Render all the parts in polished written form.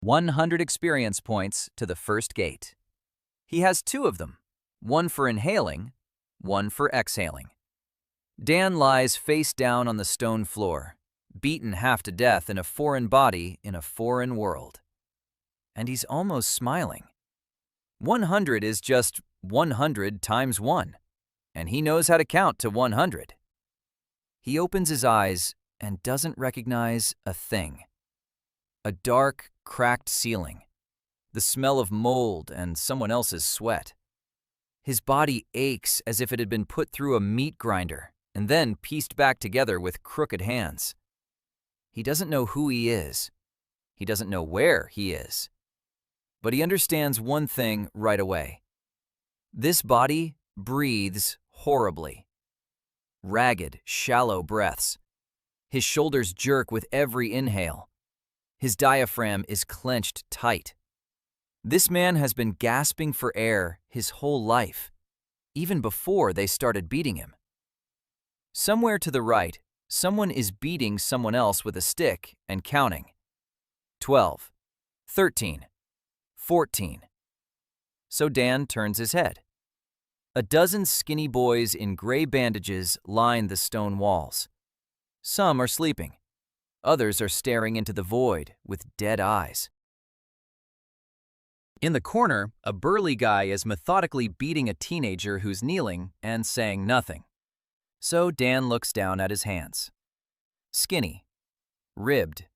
100 experience points to the first gate. He has two of them, one for inhaling, one for exhaling. Dan lies face down on the stone floor, beaten half to death in a foreign body in a foreign world. And he's almost smiling. 100 is just 100 times 1, and he knows how to count to 100. He opens his eyes and doesn't recognize a thing. A dark, cracked ceiling, the smell of mold and someone else's sweat. His body aches as if it had been put through a meat grinder and then pieced back together with crooked hands. He doesn't know who he is. He doesn't know where he is. But he understands one thing right away. This body breathes horribly. Ragged, shallow breaths. His shoulders jerk with every inhale. His diaphragm is clenched tight. This man has been gasping for air his whole life, even before they started beating him. Somewhere to the right, someone is beating someone else with a stick and counting. 12, 13, 14. So Dan turns his head. A dozen skinny boys in gray bandages line the stone walls. Some are sleeping. Others are staring into the void with dead eyes. In the corner, a burly guy is methodically beating a teenager who's kneeling and saying nothing. So Dan looks down at his hands. Skinny. Ribbed.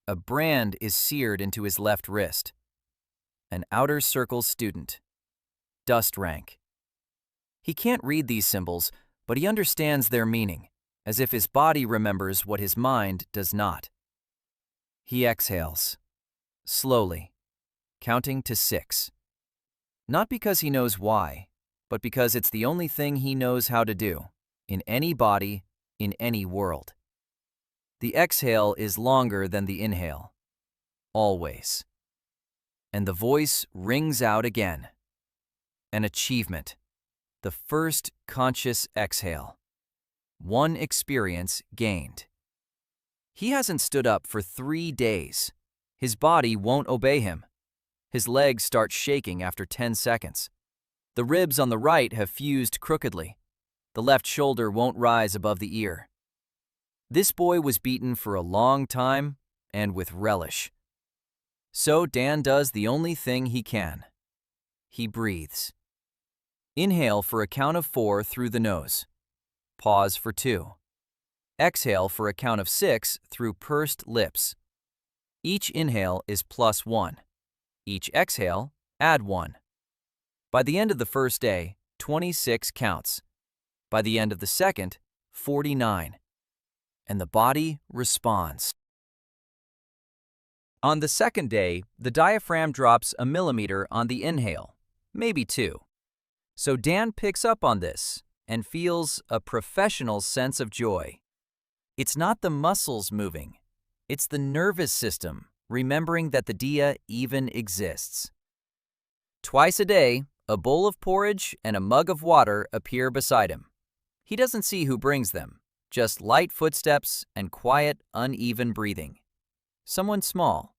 A brand is seared into his left wrist. An outer circle student. Dust rank. He can't read these symbols, but he understands their meaning, as if his body remembers what his mind does not. He exhales. Slowly. Counting to 6. Not because he knows why, but because it's the only thing he knows how to do, in any body, in any world. The exhale is longer than the inhale. Always. And the voice rings out again. An achievement. The first conscious exhale. One experience gained. He hasn't stood up for 3 days. His body won't obey him. His legs start shaking after 10 seconds. The ribs on the right have fused crookedly. The left shoulder won't rise above the ear. This boy was beaten for a long time and with relish. So Dan does the only thing he can. He breathes. Inhale for a count of 4 through the nose. Pause for 2. Exhale for a count of 6 through pursed lips. Each inhale is +1. Each exhale, add 1. By the end of the first day, 26 counts. By the end of the second, 49. And the body responds. On the second day, the diaphragm drops a millimeter on the inhale, maybe 2. So Dan picks up on this and feels a professional sense of joy. It's not the muscles moving. It's the nervous system remembering that the dia even exists. Twice a day, a bowl of porridge and a mug of water appear beside him. He doesn't see who brings them, just light footsteps and quiet, uneven breathing. Someone small.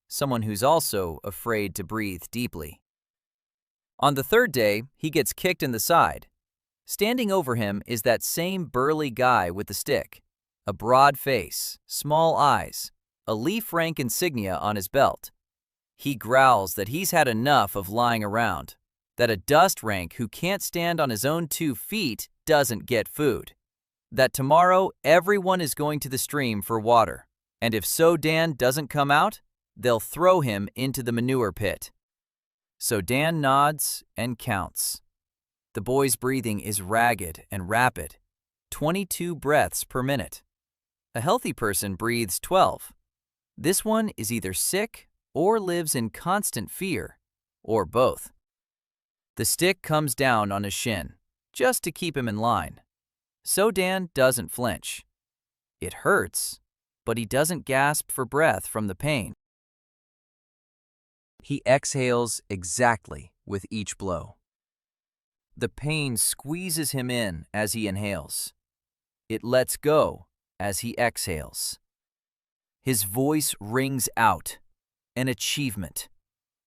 Someone who's also afraid to breathe deeply. On the third day, he gets kicked in the side. Standing over him is that same burly guy with the stick. A broad face, small eyes, a leaf rank insignia on his belt. He growls that he's had enough of lying around, that a dust rank who can't stand on his own 2 feet doesn't get food, that tomorrow everyone is going to the stream for water, and if So Dan doesn't come out, they'll throw him into the manure pit. So Dan nods and counts. The boy's breathing is ragged and rapid, 22 breaths per minute. A healthy person breathes 12. This one is either sick or lives in constant fear, or both. The stick comes down on his shin, just to keep him in line. So Dan doesn't flinch. It hurts, but he doesn't gasp for breath from the pain. He exhales exactly with each blow. The pain squeezes him in as he inhales. It lets go as he exhales. His voice rings out. an achievement.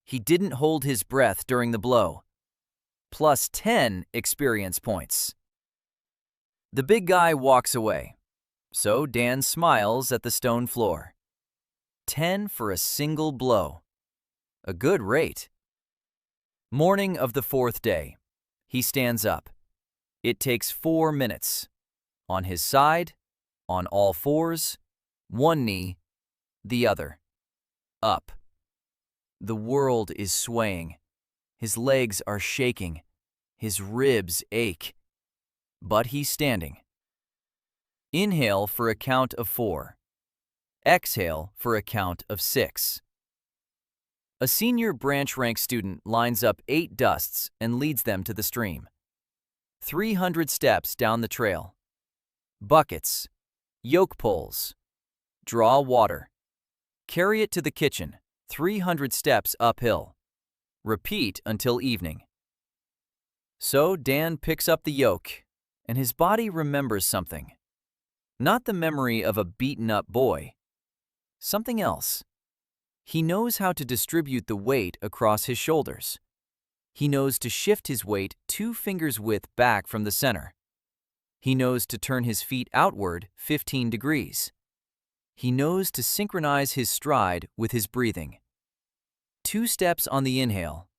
He didn't hold his breath during the blow. Plus 10 experience points. The big guy walks away, so Dan smiles at the stone floor. 10 for a single blow. A good rate. Morning of the 4th day. He stands up. It takes 4 minutes. On his side, on all fours, one knee, the other. Up. The world is swaying. His legs are shaking. His ribs ache. But he's standing. Inhale for a count of 4. Exhale for a count of 6. A senior branch rank student lines up 8 dusts and leads them to the stream. 300 steps down the trail. Buckets. Yoke poles. Draw water. Carry it to the kitchen, 300 steps uphill. Repeat until evening. So Dan picks up the yoke, and his body remembers something. Not the memory of a beaten-up boy. Something else. He knows how to distribute the weight across his shoulders. He knows to shift his weight 2 fingers width back from the center. He knows to turn his feet outward 15 degrees. He knows to synchronize his stride with his breathing. 2 steps on the inhale,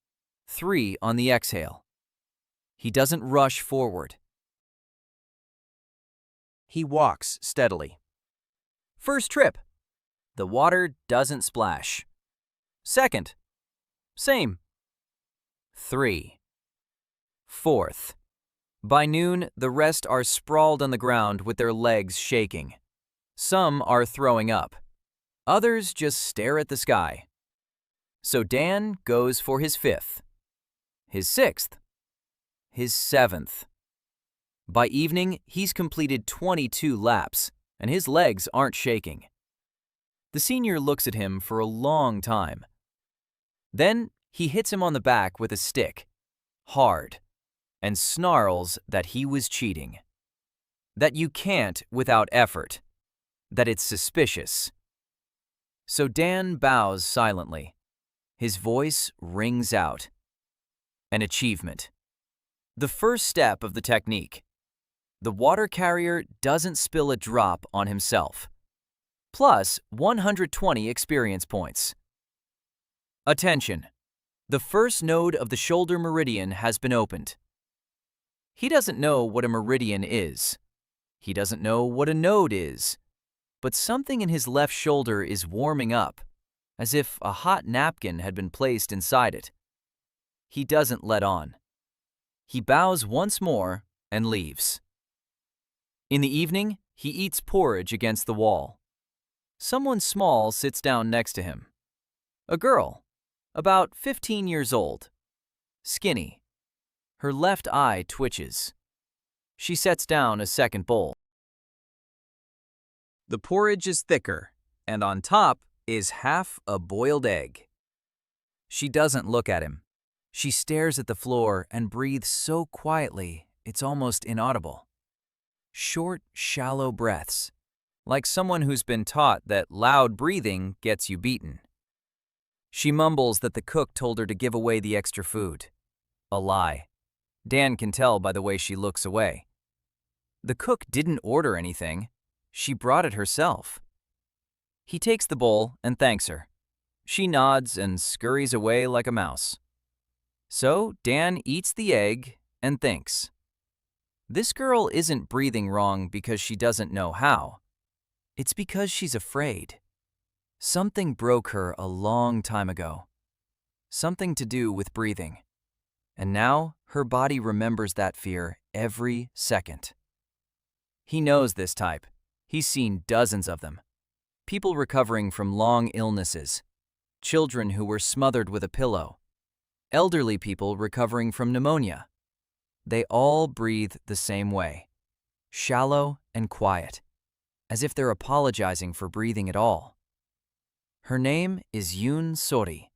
3 on the exhale. He doesn't rush forward. He walks steadily. First trip. The water doesn't splash. Second. Same. 3. Fourth. By noon, the rest are sprawled on the ground with their legs shaking. Some are throwing up. Others just stare at the sky. So Dan goes for his 5th. His 6th. His 7th. By evening, he's completed 22 laps, and his legs aren't shaking. The senior looks at him for a long time. Then he hits him on the back with a stick, hard, and snarls that he was cheating. That you can't without effort. That it's suspicious. So Dan bows silently. His voice rings out. An achievement. The first step of the technique. The water carrier doesn't spill a drop on himself. Plus 120 experience points. Attention! The first node of the shoulder meridian has been opened. He doesn't know what a meridian is. He doesn't know what a node is. But something in his left shoulder is warming up, as if a hot napkin had been placed inside it. He doesn't let on. He bows once more and leaves. In the evening, he eats porridge against the wall. Someone small sits down next to him. A girl, about 15 years old. Skinny. Her left eye twitches. She sets down a second bowl. The porridge is thicker, and on top is half a boiled egg. She doesn't look at him. She stares at the floor and breathes so quietly it's almost inaudible. Short, shallow breaths, like someone who's been taught that loud breathing gets you beaten. She mumbles that the cook told her to give away the extra food. A lie. Dan can tell by the way she looks away. The cook didn't order anything. She brought it herself. He takes the bowl and thanks her. She nods and scurries away like a mouse. So Dan eats the egg and thinks. This girl isn't breathing wrong because she doesn't know how. It's because she's afraid. Something broke her a long time ago. Something to do with breathing. And now her body remembers that fear every second. He knows this type. He's seen dozens of them. People recovering from long illnesses. Children who were smothered with a pillow. Elderly people recovering from pneumonia. They all breathe the same way. Shallow and quiet. As if they're apologizing for breathing at all. Her name is Yoon Sori.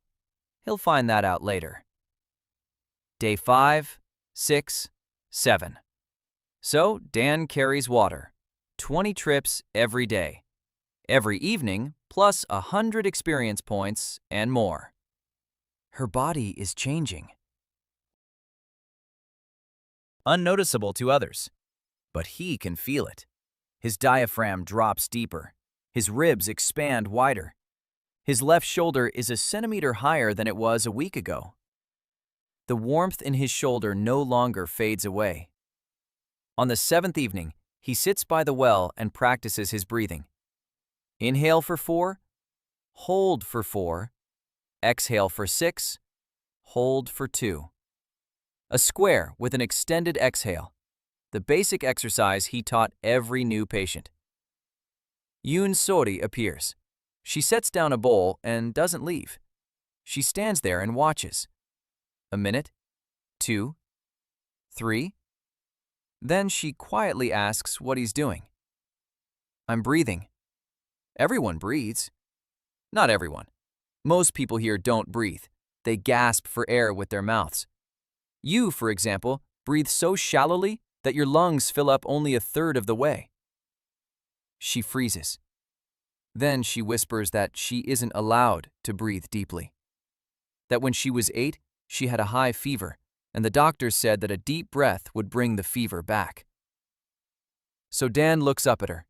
He'll find that out later. Day 5, 6, 7. So Dan carries water. 20 trips every day. Every evening, plus 100 experience points and more. Her body is changing. Unnoticeable to others, but he can feel it. His diaphragm drops deeper. His ribs expand wider. His left shoulder is a centimeter higher than it was a week ago. The warmth in his shoulder no longer fades away. On the 7th evening, he sits by the well and practices his breathing. Inhale for 4, hold for 4, exhale for 6, hold for 2. A square with an extended exhale, the basic exercise he taught every new patient. Yoon Sori appears. She sets down a bowl and doesn't leave. She stands there and watches. A minute, 2, 3. Then she quietly asks what he's doing. I'm breathing. Everyone breathes. Not everyone. Most people here don't breathe. They gasp for air with their mouths. You, for example, breathe so shallowly that your lungs fill up only a third of the way. She freezes. Then she whispers that she isn't allowed to breathe deeply. That when she was 8, she had a high fever, and the doctors said that a deep breath would bring the fever back. So Dan looks up at her.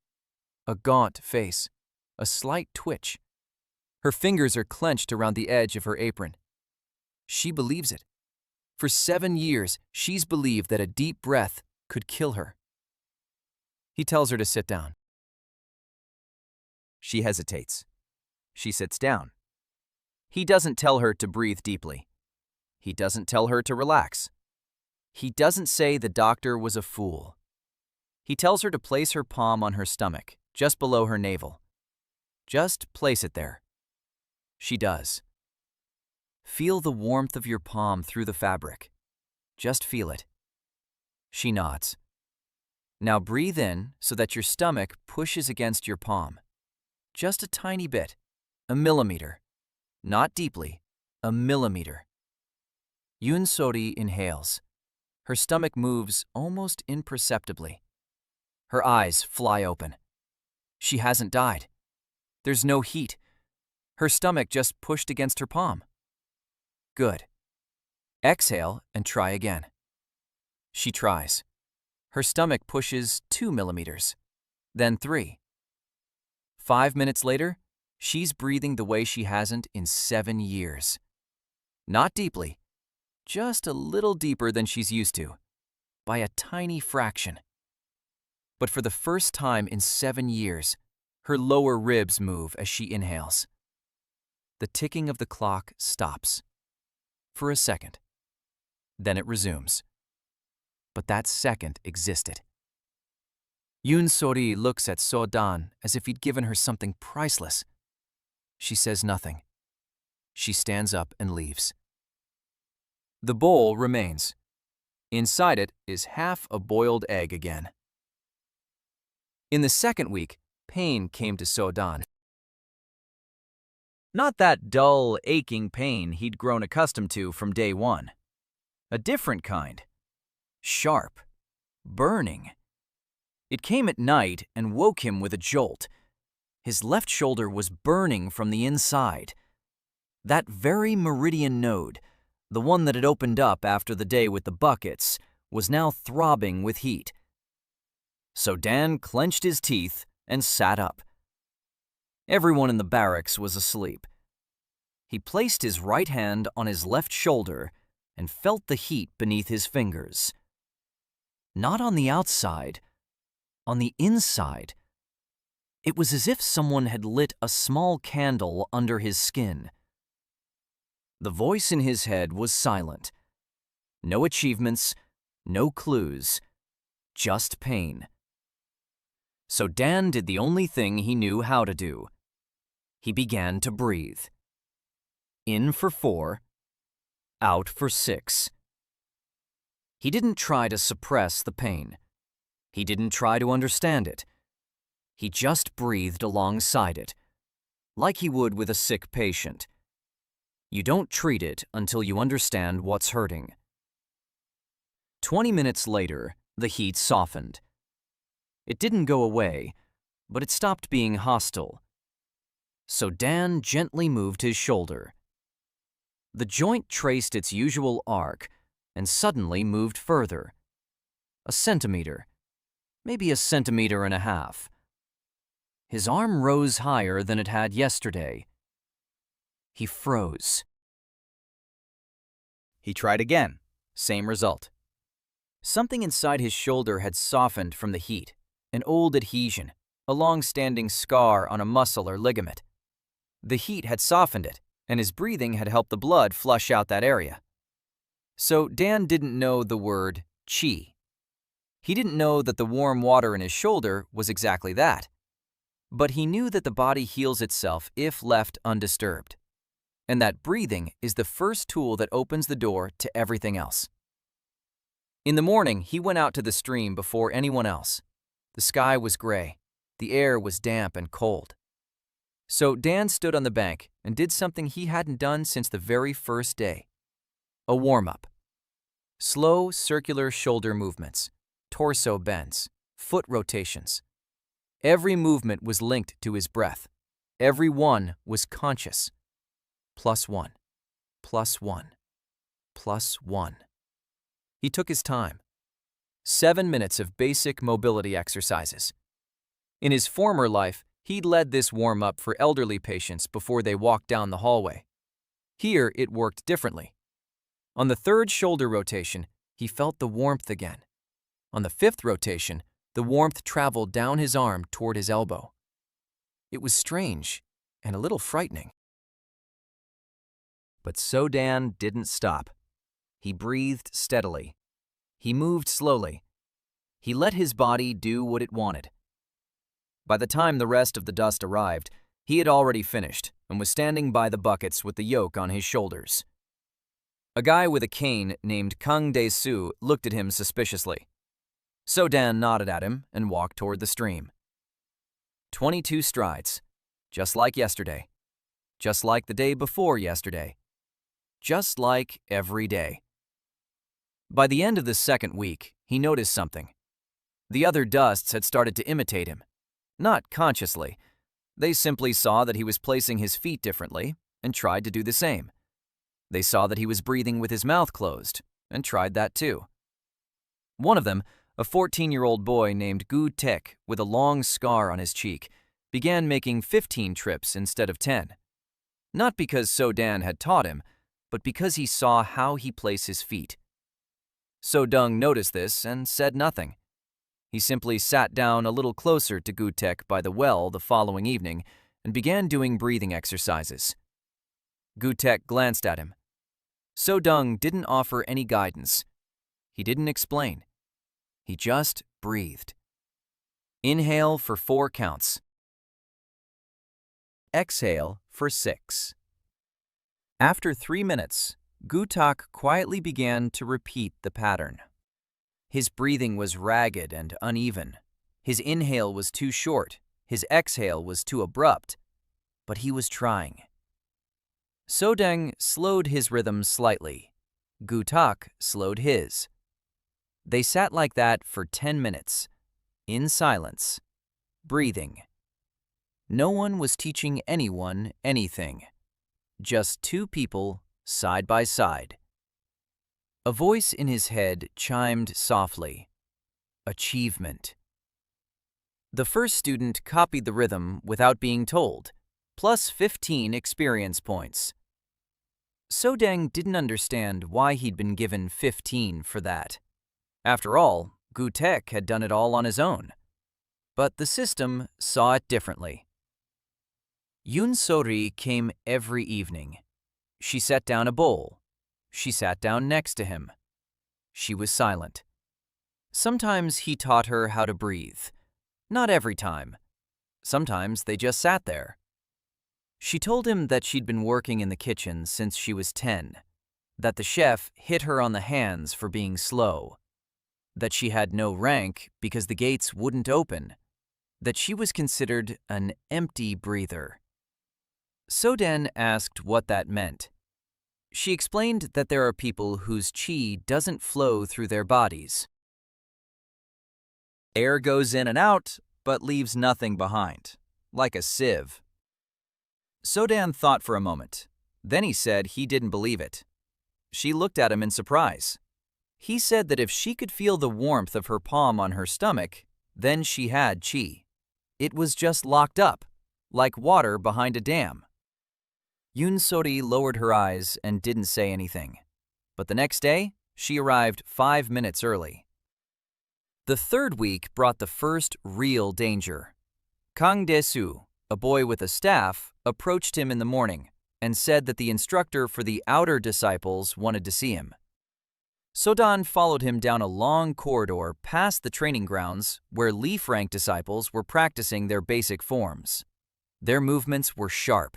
A gaunt face, a slight twitch. Her fingers are clenched around the edge of her apron. She believes it. For 7 years, she's believed that a deep breath could kill her. He tells her to sit down. She hesitates. She sits down. He doesn't tell her to breathe deeply. He doesn't tell her to relax. He doesn't say the doctor was a fool. He tells her to place her palm on her stomach, just below her navel. Just place it there. She does. Feel the warmth of your palm through the fabric. Just feel it. She nods. Now breathe in so that your stomach pushes against your palm. Just a tiny bit, a millimeter. Not deeply, a millimeter. Yoon Sori inhales. Her stomach moves almost imperceptibly. Her eyes fly open. She hasn't died. There's no heat. Her stomach just pushed against her palm. Good. Exhale and try again. She tries. Her stomach pushes 2 millimeters, then 3. 5 minutes later, she's breathing the way she hasn't in 7 years. Not deeply, just a little deeper than she's used to, by a tiny fraction. But for the first time in 7 years, her lower ribs move as she inhales. The ticking of the clock stops. For a second. Then it resumes. But that second existed. Yoon Sori looks at So Dan as if he'd given her something priceless. She says nothing. She stands up and leaves. The bowl remains. Inside it is half a boiled egg again. In the second week, pain came to So Dan. Not that dull, aching pain he'd grown accustomed to from day one. A different kind. Sharp. Burning. It came at night and woke him with a jolt. His left shoulder was burning from the inside. That very meridian node, the one that had opened up after the day with the buckets, was now throbbing with heat. So Dan clenched his teeth and sat up. Everyone in the barracks was asleep. He placed his right hand on his left shoulder and felt the heat beneath his fingers. Not on the outside, on the inside. It was as if someone had lit a small candle under his skin. The voice in his head was silent. No achievements, no clues, just pain. So Dan did the only thing he knew how to do. He began to breathe. In for 4, out for 6. He didn't try to suppress the pain. He didn't try to understand it. He just breathed alongside it, like he would with a sick patient. You don't treat it until you understand what's hurting. 20 minutes later, the heat softened. It didn't go away, but it stopped being hostile So Dan gently moved his shoulder. The joint traced its usual arc and suddenly moved further. A centimeter, maybe a centimeter and a half. His arm rose higher than it had yesterday. He froze. He tried again. Same result. Something inside his shoulder had softened from the heat, an old adhesion, a long-standing scar on a muscle or ligament. The heat had softened it, and his breathing had helped the blood flush out that area. So Dan didn't know the word qi. He didn't know that the warm water in his shoulder was exactly that. But he knew that the body heals itself if left undisturbed, and that breathing is the first tool that opens the door to everything else. In the morning, he went out to the stream before anyone else. The sky was gray. The air was damp and cold. So Dan stood on the bank and did something he hadn't done since the very first day. A warm-up. Slow circular shoulder movements, torso bends, foot rotations. Every movement was linked to his breath. Every one was conscious. +1, +1, +1. He took his time. 7 minutes of basic mobility exercises. In his former life, he'd led this warm-up for elderly patients before they walked down the hallway. Here, it worked differently. On the 3rd shoulder rotation, he felt the warmth again. On the 5th rotation, the warmth traveled down his arm toward his elbow. It was strange and a little frightening. But So Dan didn't stop. He breathed steadily. He moved slowly. He let his body do what it wanted. By the time the rest of the dust arrived, he had already finished and was standing by the buckets with the yoke on his shoulders. A guy with a cane named Kang Dae-soo looked at him suspiciously. So Dan nodded at him and walked toward the stream. 22 strides, just like yesterday, just like the day before yesterday, just like every day. By the end of the 2nd week, he noticed something. The other dusts had started to imitate him. Not consciously. They simply saw that he was placing his feet differently and tried to do the same. They saw that he was breathing with his mouth closed and tried that too. One of them, a 14-year-old boy named Gu Taek with a long scar on his cheek, began making 15 trips instead of 10. Not because So Dan had taught him, but because he saw how he placed his feet. So Dung noticed this and said nothing. He simply sat down a little closer to Gu Taek by the well the following evening and began doing breathing exercises. Gu Taek glanced at him. So Dung didn't offer any guidance. He didn't explain. He just breathed. Inhale for 4 counts. Exhale for 6. After 3 minutes, Gu Taek quietly began to repeat the pattern. His breathing was ragged and uneven. His inhale was too short. His exhale was too abrupt. But he was trying. So Deng slowed his rhythm slightly. Gu Taek slowed his. They sat like that for 10 minutes, in silence, breathing. No one was teaching anyone anything. Just 2 people side by side. A voice in his head chimed softly. Achievement. The first student copied the rhythm without being told, plus 15 experience points. So Deng didn't understand why he'd been given 15 for that. After all, Gu Taek had done it all on his own. But the system saw it differently. Yoon So-ri came every evening. She set down a bowl. She sat down next to him. She was silent. Sometimes he taught her how to breathe. Not every time. Sometimes they just sat there. She told him that she'd been working in the kitchen since she was 10, that the chef hit her on the hands for being slow, that she had no rank because the gates wouldn't open, that she was considered an empty breather. So-den asked what that meant. She explained that there are people whose qi doesn't flow through their bodies. Air goes in and out, but leaves nothing behind, like a sieve. Sodan thought for a moment. Then he said he didn't believe it. She looked at him in surprise. He said that if she could feel the warmth of her palm on her stomach, then she had chi. It was just locked up, like water behind a dam. Yunsori lowered her eyes and didn't say anything. But the next day, she arrived 5 minutes early. The third week brought the first real danger. Kang Desu, a boy with a staff, approached him in the morning and said that the instructor for the outer disciples wanted to see him. Sodan followed him down a long corridor past the training grounds where leaf rank disciples were practicing their basic forms. Their movements were sharp.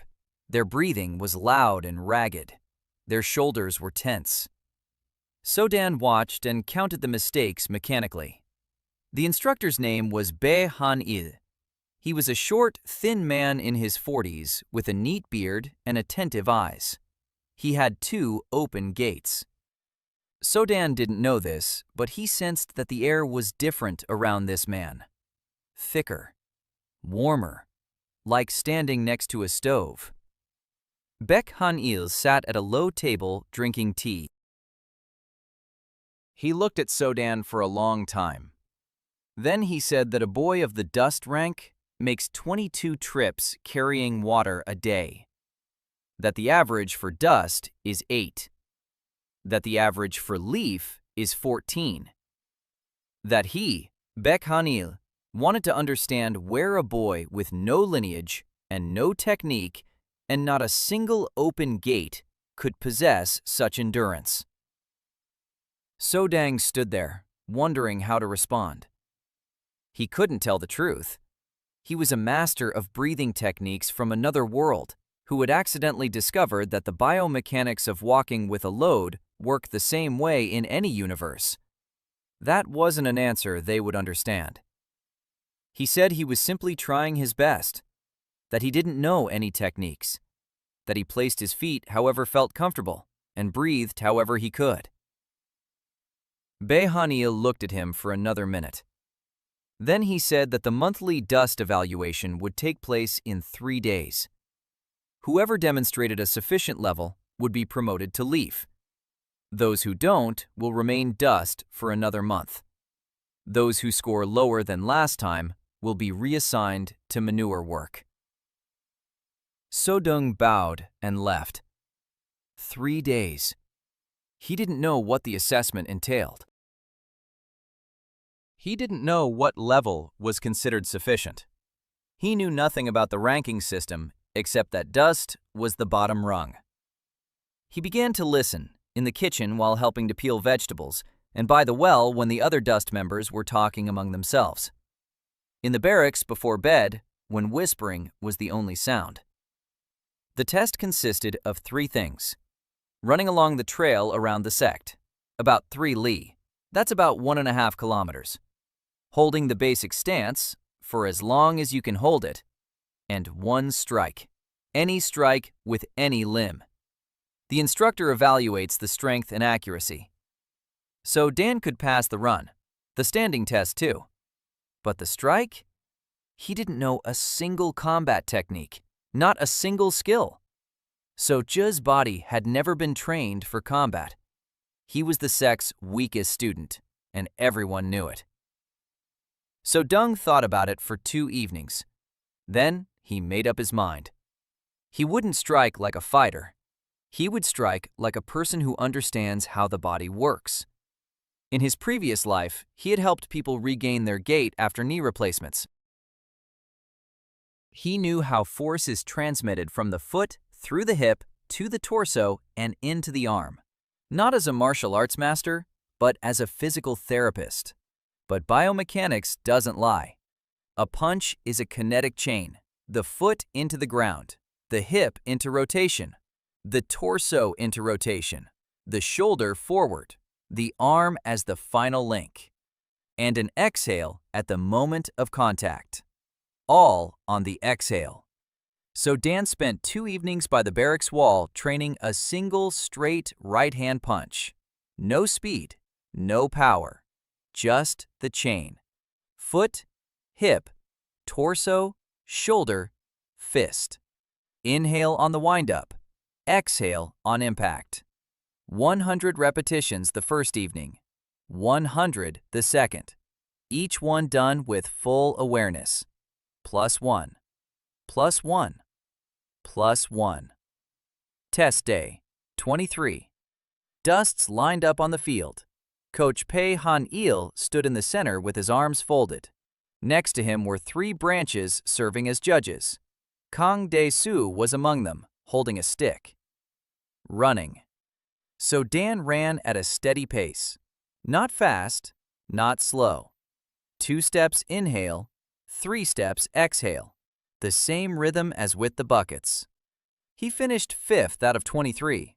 Their breathing was loud and ragged. Their shoulders were tense. Sodan watched and counted the mistakes mechanically. The instructor's name was Bae Han-il. He was a short, thin man in his 40s with a neat beard and attentive eyes. He had 2 open gates. Sodan didn't know this, but he sensed that the air was different around this man. Thicker, warmer, like standing next to a stove. Baek Han-il sat at a low table drinking tea. He looked at Sodan for a long time. Then he said that a boy of the dust rank makes 22 trips carrying water a day. That the average for dust is 8. That the average for leaf is 14. That he, Baek Han-il, wanted to understand where a boy with no lineage and no technique and not a single open gate could possess such endurance. Sodang stood there, wondering how to respond. He couldn't tell the truth. He was a master of breathing techniques from another world who had accidentally discovered that the biomechanics of walking with a load work the same way in any universe. That wasn't an answer they would understand. He said he was simply trying his best, that he didn't know any techniques, that he placed his feet however felt comfortable and breathed however he could. Bae Han-il looked at him for another minute. Then he said that the monthly dust evaluation would take place in 3 days. Whoever demonstrated a sufficient level would be promoted to leaf. Those who don't will remain dust for another month. Those who score lower than last time will be reassigned to manure work. Sodung bowed and left. 3 days. He didn't know what the assessment entailed. He didn't know what level was considered sufficient. He knew nothing about the ranking system except that dust was the bottom rung. He began to listen in the kitchen while helping to peel vegetables and by the well when the other dust members were talking among themselves. In the barracks before bed when whispering was the only sound. The test consisted of 3 things. Running along the trail around the sect, about 3 li, that's about 1.5 kilometers. Holding the basic stance for as long as you can hold it, and 1 strike, any strike with any limb. The instructor evaluates the strength and accuracy. So Dan could pass the run, the standing test too. But the strike? He didn't know a single combat technique, not a single skill. So Zhe's body had never been trained for combat. He was the sect's weakest student, and everyone knew it. So Dung thought about it for 2 evenings. Then he made up his mind. He wouldn't strike like a fighter. He would strike like a person who understands how the body works. In his previous life, he had helped people regain their gait after knee replacements. He knew how force is transmitted from the foot through the hip to the torso and into the arm. Not as a martial arts master, but as a physical therapist. But biomechanics doesn't lie. A punch is a kinetic chain, the foot into the ground, the hip into rotation, the torso into rotation, the shoulder forward, the arm as the final link, and an exhale at the moment of contact. All on the exhale. So Dan spent 2 evenings by the barracks wall training a single straight right-hand punch. No speed, no power, just the chain. Foot, hip, torso, shoulder, fist. Inhale on the wind-up. Exhale on impact. 100 repetitions the first evening. 100 the second. Each one done with full awareness. +1. +1. +1. Test day, 23. Dusts lined up on the field. Coach Pei Han-il stood in the center with his arms folded. Next to him were 3 branches serving as judges. Kang Dae-soo was among them, holding a stick. Running. So Dan ran at a steady pace. Not fast, not slow. 2 steps inhale, 3 steps exhale. The same rhythm as with the buckets. He finished 5th out of 23.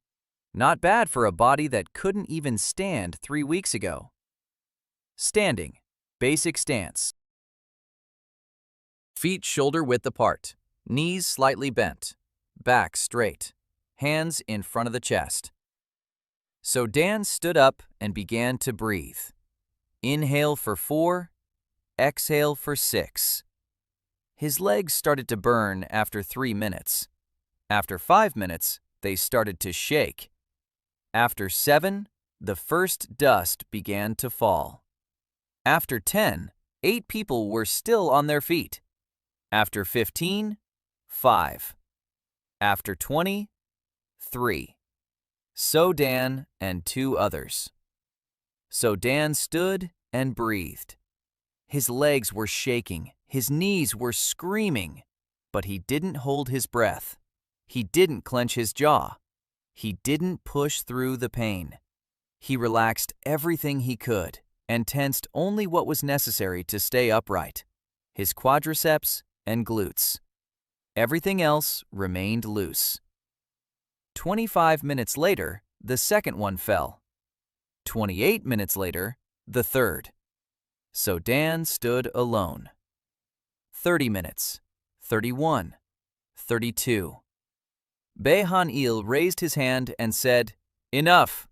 Not bad for a body that couldn't even stand 3 weeks ago. Standing. Basic stance. Feet shoulder-width apart. Knees slightly bent. Back straight. Hands in front of the chest. So Dan stood up and began to breathe. Inhale for 4. Exhale for 6. His legs started to burn after 3 minutes. After 5 minutes, they started to shake. After 7, the first dust began to fall. After 10, 8 people were still on their feet. After 15, 5. After 20, 3. So Dan and 2 others. So Dan stood and breathed. His legs were shaking, his knees were screaming, but he didn't hold his breath. He didn't clench his jaw. He didn't push through the pain. He relaxed everything he could and tensed only what was necessary to stay upright, his quadriceps and glutes. Everything else remained loose. 25 minutes later, the second one fell. 28 minutes later, the third. So Dan stood alone. 30 minutes, 31, 32. Bae Han-il raised his hand and said, "Enough."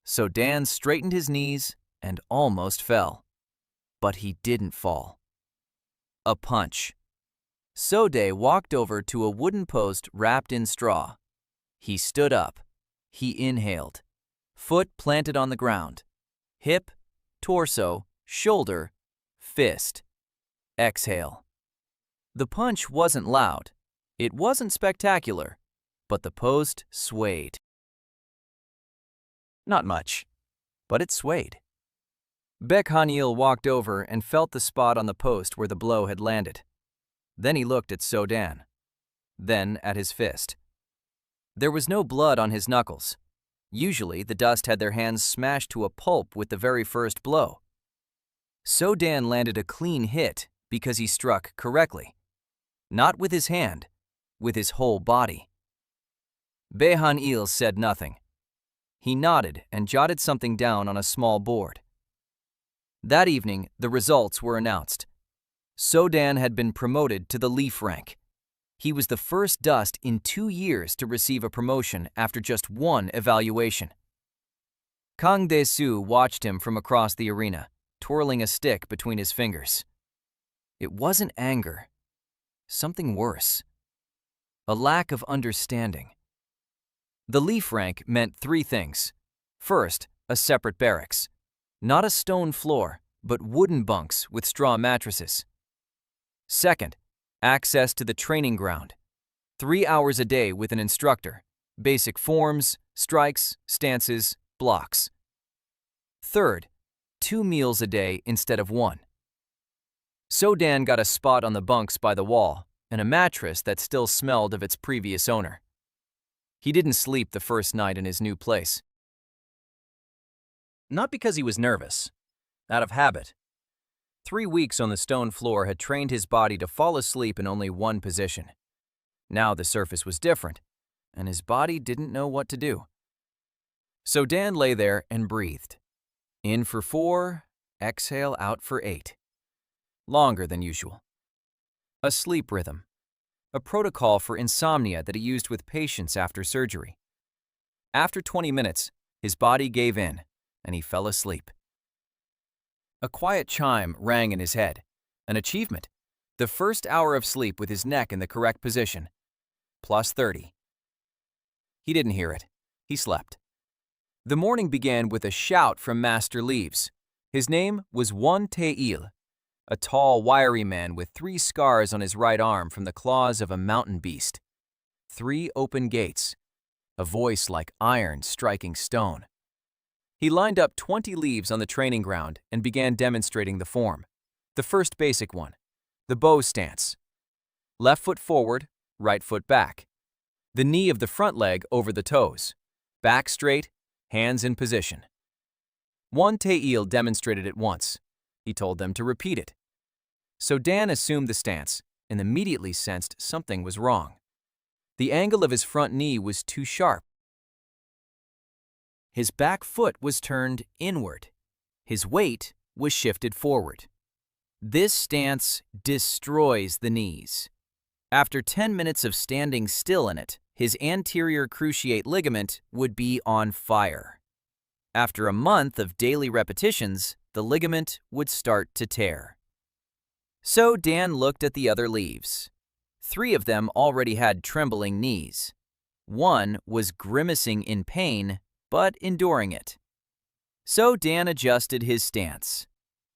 So Dan straightened his knees and almost fell. But he didn't fall. A punch. So-dae walked over to a wooden post wrapped in straw. He stood up. He inhaled. Foot planted on the ground. Hip, torso, shoulder, fist. Exhale. The punch wasn't loud. It wasn't spectacular, but the post swayed. Not much, but it swayed. Bae Han-il walked over and felt the spot on the post where the blow had landed. Then he looked at So-dan. Then at his fist. There was no blood on his knuckles. Usually, the dust had their hands smashed to a pulp with the very first blow. So-dan landed a clean hit because he struck correctly. Not with his hand, with his whole body. Bae Han-il said nothing. He nodded and jotted something down on a small board. That evening, the results were announced. So-dan had been promoted to the leaf rank. He was the first dust in 2 years to receive a promotion after just 1 evaluation. Kang Dae-soo watched him from across the arena, twirling a stick between his fingers. It wasn't anger. Something worse. A lack of understanding. The leaf rank meant 3 things. First, a separate barracks. Not a stone floor, but wooden bunks with straw mattresses. Second, access to the training ground. 3 hours a day with an instructor. Basic forms, strikes, stances, blocks. Third, 2 meals a day instead of 1. So-dan got a spot on the bunks by the wall and a mattress that still smelled of its previous owner. He didn't sleep the first night in his new place. Not because he was nervous. Out of habit. 3 weeks on the stone floor had trained his body to fall asleep in only one position. Now the surface was different, and his body didn't know what to do. So Dan lay there and breathed. In for 4, exhale out for 8. Longer than usual. A sleep rhythm. A protocol for insomnia that he used with patients after surgery. After 20 minutes, his body gave in, and he fell asleep. A quiet chime rang in his head. An achievement. The first hour of sleep with his neck in the correct position. plus 30. He didn't hear it. He slept. The morning began with a shout from Master Leaves. His name was Won Tae-il, a tall, wiry man with 3 scars on his right arm from the claws of a mountain beast. 3 open gates, a voice like iron striking stone. He lined up 20 leaves on the training ground and began demonstrating the form. The first basic one, the bow stance. Left foot forward, right foot back. The knee of the front leg over the toes. Back straight, hands in position. Won Tae-il demonstrated it once. He told them to repeat it. So Dan assumed the stance and immediately sensed something was wrong. The angle of his front knee was too sharp. His back foot was turned inward. His weight was shifted forward. This stance destroys the knees. After 10 minutes of standing still in it, his anterior cruciate ligament would be on fire. After a month of daily repetitions, the ligament would start to tear. So Dan looked at the other leaves. 3 of them already had trembling knees. 1 was grimacing in pain, but enduring it. So Dan adjusted his stance.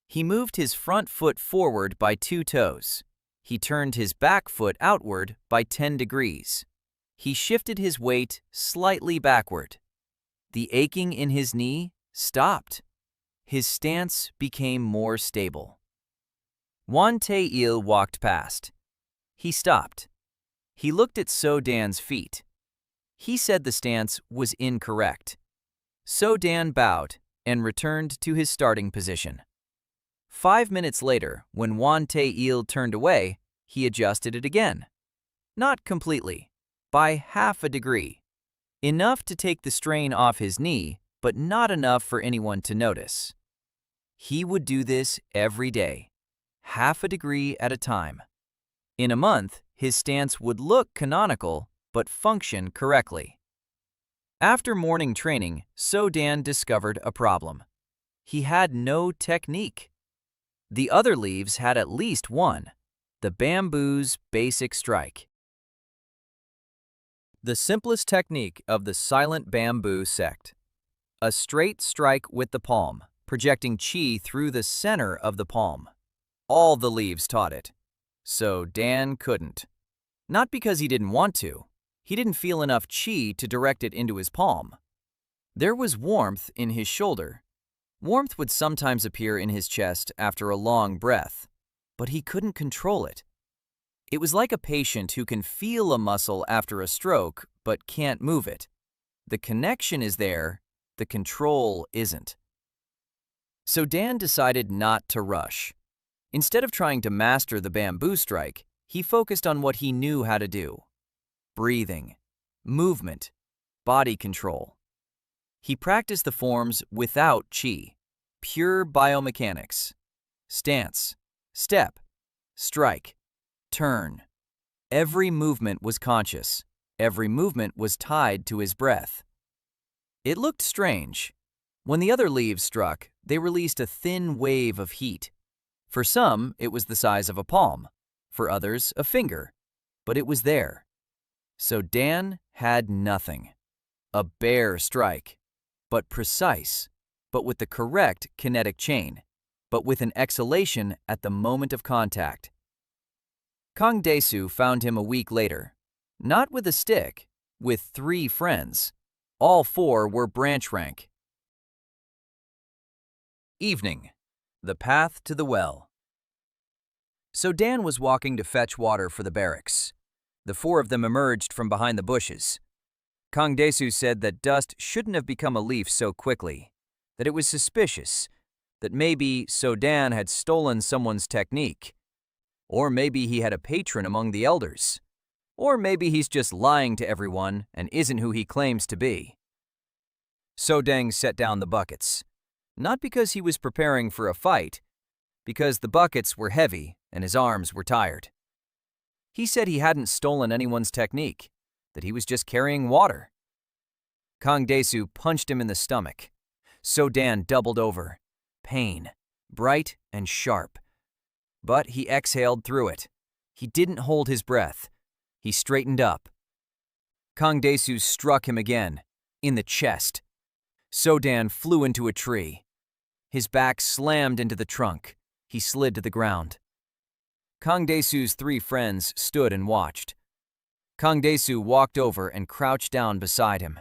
He moved his front foot forward by 2 toes. He turned his back foot outward by 10 degrees. He shifted his weight slightly backward. The aching in his knee stopped. His stance became more stable. Won Tae-il walked past. He stopped. He looked at So Dan's feet. He said the stance was incorrect. So Dan bowed and returned to his starting position. 5 minutes later, when Won Tae-il turned away, he adjusted it again. Not completely, by half a degree. Enough to take the strain off his knee, but not enough for anyone to notice. He would do this every day, half a degree at a time. In a month, his stance would look canonical, but function correctly. After morning training, So Dan discovered a problem. He had no technique. The other leaves had at least one, the bamboo's basic strike. The simplest technique of the silent bamboo sect. A straight strike with the palm, projecting chi through the center of the palm. All the leaves taught it. So Dan couldn't. Not because he didn't want to. He didn't feel enough chi to direct it into his palm. There was warmth in his shoulder. Warmth would sometimes appear in his chest after a long breath, but he couldn't control it. It was like a patient who can feel a muscle after a stroke but can't move it. The connection is there, the control isn't. So Dan decided not to rush. Instead of trying to master the bamboo strike, he focused on what he knew how to do. Breathing, movement, body control. He practiced the forms without chi, pure biomechanics. Stance, step, strike, turn. Every movement was conscious. Every movement was tied to his breath. It looked strange. When the other leaves struck, they released a thin wave of heat. For some, it was the size of a palm. For others, a finger. But it was there. So Dan had nothing. A bare strike. But precise. But with the correct kinetic chain. But with an exhalation at the moment of contact. Kang Dae-soo found him a week later. Not with a stick, with 3 friends. All 4 were branch rank. Evening. The path to the well. So Dan was walking to fetch water for the barracks. The 4 of them emerged from behind the bushes. Kang Dae-soo said that dust shouldn't have become a leaf so quickly, that it was suspicious, that maybe So Dan had stolen someone's technique. Or maybe he had a patron among the elders. Or maybe he's just lying to everyone and isn't who he claims to be. So Dang set down the buckets. Not because he was preparing for a fight, because the buckets were heavy and his arms were tired. He said he hadn't stolen anyone's technique, that he was just carrying water. Kang Dae-soo punched him in the stomach. So Dan doubled over. Pain, bright and sharp. But he exhaled through it. He didn't hold his breath. He straightened up, Kang Dae-soo struck him again, in the chest. So-dan flew into a tree. His back slammed into the trunk. He slid to the ground. Kang Dae-soo's 3 friends stood and watched. Kang Dae-soo walked over and crouched down beside him.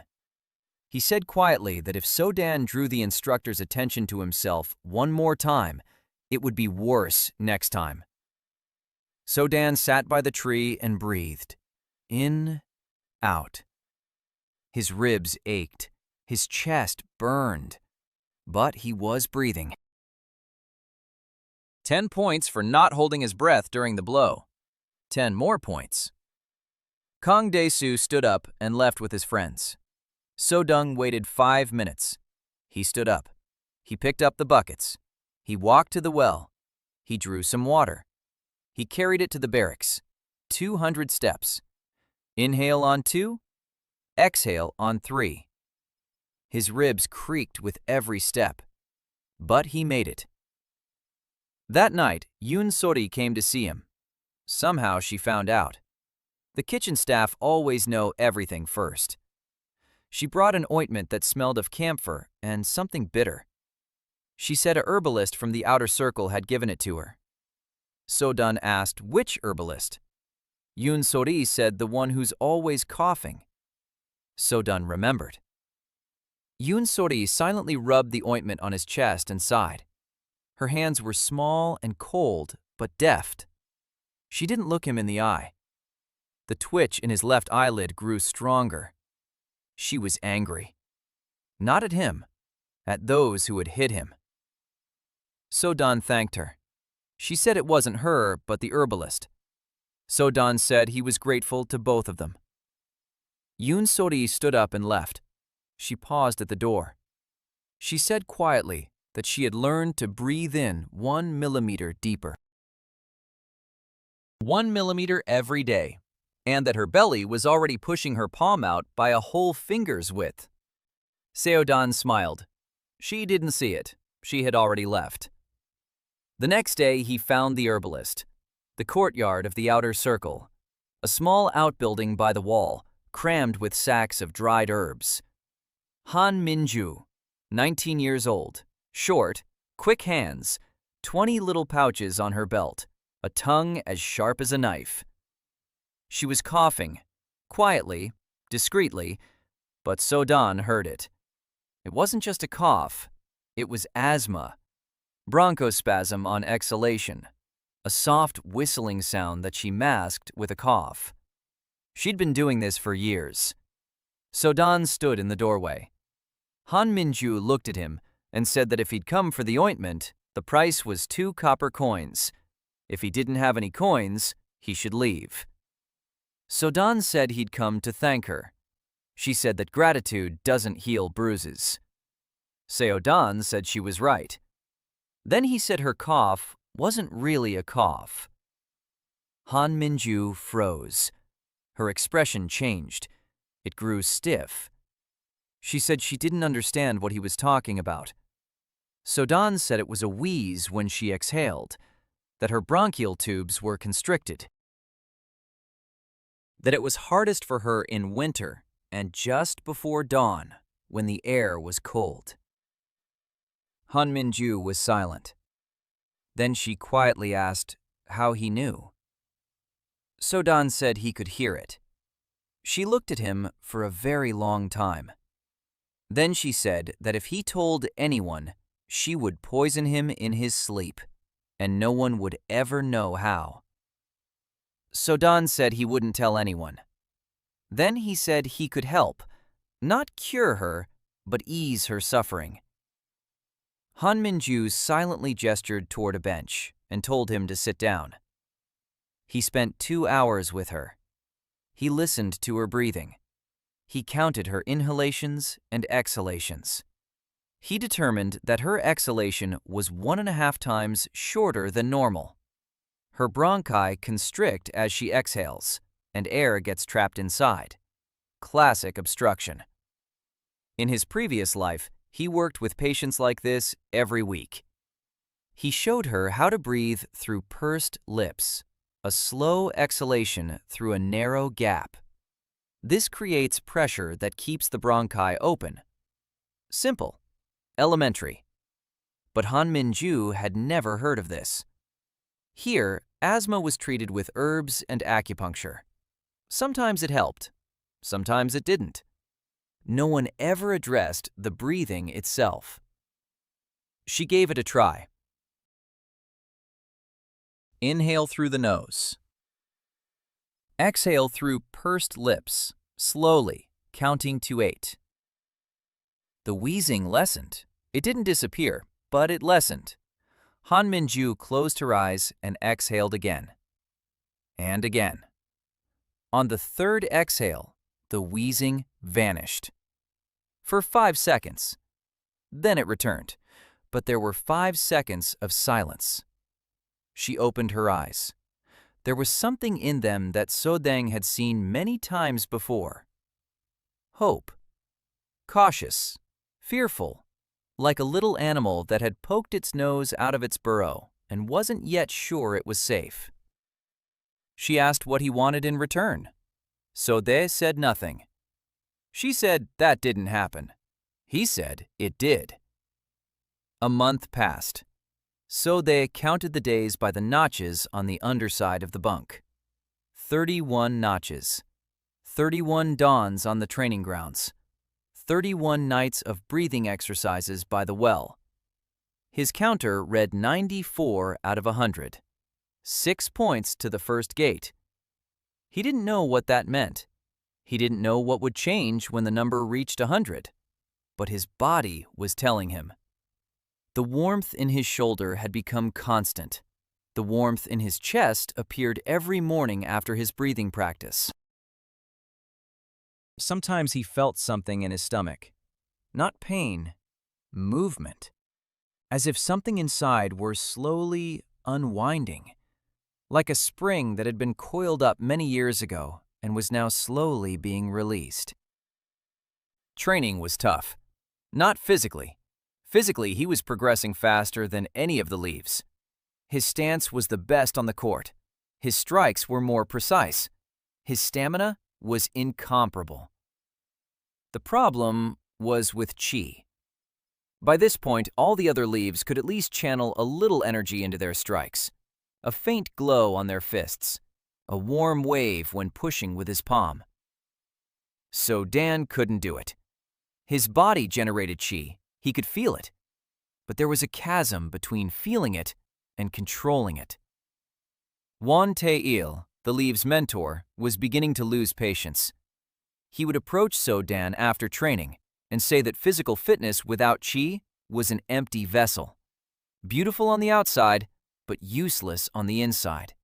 He said quietly that if So-dan drew the instructor's attention to himself one more time, it would be worse next time. So-dan sat by the tree and breathed. In, out. His ribs ached. His chest burned. But he was breathing. 10 points for not holding his breath during the blow. 10 more points. Kang Dae-soo stood up and left with his friends. So-dong waited 5 minutes. He stood up. He picked up the buckets. He walked to the well. He drew some water. He carried it to the barracks. 200 steps. Inhale on 2. Exhale on 3. His ribs creaked with every step. But he made it. That night, Yoon Sori came to see him. Somehow she found out. The kitchen staff always know everything first. She brought an ointment that smelled of camphor and something bitter. She said a herbalist from the outer circle had given it to her. So-dun asked which herbalist. Yoon Sori said the one who's always coughing. So-dun remembered. Yoon Sori silently rubbed the ointment on his chest and sighed. Her hands were small and cold, but deft. She didn't look him in the eye. The twitch in his left eyelid grew stronger. She was angry. Not at him, at those who had hit him. So-dun thanked her. She said it wasn't her, but the herbalist. So-dun said he was grateful to both of them. Yoon Sori stood up and left. She paused at the door. She said quietly that she had learned to breathe in 1 millimeter deeper. 1 millimeter every day, and that her belly was already pushing her palm out by a whole finger's width. So-dun smiled. She didn't see it. She had already left. The next day he found the herbalist, the courtyard of the outer circle, a small outbuilding by the wall, crammed with sacks of dried herbs. Han Min-ju, 19 years old, short, quick hands, 20 little pouches on her belt, a tongue as sharp as a knife. She was coughing, quietly, discreetly, but So-dun heard it. It wasn't just a cough, it was asthma, bronchospasm on exhalation, a soft whistling sound that she masked with a cough. She'd been doing this for years. So-dun stood in the doorway. Han Min-ju looked at him and said that if he'd come for the ointment, the price was 2 copper coins. If he didn't have any coins, he should leave. So-dun said he'd come to thank her. She said that gratitude doesn't heal bruises. So-dun said she was right. Then he said her cough wasn't really a cough. Han Min-ju froze. Her expression changed. It grew stiff. She said she didn't understand what he was talking about. So-dun said it was a wheeze when she exhaled, that her bronchial tubes were constricted, that it was hardest for her in winter and just before dawn when the air was cold. Han Min-ju was silent. Then she quietly asked how he knew. So-dun said he could hear it. She looked at him for a very long time. Then she said that if he told anyone, she would poison him in his sleep, and no one would ever know how. So-dun said he wouldn't tell anyone. Then he said he could help, not cure her, but ease her suffering. Han Min-ju silently gestured toward a bench and told him to sit down. He spent 2 hours with her. He listened to her breathing. He counted her inhalations and exhalations. He determined that her exhalation was 1.5 times shorter than normal. Her bronchi constrict as she exhales, and air gets trapped inside. Classic obstruction. In his previous life, he worked with patients like this every week. He showed her how to breathe through pursed lips, a slow exhalation through a narrow gap. This creates pressure that keeps the bronchi open. Simple. Elementary. But Han Min-ju had never heard of this. Here, asthma was treated with herbs and acupuncture. Sometimes it helped. Sometimes it didn't. No one ever addressed the breathing itself. She gave it a try. Inhale through the nose. Exhale through pursed lips, slowly, counting to 8. The wheezing lessened. It didn't disappear, but it lessened. Han Min-ju closed her eyes and exhaled again. And again. On the third exhale, the wheezing vanished. For 5 seconds. Then it returned, but there were 5 seconds of silence. She opened her eyes. There was something in them that So-dang had seen many times before. Hope. Cautious. Fearful. Like a little animal that had poked its nose out of its burrow and wasn't yet sure it was safe. She asked what he wanted in return. So-dae said nothing. She said that didn't happen. He said it did. A month passed. So-dae counted the days by the notches on the underside of the bunk. 31 notches. 31 dawns on the training grounds. 31 nights of breathing exercises by the well. His counter read 94 out of 100. 6 points to the first gate. He didn't know what that meant. He didn't know what would change when the number reached 100. But his body was telling him. The warmth in his shoulder had become constant. The warmth in his chest appeared every morning after his breathing practice. Sometimes he felt something in his stomach. Not pain, movement. As if something inside were slowly unwinding. Like a spring that had been coiled up many years ago and was now slowly being released. Training was tough. Not physically. Physically, he was progressing faster than any of the leaves. His stance was the best on the court. His strikes were more precise. His stamina was incomparable. The problem was with chi. By this point, all the other leaves could at least channel a little energy into their strikes. A faint glow on their fists. A warm wave when pushing with his palm. So Dan couldn't do it. His body generated chi. He could feel it. But there was a chasm between feeling it and controlling it. Won Tae-il, the leave's mentor, was beginning to lose patience. He would approach So-dan after training and say that physical fitness without chi was an empty vessel. Beautiful on the outside, but useless on the inside.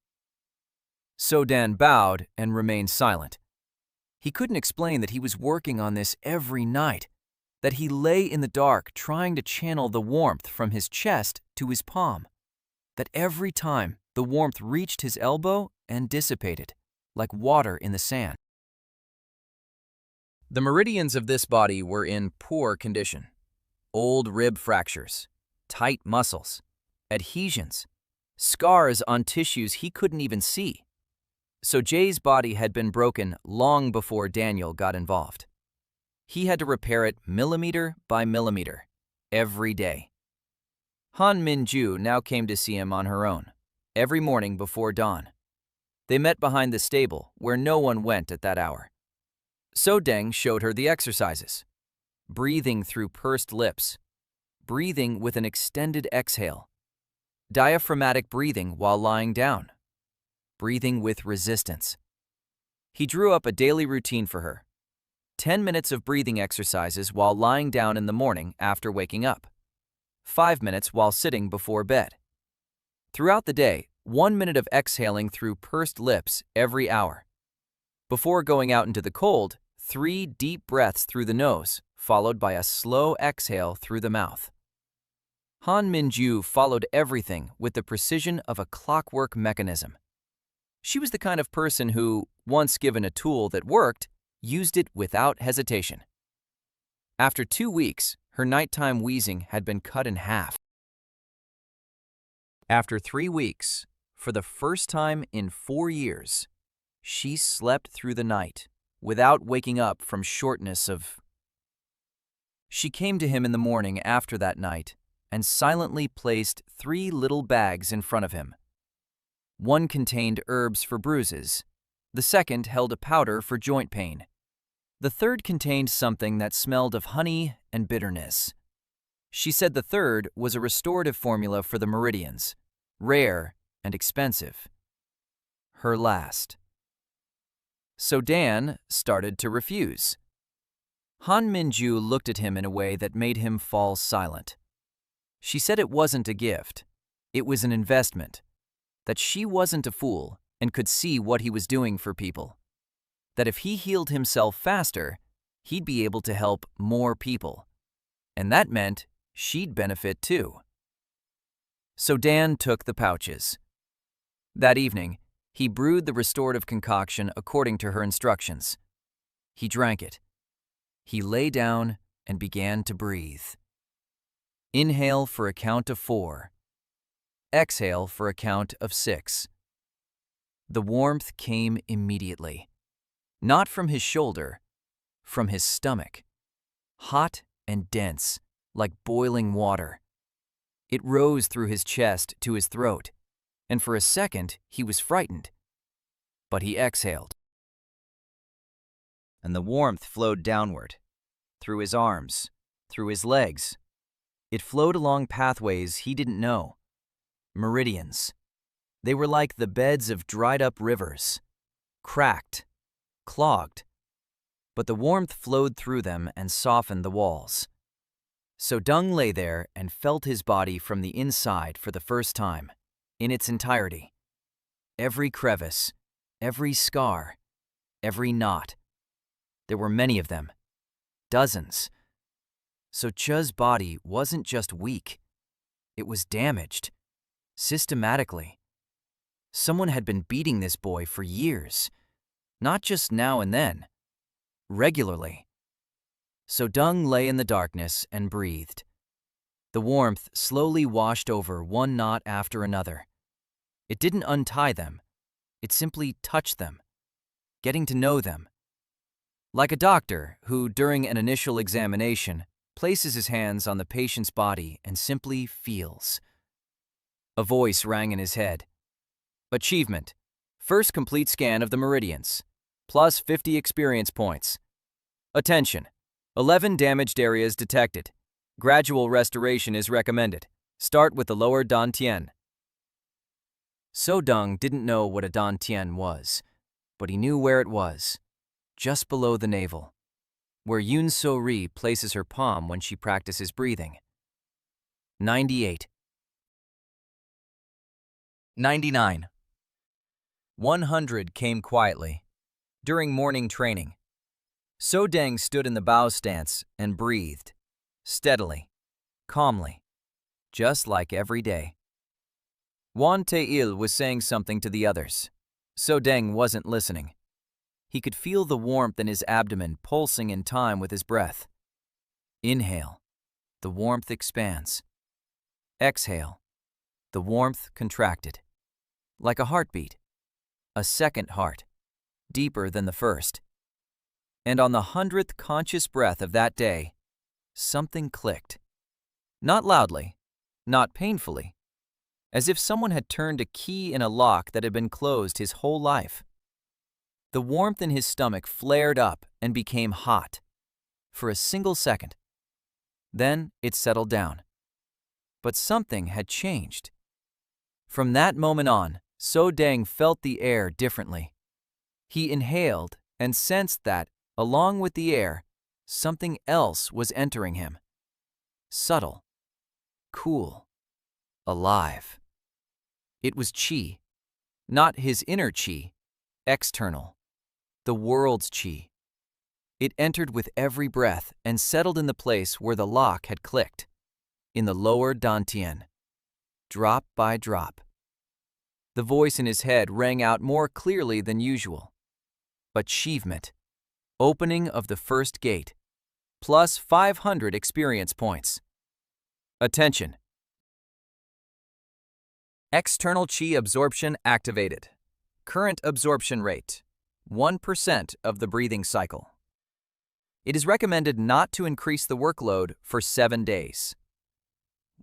So-dan bowed and remained silent. He couldn't explain that he was working on this every night, that he lay in the dark trying to channel the warmth from his chest to his palm, that every time the warmth reached his elbow and dissipated, like water in the sand. The meridians of this body were in poor condition. Old rib fractures, tight muscles, adhesions, scars on tissues he couldn't even see. So Jay's body had been broken long before Daniel got involved. He had to repair it millimeter by millimeter, every day. Han Min-ju now came to see him on her own, every morning before dawn. They met behind the stable, where no one went at that hour. So-dang showed her the exercises. Breathing through pursed lips. Breathing with an extended exhale. Diaphragmatic breathing while lying down. Breathing with resistance. He drew up a daily routine for her. 10 minutes of breathing exercises while lying down in the morning after waking up. 5 minutes while sitting before bed. Throughout the day, 1 minute of exhaling through pursed lips every hour. Before going out into the cold, 3 deep breaths through the nose, followed by a slow exhale through the mouth. Han Min-ju followed everything with the precision of a clockwork mechanism. She was the kind of person who, once given a tool that worked, used it without hesitation. After 2 weeks, her nighttime wheezing had been cut in half. After 3 weeks, for the first time in 4 years, she slept through the night without waking up from shortness of... She came to him in the morning after that night and silently placed 3 little bags in front of him. One contained herbs for bruises. The second held a powder for joint pain. The third contained something that smelled of honey and bitterness. She said the third was a restorative formula for the meridians, rare and expensive. Her last. So Dan started to refuse. Han Minju looked at him in a way that made him fall silent. She said it wasn't a gift, it was an investment, that she wasn't a fool and could see what he was doing for people, that if he healed himself faster, he'd be able to help more people, and that meant she'd benefit too. So Dan took the pouches. That evening, he brewed the restorative concoction according to her instructions. He drank it. He lay down and began to breathe. Inhale for a count of 4. Exhale for a count of 6. The warmth came immediately. Not from his shoulder, from his stomach. Hot and dense, like boiling water. It rose through his chest to his throat, and for a second he was frightened. But he exhaled. And the warmth flowed downward, through his arms, through his legs. It flowed along pathways he didn't know. Meridians. They were like the beds of dried-up rivers, cracked, clogged. But the warmth flowed through them and softened the walls. So Dung lay there and felt his body from the inside for the first time, in its entirety. Every crevice, every scar, every knot. There were many of them. Dozens. So Chuz's body wasn't just weak. It was damaged. Systematically. Someone had been beating this boy for years. Not just now and then. Regularly. So Dung lay in the darkness and breathed. The warmth slowly washed over one knot after another. It didn't untie them. It simply touched them, getting to know them. Like a doctor who, during an initial examination, places his hands on the patient's body and simply feels. A voice rang in his head. Achievement. First complete scan of the meridians. Plus 50 experience points. Attention. 11 damaged areas detected. Gradual restoration is recommended. Start with the lower dantian. So Dung didn't know what a dantian was, but he knew where it was. Just below the navel, where Yoon So-ri places her palm when she practices breathing. 98. 99. 100 came quietly. During morning training, So Deng stood in the bow stance and breathed, steadily, calmly, just like every day. Wan Tae-il was saying something to the others. So Deng wasn't listening. He could feel the warmth in his abdomen pulsing in time with his breath. Inhale, the warmth expands. Exhale, the warmth contracted. Like a heartbeat, a second heart, deeper than the first. And on the 100th conscious breath of that day, something clicked. Not loudly, not painfully, as if someone had turned a key in a lock that had been closed his whole life. The warmth in his stomach flared up and became hot for a single second. Then it settled down. But something had changed. From that moment on, So Deng felt the air differently. He inhaled and sensed that, along with the air, something else was entering him. Subtle, cool, alive. It was qi, not his inner qi, external. The world's qi. It entered with every breath and settled in the place where the lock had clicked, in the lower dantian, drop by drop. The voice in his head rang out more clearly than usual. Achievement. Opening of the first gate. Plus 500 experience points. Attention. External qi absorption activated. Current absorption rate, 1% of the breathing cycle. It is recommended not to increase the workload for 7 days.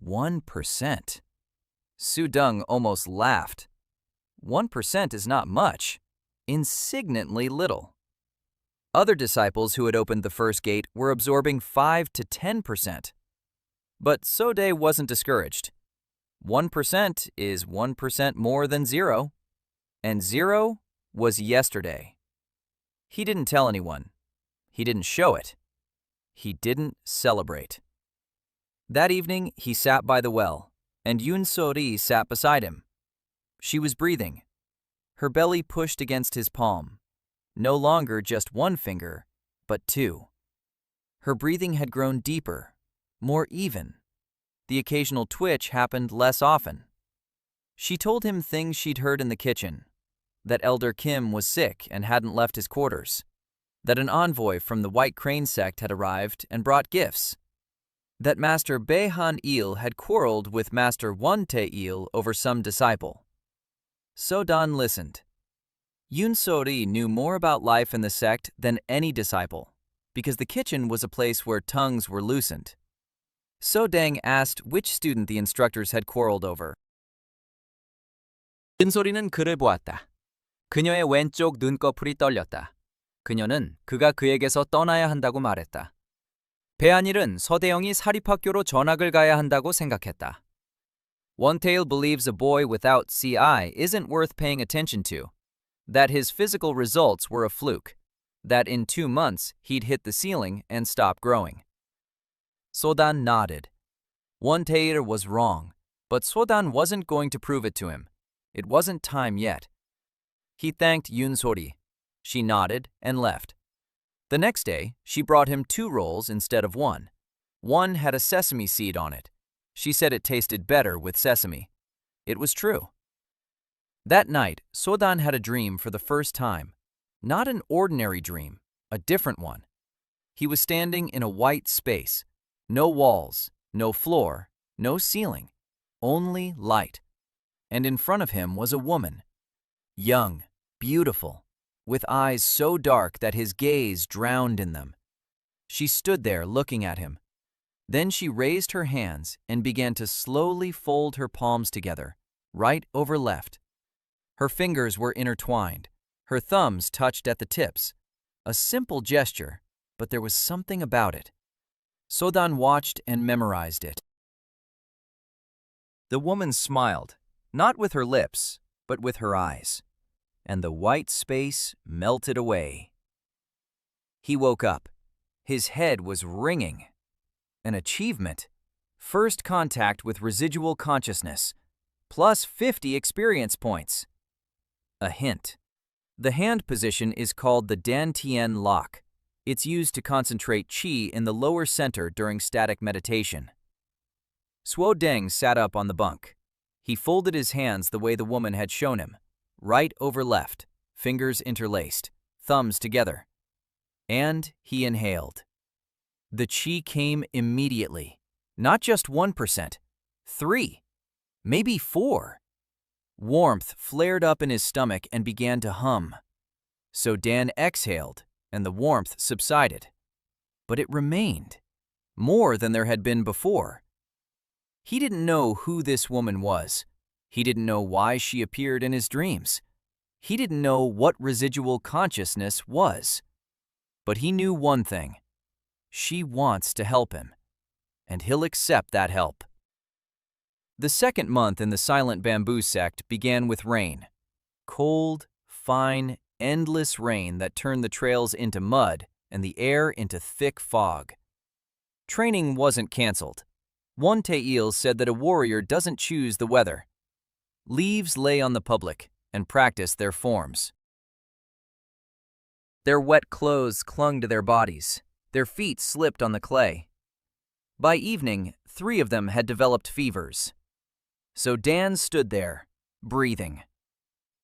1%. Su-dung almost laughed. 1% is not much, insignificantly little. Other disciples who had opened the first gate were absorbing 5 to 10%. But So-dae wasn't discouraged. 1% is 1% more than 0, and 0 was yesterday. He didn't tell anyone. He didn't show it. He didn't celebrate. That evening, he sat by the well, and Yoon So-ri sat beside him. She was breathing. Her belly pushed against his palm. No longer just one finger, but 2. Her breathing had grown deeper, more even. The occasional twitch happened less often. She told him things she'd heard in the kitchen, that Elder Kim was sick and hadn't left his quarters, that an envoy from the White Crane sect had arrived and brought gifts, that Master Bae-han-il had quarreled with Master Won-tae-il over some disciple. So-dan listened. Yoon So-ri knew more about life in the sect than any disciple, because the kitchen was a place where tongues were loosened. So-dang asked which student the instructors had quarreled over. 윤소리는 그를 보았다. 그녀의 왼쪽 눈꺼풀이 떨렸다. 그녀는 그가 그에게서 떠나야 한다고 말했다. 배한일은 서대영이 사립학교로 전학을 가야 한다고 생각했다. One-tail believes a boy without CI isn't worth paying attention to, that his physical results were a fluke, that in 2 months he'd hit the ceiling and stop growing. So-dan nodded. One-tail was wrong, but So-dan wasn't going to prove it to him. It wasn't time yet. He thanked Yoon So-ri. She nodded and left. The next day, she brought him 2 rolls instead of 1. One had a sesame seed on it. She said it tasted better with sesame. It was true. That night, So-dan had a dream for the first time. Not an ordinary dream, a different one. He was standing in a white space. No walls, no floor, no ceiling, only light. And in front of him was a woman. Young, beautiful, with eyes so dark that his gaze drowned in them. She stood there looking at him. Then she raised her hands and began to slowly fold her palms together, right over left. Her fingers were intertwined. Her thumbs touched at the tips. A simple gesture, but there was something about it. So-dan watched and memorized it. The woman smiled, not with her lips, but with her eyes, and the white space melted away. He woke up. His head was ringing. An achievement. First contact with residual consciousness, plus 50 experience points. A hint. The hand position is called the Dantian lock. It's used to concentrate qi in the lower center during static meditation. Suo-deng sat up on the bunk. He folded his hands the way the woman had shown him, right over left, fingers interlaced, thumbs together. And he inhaled. The qi came immediately. Not just 1%, 3, maybe 4. Warmth flared up in his stomach and began to hum. So Dan exhaled, and the warmth subsided. But it remained, more than there had been before. He didn't know who this woman was. He didn't know why she appeared in his dreams. He didn't know what residual consciousness was. But he knew one thing. She wants to help him, and he'll accept that help. The second month in the Silent Bamboo sect began with rain. Cold, fine, endless rain that turned the trails into mud and the air into thick fog. Training wasn't canceled. Won-tae-il said that a warrior doesn't choose the weather. Leaves lay on the public and practiced their forms. Their wet clothes clung to their bodies. Their feet slipped on the clay. By evening, 3 of them had developed fevers. So Dan stood there, breathing.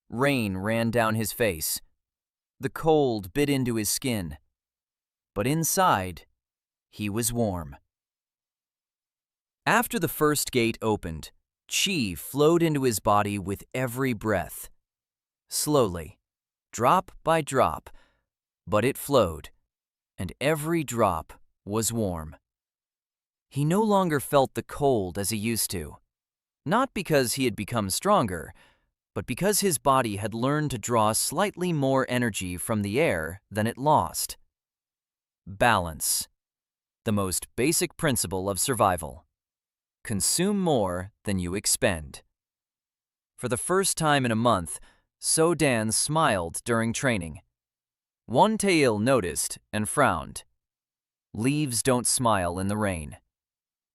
Rain ran down his face. The cold bit into his skin. But inside, he was warm. After the first gate opened, qi flowed into his body with every breath. Slowly, drop by drop, but it flowed, and every drop was warm. He no longer felt the cold as he used to, not because he had become stronger, but because his body had learned to draw slightly more energy from the air than it lost. Balance, the most basic principle of survival. Consume more than you expend. For the first time in a month, So-Dan smiled during training. Won-tail noticed and frowned. Leaves don't smile in the rain.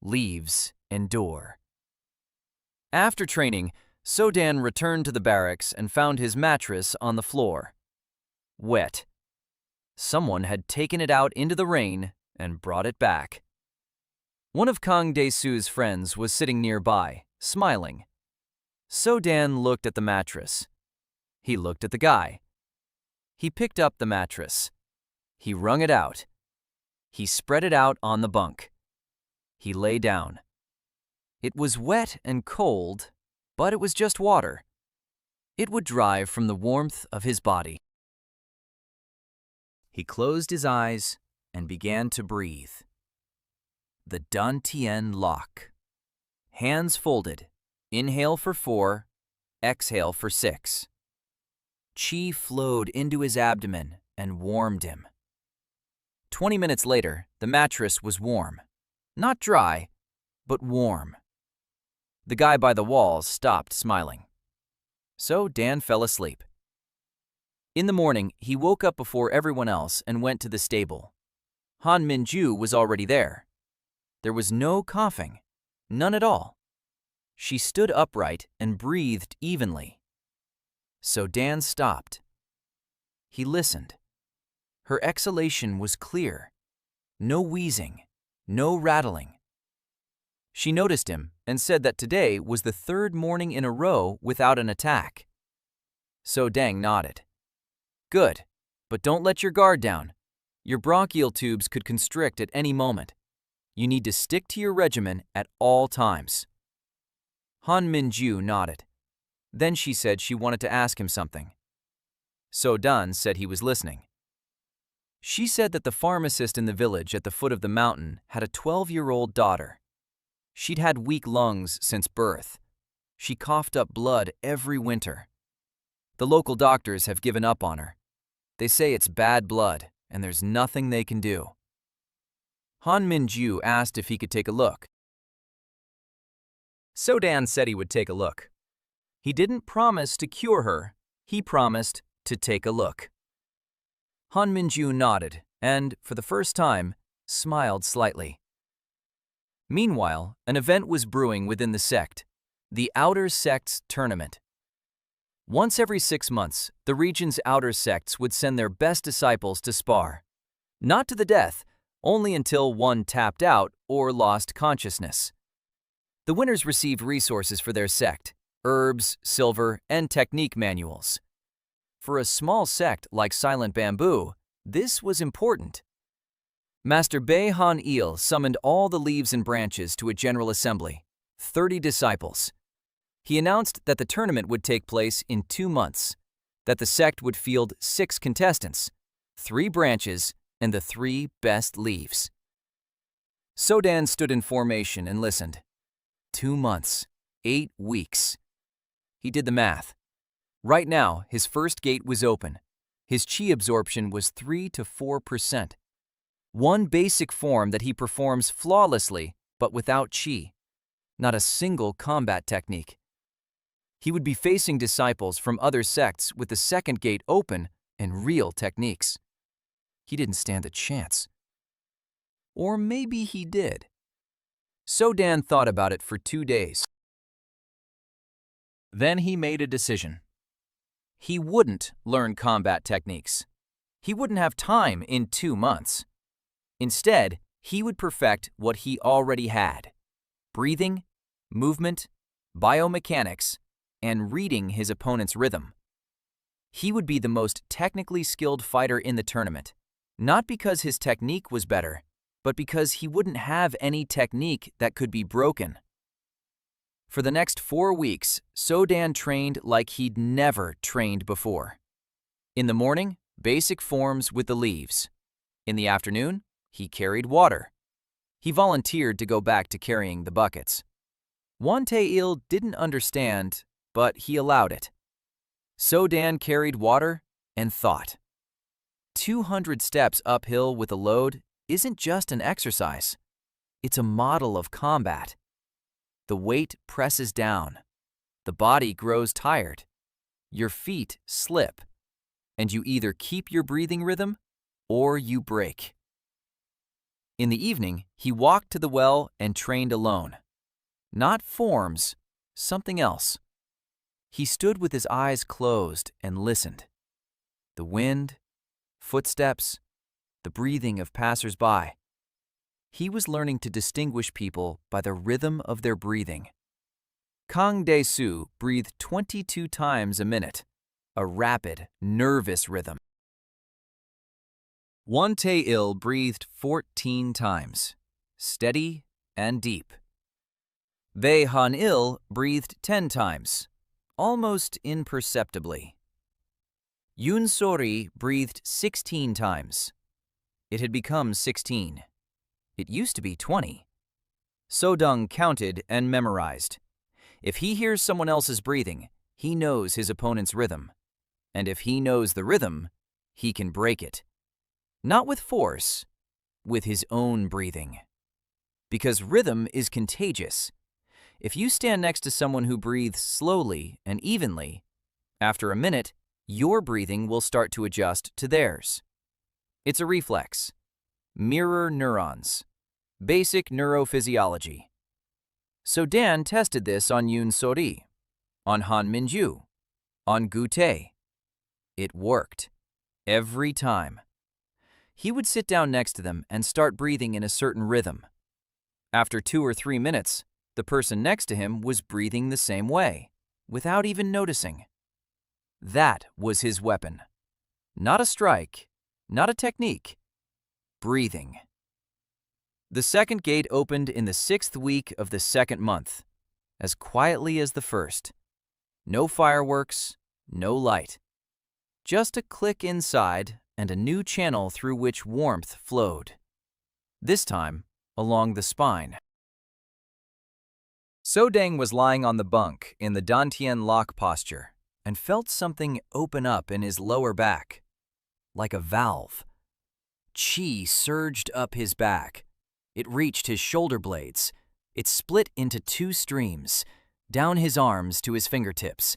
Leaves endure. After training, So-Dan returned to the barracks and found his mattress on the floor. Wet. Someone had taken it out into the rain and brought it back. One of Kang Dae-soo's friends was sitting nearby, smiling. So-Dan looked at the mattress. He looked at the guy. He picked up the mattress. He wrung it out. He spread it out on the bunk. He lay down. It was wet and cold, but it was just water. It would dry from the warmth of his body. He closed his eyes and began to breathe. The Dantian lock. Hands folded. Inhale for 4, exhale for 6. Qi flowed into his abdomen and warmed him. 20 minutes later, the mattress was warm. Not dry, but warm. The guy by the wall stopped smiling. So Dan fell asleep. In the morning, he woke up before everyone else and went to the stable. Han Min-ju was already there. There was no coughing, none at all. She stood upright and breathed evenly. So Dan stopped. He listened. Her exhalation was clear. No wheezing, no rattling. She noticed him and said that today was the 3rd morning in a row without an attack. So Dang nodded. Good, but don't let your guard down. Your bronchial tubes could constrict at any moment. You need to stick to your regimen at all times. Han Min-ju nodded. Then she said she wanted to ask him something. So Dan said he was listening. She said that the pharmacist in the village at the foot of the mountain had a 12-year-old daughter. She'd had weak lungs since birth. She coughed up blood every winter. The local doctors have given up on her. They say it's bad blood, and there's nothing they can do. Han Min-ju asked if he could take a look. So Dan said he would take a look. He didn't promise to cure her. He promised to take a look. Han Min-ju nodded and, for the first time, smiled slightly. Meanwhile, an event was brewing within the sect, the Outer Sects Tournament. Once every 6 months, the region's outer sects would send their best disciples to spar. Not to the death, only until one tapped out or lost consciousness. The winners received resources for their sect, herbs, silver, and technique manuals. For a small sect like Silent Bamboo, this was important. Master Bae Han-il summoned all the leaves and branches to a general assembly, 30 disciples. He announced that the tournament would take place in 2 months, that the sect would field 6 contestants, 3 branches, and the 3 best leaves. So-Dan stood in formation and listened. 2 months, 8 weeks. He did the math. Right now, his first gate was open. His qi absorption was 3 to 4%. One basic form that he performs flawlessly, but without qi. Not a single combat technique. He would be facing disciples from other sects with the second gate open and real techniques. He didn't stand a chance. Or maybe he did. So-Dan thought about it for 2 days. Then he made a decision. He wouldn't learn combat techniques. He wouldn't have time in 2 months. Instead, he would perfect what he already had: breathing, movement, biomechanics, and reading his opponent's rhythm. He would be the most technically skilled fighter in the tournament, not because his technique was better, but because he wouldn't have any technique that could be broken. For the next 4 weeks, So-Dan trained like he'd never trained before. In the morning, basic forms with the leaves. In the afternoon, he carried water. He volunteered to go back to carrying the buckets. Won-tae-il didn't understand, but he allowed it. So-dan carried water and thought. 200 steps uphill with a load isn't just an exercise. It's a model of combat. The weight presses down. The body grows tired. Your feet slip. And you either keep your breathing rhythm or you break. In the evening, he walked to the well and trained alone. Not forms, something else. He stood with his eyes closed and listened. The wind, footsteps, the breathing of passers-by. He was learning to distinguish people by the rhythm of their breathing. Kang Dae-soo breathed 22 times a minute, a rapid, nervous rhythm. Won-tae-il breathed 14 times, steady and deep. Bae Han-il breathed 10 times, almost imperceptibly. Yoon So-ri breathed 16 times. It had become 16. It used to be 20. So-dong counted and memorized. If he hears someone else's breathing, he knows his opponent's rhythm. And if he knows the rhythm, he can break it. Not with force, with his own breathing. Because rhythm is contagious. If you stand next to someone who breathes slowly and evenly, after a minute, your breathing will start to adjust to theirs. It's a reflex. Mirror neurons. Basic neurophysiology. So Dan tested this on Yoon So-ri, on Han Min-ju, on Gu Tae. It worked. Every time. He would sit down next to them and start breathing in a certain rhythm. After 2 or 3 minutes, the person next to him was breathing the same way, without even noticing. That was his weapon. Not a strike, not a technique. Breathing. The second gate opened in the 6th week of the 2nd month, as quietly as the first. No fireworks, no light. Just a click inside and a new channel through which warmth flowed. This time, along the spine. So-dang was lying on the bunk in the Dantian lock posture and felt something open up in his lower back, like a valve. Qi surged up his back. It reached his shoulder blades. It split into 2 streams, down his arms to his fingertips.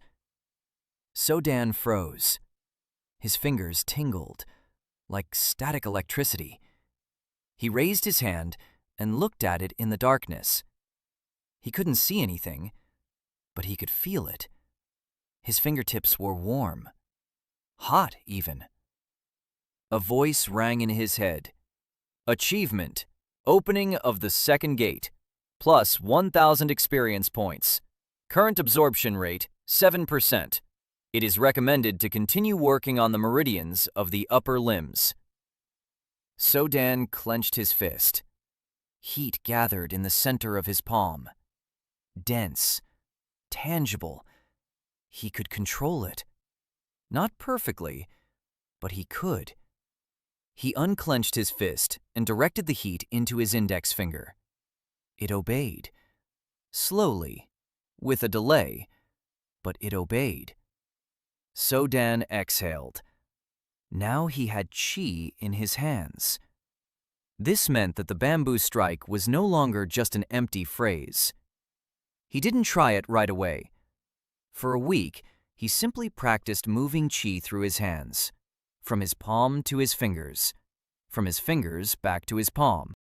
So-dan froze. His fingers tingled, like static electricity. He raised his hand and looked at it in the darkness. He couldn't see anything, but he could feel it. His fingertips were warm. Hot, even. A voice rang in his head. Achievement. Opening of the 2nd gate. Plus 1,000 experience points. Current absorption rate, 7%. It is recommended to continue working on the meridians of the upper limbs. So-dan clenched his fist. Heat gathered in the center of his palm. Dense. Tangible. He could control it. Not perfectly, but he could. He unclenched his fist and directed the heat into his index finger. It obeyed. Slowly, with a delay, but it obeyed. So-dan exhaled. Now he had qi in his hands. This meant that the bamboo strike was no longer just an empty phrase. He didn't try it right away. For a week, he simply practiced moving qi through his hands, from his palm to his fingers, from his fingers back to his palm,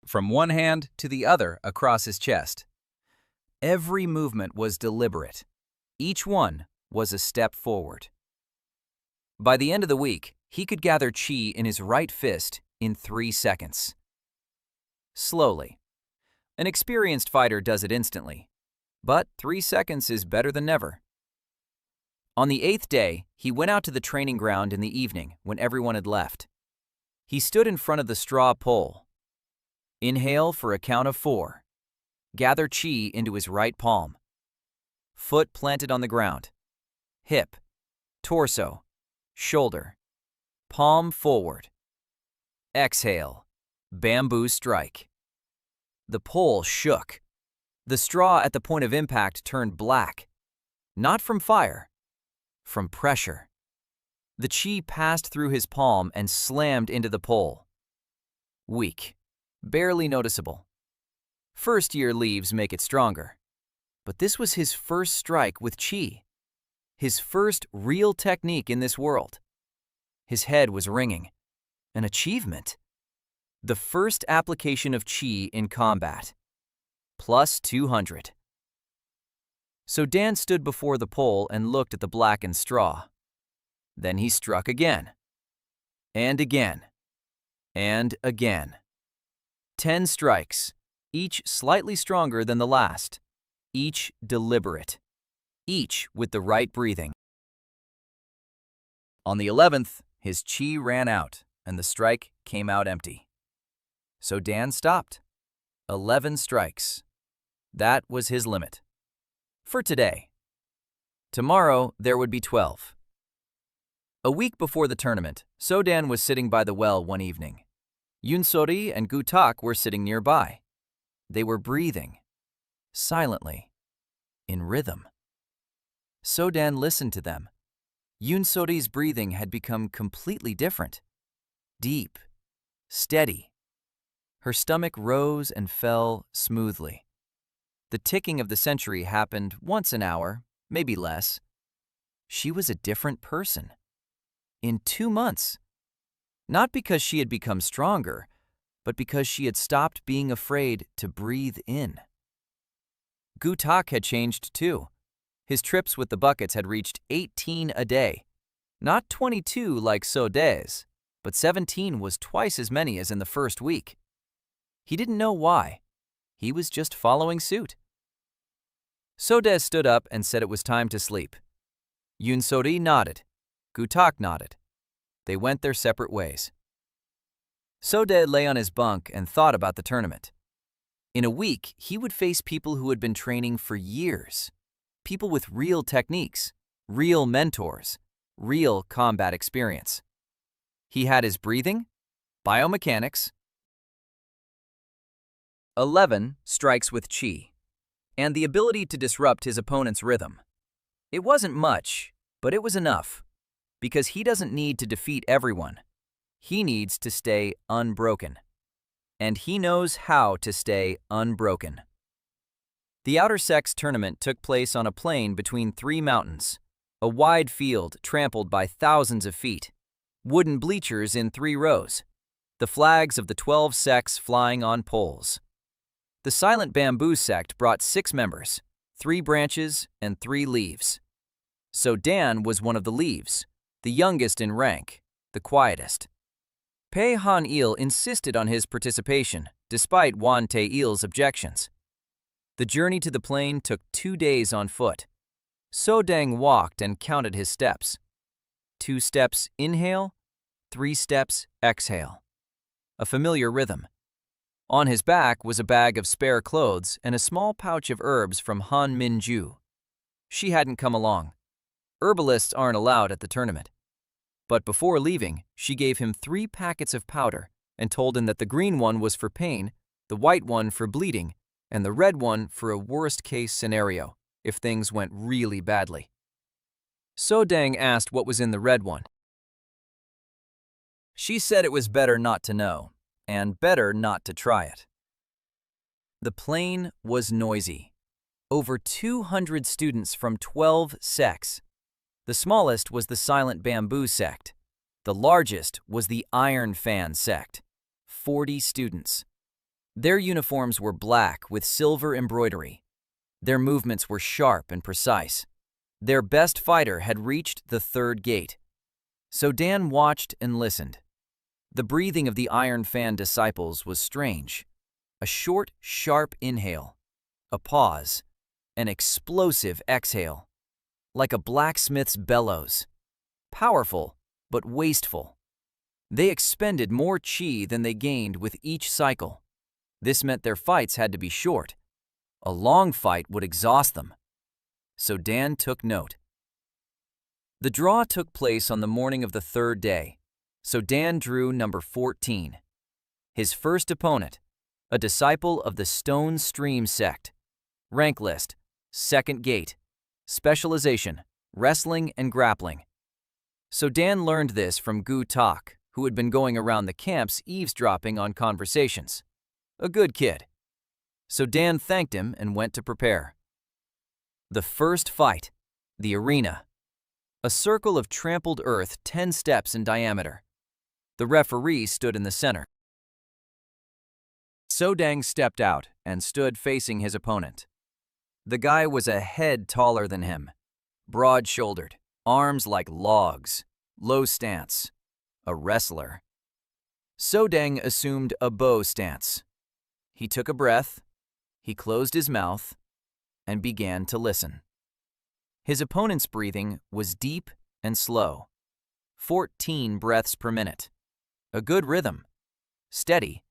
from one hand to the other across his chest. Every movement was deliberate. Each one was a step forward. By the end of the week, he could gather qi in his right fist in 3 seconds. Slowly. An experienced fighter does it instantly, but 3 seconds is better than never. On the 8th day, he went out to the training ground in the evening when everyone had left. He stood in front of the straw pole. Inhale for a count of 4. Gather qi into his right palm. Foot planted on the ground. Hip. torso, shoulder, palm forward. Exhale, bamboo strike. The pole shook. The straw at the point of impact turned black, not from fire, from pressure. The chi passed through his palm and slammed into the pole. Weak, barely noticeable. First-year leaves make it stronger. But this was his first strike with chi, his first real technique in this world. His head was ringing. An achievement. The first application of chi in combat. Plus 200. So Dan stood before the pole and looked at the blackened straw. Then he struck again. And again. And again. 10 strikes, each slightly stronger than the last, each deliberate, each with the right breathing. On the 11th, his chi ran out and the strike came out empty. So Dan stopped. 11 strikes. That was his limit. For today. Tomorrow, there would be 12. A week before the tournament, So-Dan was sitting by the well one evening. Yoon-sori and Gu-tak were sitting nearby. They were breathing, silently, in rhythm. So-Dan listened to them. Yoon-sori's breathing had become completely different. Deep, steady. Her stomach rose and fell smoothly. The ticking of the century happened once an hour, maybe less. She was a different person. In 2 months. Not because she had become stronger, but because she had stopped being afraid to breathe in. Gu-tak had changed too. His trips with the buckets had reached 18 a day. Not 22 like So-dae's, but 17 was twice as many as in the first week. He didn't know why. He was just following suit. So-dae stood up and said it was time to sleep. Yoon-sori nodded. Gu-tak nodded. They went their separate ways. So-dae lay on his bunk and thought about the tournament. In a week, he would face people who had been training for years. People with real techniques, real mentors, real combat experience. He had his breathing, biomechanics, 11 strikes with chi, and the ability to disrupt his opponent's rhythm. It wasn't much, but it was enough, because he doesn't need to defeat everyone. He needs to stay unbroken. And he knows how to stay unbroken. The Outer Sex tournament took place on a plain between 3 mountains, a wide field trampled by thousands of feet, wooden bleachers in 3 rows, the flags of the 12 sects flying on poles. The Silent Bamboo sect brought 6 members, 3 branches and 3 leaves. So Dan was one of the leaves, the youngest in rank, the quietest. Pei Han-il insisted on his participation, despite Wan Tae-il's objections. The journey to the plain took 2 days on foot. So-dang walked and counted his steps. 2 steps inhale, 3 steps exhale. A familiar rhythm. On his back was a bag of spare clothes and a small pouch of herbs from Han Min-ju. She hadn't come along. Herbalists aren't allowed at the tournament. But before leaving, she gave him 3 packets of powder and told him that the green one was for pain, the white one for bleeding, and the red one for a worst-case scenario, if things went really badly. So-dang asked what was in the red one. She said it was better not to know, and better not to try it. The plain was noisy. Over 200 students from 12 sects. The smallest was the Silent Bamboo sect. The largest was the Iron Fan sect. 40 students. Their uniforms were black with silver embroidery. Their movements were sharp and precise. Their best fighter had reached the 3rd gate. So Dan watched and listened. The breathing of the Iron Fan disciples was strange. A short, sharp inhale, a pause, an explosive exhale, like a blacksmith's bellows. Powerful, but wasteful. They expended more chi than they gained with each cycle. This meant their fights had to be short. A long fight would exhaust them. So Dan took note. The draw took place on the morning of the third day, so Dan drew number 14. His first opponent, a disciple of the Stone Stream sect. Rank list, second gate, specialization, wrestling and grappling. So Dan learned this from Gu Tak, who had been going around the camps eavesdropping on conversations. A good kid. So Dan thanked him and went to prepare. The first fight, the arena. A circle of trampled earth 10 steps in diameter. The referee stood in the center. Sodang stepped out and stood facing his opponent. The guy was a head taller than him, broad-shouldered, arms like logs, low stance, a wrestler. Sodang assumed a bow stance. He took a breath, he closed his mouth, and began to listen. His opponent's breathing was deep and slow, 14 breaths per minute. A good rhythm, steady.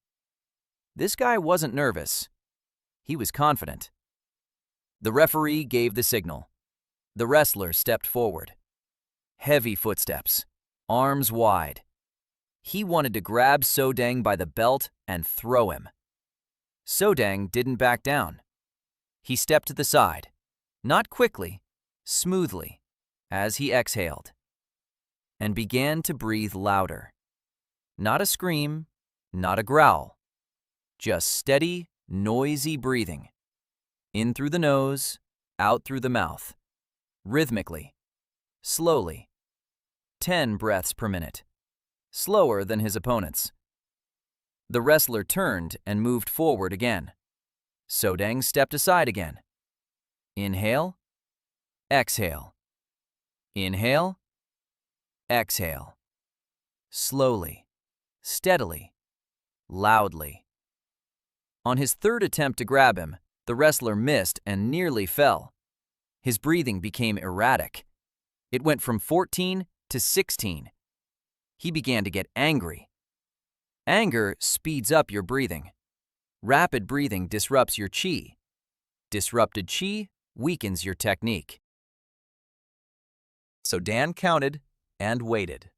This guy wasn't nervous. He was confident. The referee gave the signal. The wrestler stepped forward. Heavy footsteps, arms wide. He wanted to grab Sodang by the belt and throw him. Sodang didn't back down. He stepped to the side, not quickly, smoothly, as he exhaled, and began to breathe louder. Not a scream, not a growl, just steady, noisy breathing. In through the nose, out through the mouth, rhythmically, slowly, 10 breaths per minute, slower than his opponents. The wrestler turned and moved forward again. Sodang stepped aside again. Inhale, exhale. Inhale, exhale. Slowly, steadily, loudly. On his third attempt to grab him, the wrestler missed and nearly fell. His breathing became erratic. It went from 14 to 16. He began to get angry. Anger speeds up your breathing. Rapid breathing disrupts your qi. Disrupted qi weakens your technique. So Dan counted and waited.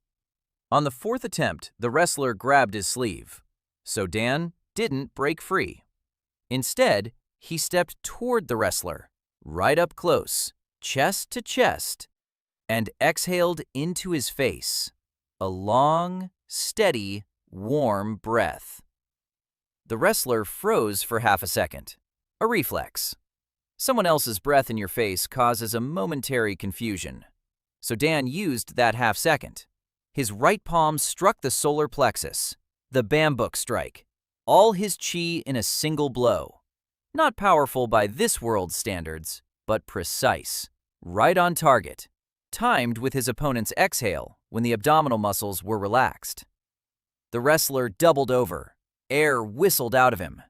On the fourth attempt, the wrestler grabbed his sleeve. So Dan didn't break free. Instead, he stepped toward the wrestler, right up close, chest to chest, and exhaled into his face. A long, steady, warm breath. The wrestler froze for half a second. A reflex. Someone else's breath in your face causes a momentary confusion. So Dan used that half second. His right palm struck the solar plexus, the bambuk strike, all his chi in a single blow. Not powerful by this world's standards, but precise, right on target, timed with his opponent's exhale when the abdominal muscles were relaxed. The wrestler doubled over. Air whistled out of him.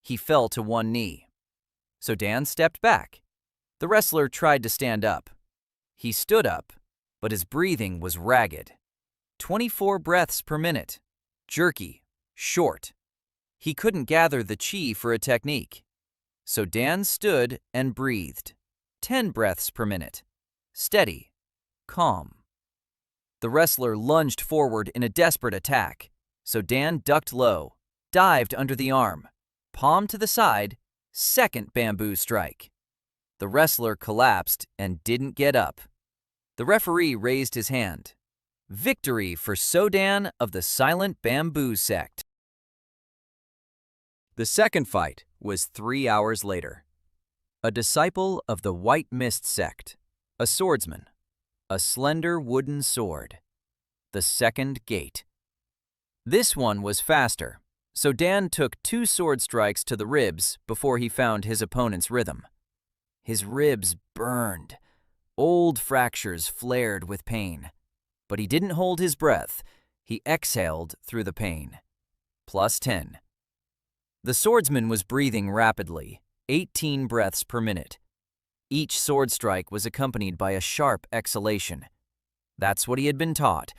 He fell to one knee. So Dan stepped back. The wrestler tried to stand up. He stood up, but his breathing was ragged. 24 breaths per minute. Jerky, short. He couldn't gather the qi for a technique. So Dan stood and breathed. 10 breaths per minute. Steady, calm. The wrestler lunged forward in a desperate attack. So Dan ducked low, dived under the arm, palm to the side, second bamboo strike. The wrestler collapsed and didn't get up. The referee raised his hand. Victory for Sodan of the Silent Bamboo sect. The second fight was 3 hours later. A disciple of the White Mist sect, a swordsman, a slender wooden sword. The second gate. This one was faster, so Dan took 2 sword strikes to the ribs before he found his opponent's rhythm. His ribs burned. Old fractures flared with pain. But he didn't hold his breath. He exhaled through the pain. Plus 10. The swordsman was breathing rapidly, 18 breaths per minute. Each sword strike was accompanied by a sharp exhalation. That's what he had been taught.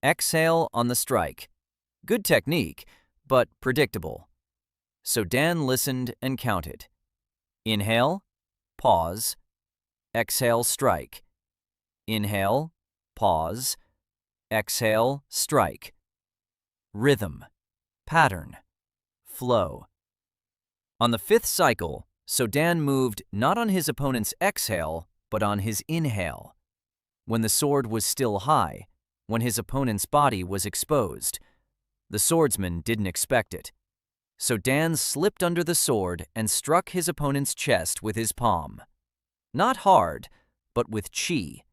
Exhale on the strike. Good technique, but predictable. So Dan listened and counted. Inhale, pause. Exhale, strike. Inhale, pause, exhale, strike. Rhythm, pattern, flow. On the fifth cycle, Sodan moved not on his opponent's exhale, but on his inhale. When the sword was still high, when his opponent's body was exposed. The swordsman didn't expect it. Sodan slipped under the sword and struck his opponent's chest with his palm. Not hard, but with chi,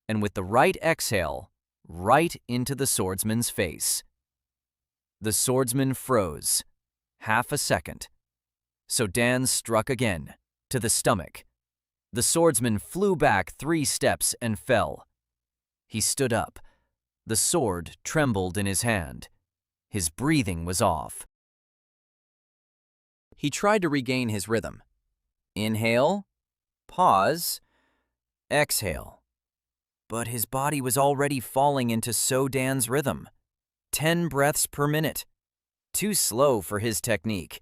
and with the right exhale, right into the swordsman's face. The swordsman froze. Half a second. Sodan struck again, to the stomach. The swordsman flew back 3 steps and fell. He stood up. The sword trembled in his hand. His breathing was off. He tried to regain his rhythm. Inhale, pause, exhale. But his body was already falling into Sodan's rhythm. 10 breaths per minute. Too slow for his technique.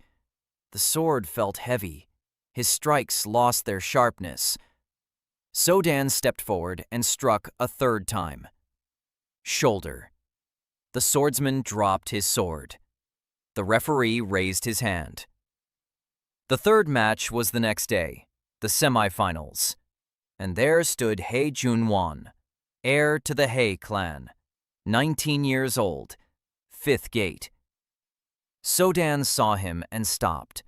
The sword felt heavy. His strikes lost their sharpness. Sodan stepped forward and struck a 3rd time. Shoulder. The swordsman dropped his sword. The referee raised his hand. The 3rd match was the next day, the semifinals. And there stood He Junwan, heir to the He clan, 19 years old, 5th gate. Sodan saw him and stopped.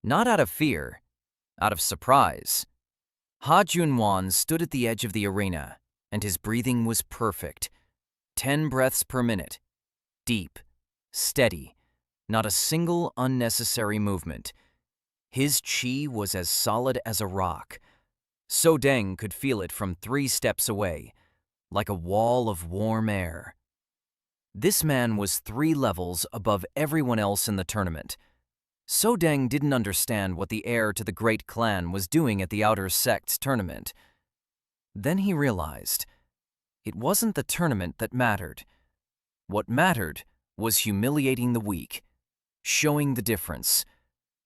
Not out of fear, out of surprise. Ha Junwan stood at the edge of the arena, and his breathing was perfect. 10 breaths per minute. Deep, steady, not a single unnecessary movement. His chi was as solid as a rock. Sodeng could feel it from 3 steps away, like a wall of warm air. This man was 3 levels above everyone else in the tournament. Sodeng didn't understand what the heir to the great clan was doing at the Outer Sects tournament. Then he realized it wasn't the tournament that mattered. What mattered was humiliating the weak, showing the difference,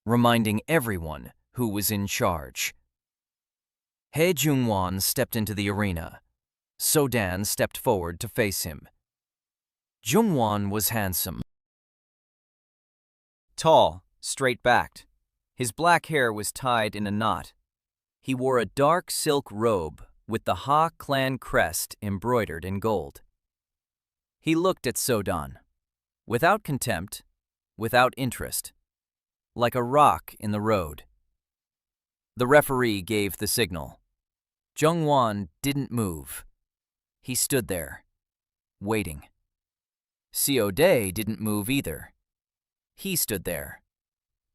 reminding everyone who was in charge. He Jungwan stepped into the arena. Sodan stepped forward to face him. Jungwan was handsome. Tall, straight-backed. His black hair was tied in a knot. He wore a dark silk robe with the Ha clan crest embroidered in gold. He looked at Sodan, without contempt, without interest, like a rock in the road. The referee gave the signal. Jungwan didn't move. He stood there, waiting. Seo Dae didn't move either. He stood there,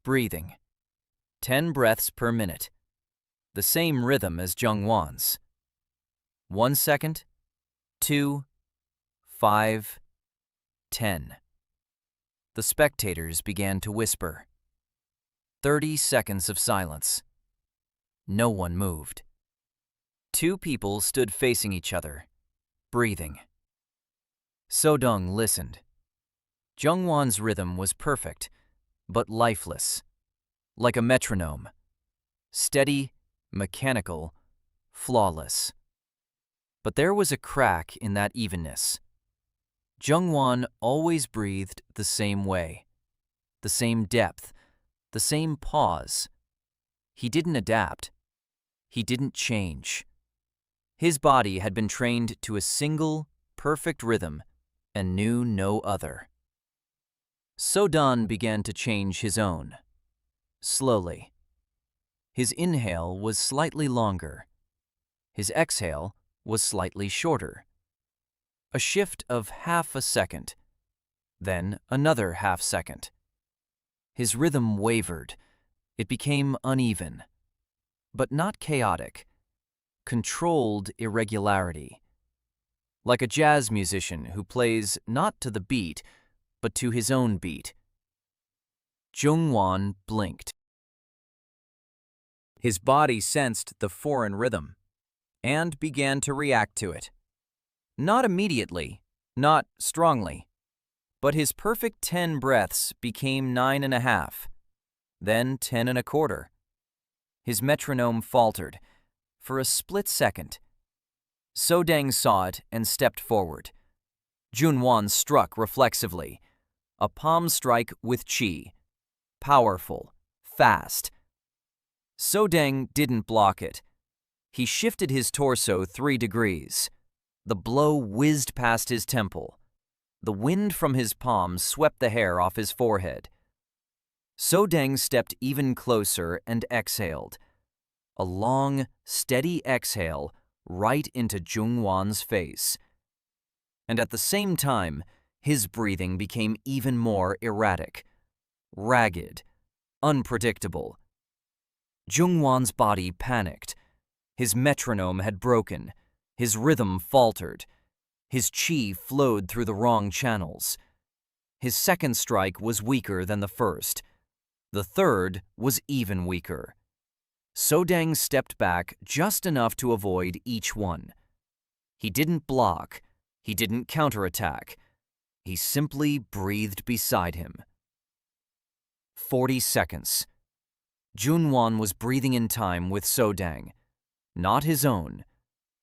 breathing. 10 breaths per minute. The same rhythm as Jungwan's. 1 second, 2, 5, 10. The spectators began to whisper. 30 seconds of silence. No one moved. 2 people stood facing each other, breathing. Sodong listened. Jungwan's rhythm was perfect, but lifeless, like a metronome. Steady, mechanical, flawless. But there was a crack in that evenness. Jungwan always breathed the same way, the same depth, the same pause. He didn't adapt. He didn't change. His body had been trained to a single, perfect rhythm and knew no other. Sodan began to change his own, slowly. His inhale was slightly longer. His exhale was slightly shorter. A shift of half a second, then another half second. His rhythm wavered. It became uneven, but not chaotic. Controlled irregularity. Like a jazz musician who plays not to the beat, but to his own beat. Jungwan blinked. His body sensed the foreign rhythm and began to react to it. Not immediately, not strongly, but his perfect 10 breaths became 9.5, then 10.25. His metronome faltered for a split second. Sodang saw it and stepped forward. Junwan struck reflexively, a palm strike with chi. Powerful, fast. Sodang didn't block it. He shifted his torso 3 degrees. The blow whizzed past his temple. The wind from his palm swept the hair off his forehead. Sodang stepped even closer and exhaled. A long, steady exhale right into Jungwon's face. And at the same time, his breathing became even more erratic, ragged, unpredictable. Jungwon's body panicked. His metronome had broken. His rhythm faltered. His chi flowed through the wrong channels. His second strike was weaker than the first. The third was even weaker. Sodang stepped back just enough to avoid each one. He didn't block. He didn't counterattack. He simply breathed beside him. 40 seconds. Junwan was breathing in time with Sodang, not his own,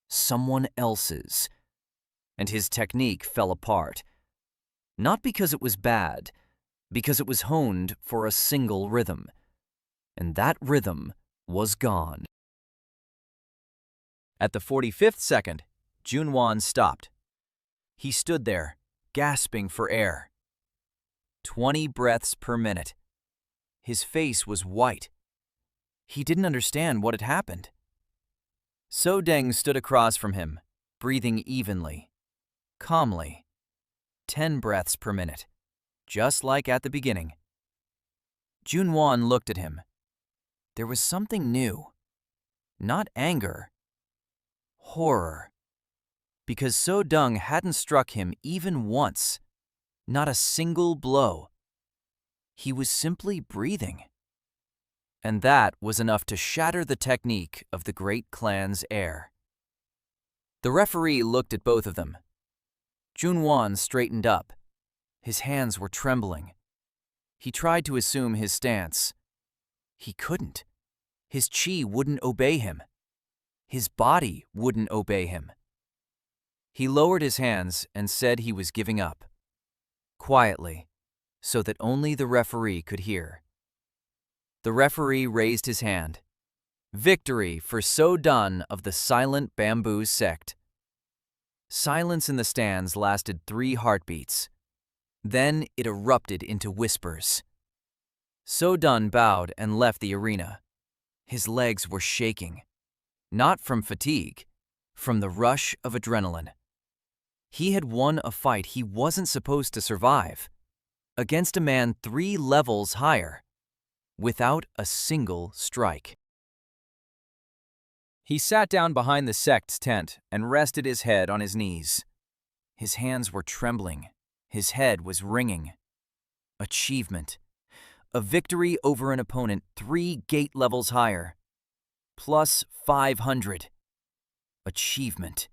someone else's. And his technique fell apart. Not because it was bad, because it was honed for a single rhythm. And that rhythm was gone. At the 45th second, Junwan stopped. He stood there, gasping for air. 20 breaths per minute. His face was white. He didn't understand what had happened. Sodang stood across from him, breathing evenly, calmly. 10 breaths per minute, just like at the beginning. Junwan looked at him. There was something new. Not anger. Horror. Because Sodang hadn't struck him even once. Not a single blow. He was simply breathing. And that was enough to shatter the technique of the great clan's heir. The referee looked at both of them. Junwan straightened up. His hands were trembling. He tried to assume his stance. He couldn't. His chi wouldn't obey him. His body wouldn't obey him. He lowered his hands and said he was giving up. Quietly, so that only the referee could hear. The referee raised his hand. Victory for Sodang of the Silent Bamboo Sect. Silence in the stands lasted 3 heartbeats. Then it erupted into whispers. Sodang bowed and left the arena. His legs were shaking. Not from fatigue, from the rush of adrenaline. He had won a fight he wasn't supposed to survive, against a man 3 levels higher, without a single strike. He sat down behind the sect's tent and rested his head on his knees. His hands were trembling. His head was ringing. Achievement. A victory over an opponent 3 gate levels higher. Plus 500. Achievement.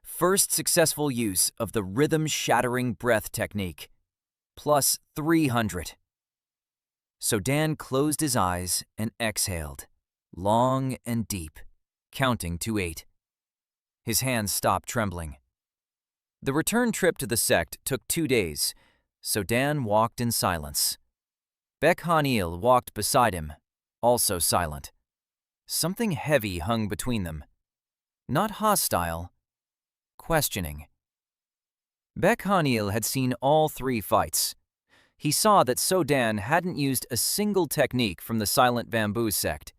First successful use of the rhythm-shattering breath technique. Plus 300. Sodang closed his eyes and exhaled, long and deep, counting to 8. His hands stopped trembling. The return trip to the sect took 2 days. Sodang walked in silence. Baek Han-il walked beside him, also silent. Something heavy hung between them. Not hostile, questioning. Baek Han-il had seen all 3 fights. He saw that Sodang hadn't used a single technique from the Silent Bamboo sect.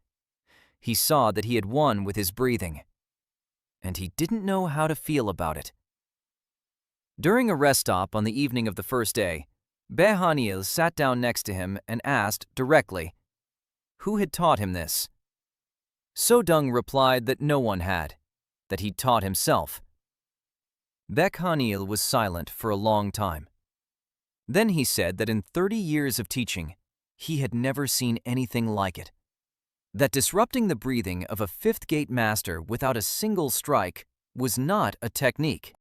He saw that he had won with his breathing. And he didn't know how to feel about it. During a rest stop on the evening of the first day, Baek Han-il sat down next to him and asked directly, who had taught him this? Sodang replied that no one had, that he'd taught himself. Baek Han-il was silent for a long time. Then he said that in 30 years of teaching, he had never seen anything like it. That disrupting the breathing of a 5th gate master without a single strike was not a technique.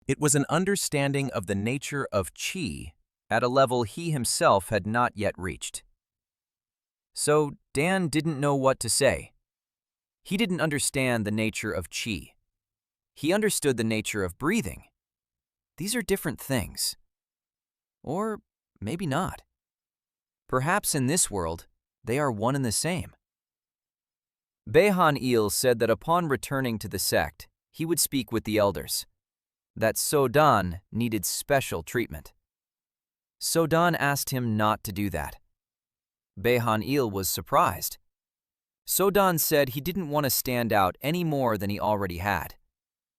It was an understanding of the nature of chi at a level he himself had not yet reached. So Dan didn't know what to say. He didn't understand the nature of qi. He understood the nature of breathing. These are different things. Or maybe not. Perhaps in this world, they are one and the same. Behan-il said that upon returning to the sect, he would speak with the elders, that So-dan needed special treatment. So-dan asked him not to do that. Behan-il was surprised. So-dan said he didn't want to stand out any more than he already had,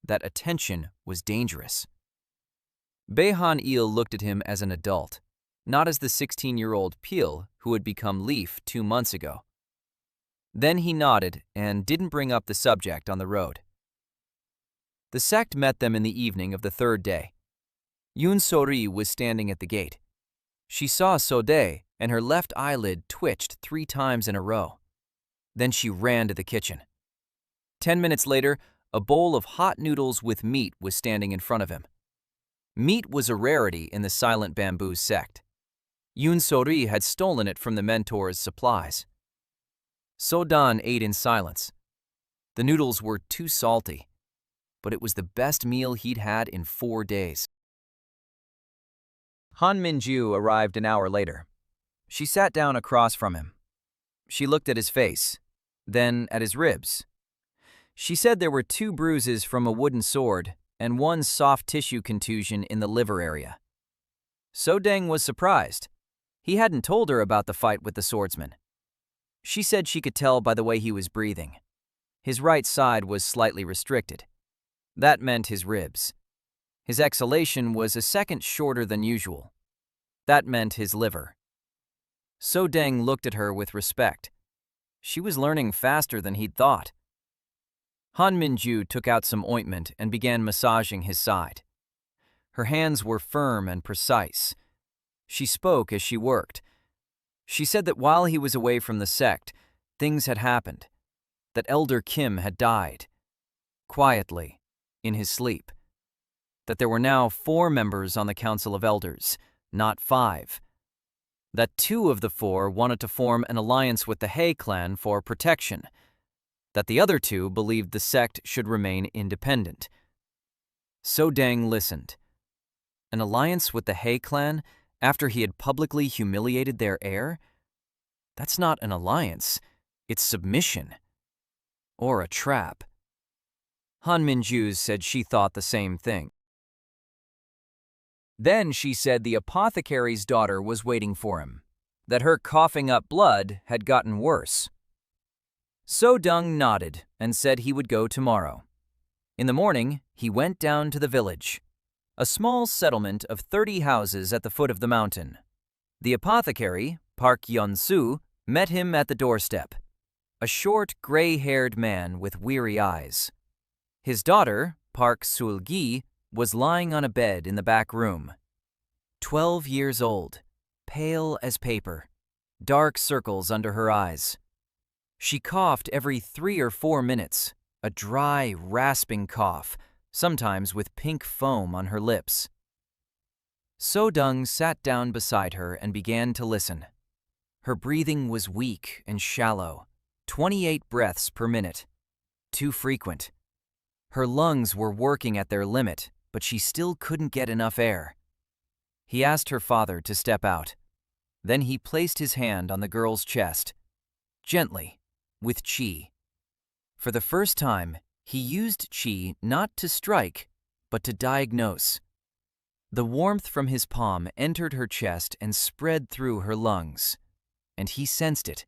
that attention was dangerous. Behan-il looked at him as an adult, not as the 16-year-old Pil who had become Leaf 2 months ago. Then he nodded and didn't bring up the subject on the road. The sect met them in the evening of the 3rd day. Yoon So-ri was standing at the gate. She saw So-dae and her left eyelid twitched 3 times in a row. Then she ran to the kitchen. 10 minutes later, a bowl of hot noodles with meat was standing in front of him. Meat was a rarity in the Silent Bamboo sect. Yoon So-ri had stolen it from the mentor's supplies. So-dan ate in silence. The noodles were too salty, but it was the best meal he'd had in 4 days. Han Min-ju arrived an hour later. She sat down across from him. She looked at his face, then at his ribs. She said there were 2 bruises from a wooden sword and 1 soft tissue contusion in the liver area. So-dang was surprised. He hadn't told her about the fight with the swordsman. She said she could tell by the way he was breathing. His right side was slightly restricted. That meant his ribs. His exhalation was a second shorter than usual. That meant his liver. So-dang looked at her with respect. She was learning faster than he'd thought. Han Min-ju took out some ointment and began massaging his side. Her hands were firm and precise. She spoke as she worked. She said that while he was away from the sect, things had happened. That Elder Kim had died. Quietly, in his sleep. That there were now 4 members on the Council of Elders, not 5. That 2 of the 4 wanted to form an alliance with the Hae clan for protection. That the other 2 believed the sect should remain independent. So-dang listened. An alliance with the Hae clan after he had publicly humiliated their heir? That's not an alliance, it's submission. Or a trap. Han Min-ju said she thought the same thing. Then she said the apothecary's daughter was waiting for him, that her coughing up blood had gotten worse. So-dung nodded and said he would go tomorrow. In the morning, he went down to the village, a small settlement of 30 houses at the foot of the mountain. The apothecary, Park Yeon-soo, met him at the doorstep, a short, gray-haired man with weary eyes. His daughter, Park Sul-gi, was lying on a bed in the back room. 12 years old, pale as paper, dark circles under her eyes. She coughed every 3 or 4 minutes, a dry, rasping cough, sometimes with pink foam on her lips. So-dung sat down beside her and began to listen. Her breathing was weak and shallow, 28 breaths per minute, too frequent. Her lungs were working at their limit, but she still couldn't get enough air. He asked her father to step out. Then he placed his hand on the girl's chest, gently, with qi. For the first time, he used qi not to strike, but to diagnose. The warmth from his palm entered her chest and spread through her lungs, and he sensed it.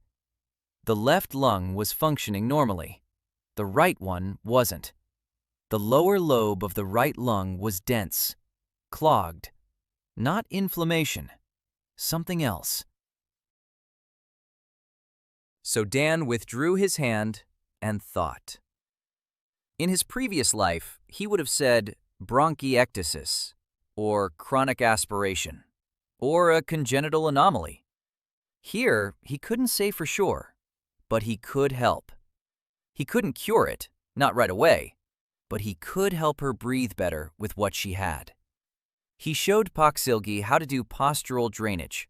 The left lung was functioning normally. The right one wasn't. The lower lobe of the right lung was dense, clogged. Not inflammation, something else. So Dan withdrew his hand and thought. In his previous life, he would have said bronchiectasis, or chronic aspiration, or a congenital anomaly. Here, he couldn't say for sure, but he could help. He couldn't cure it, not right away, but he could help her breathe better with what she had. He showed Pak Silgi how to do postural drainage.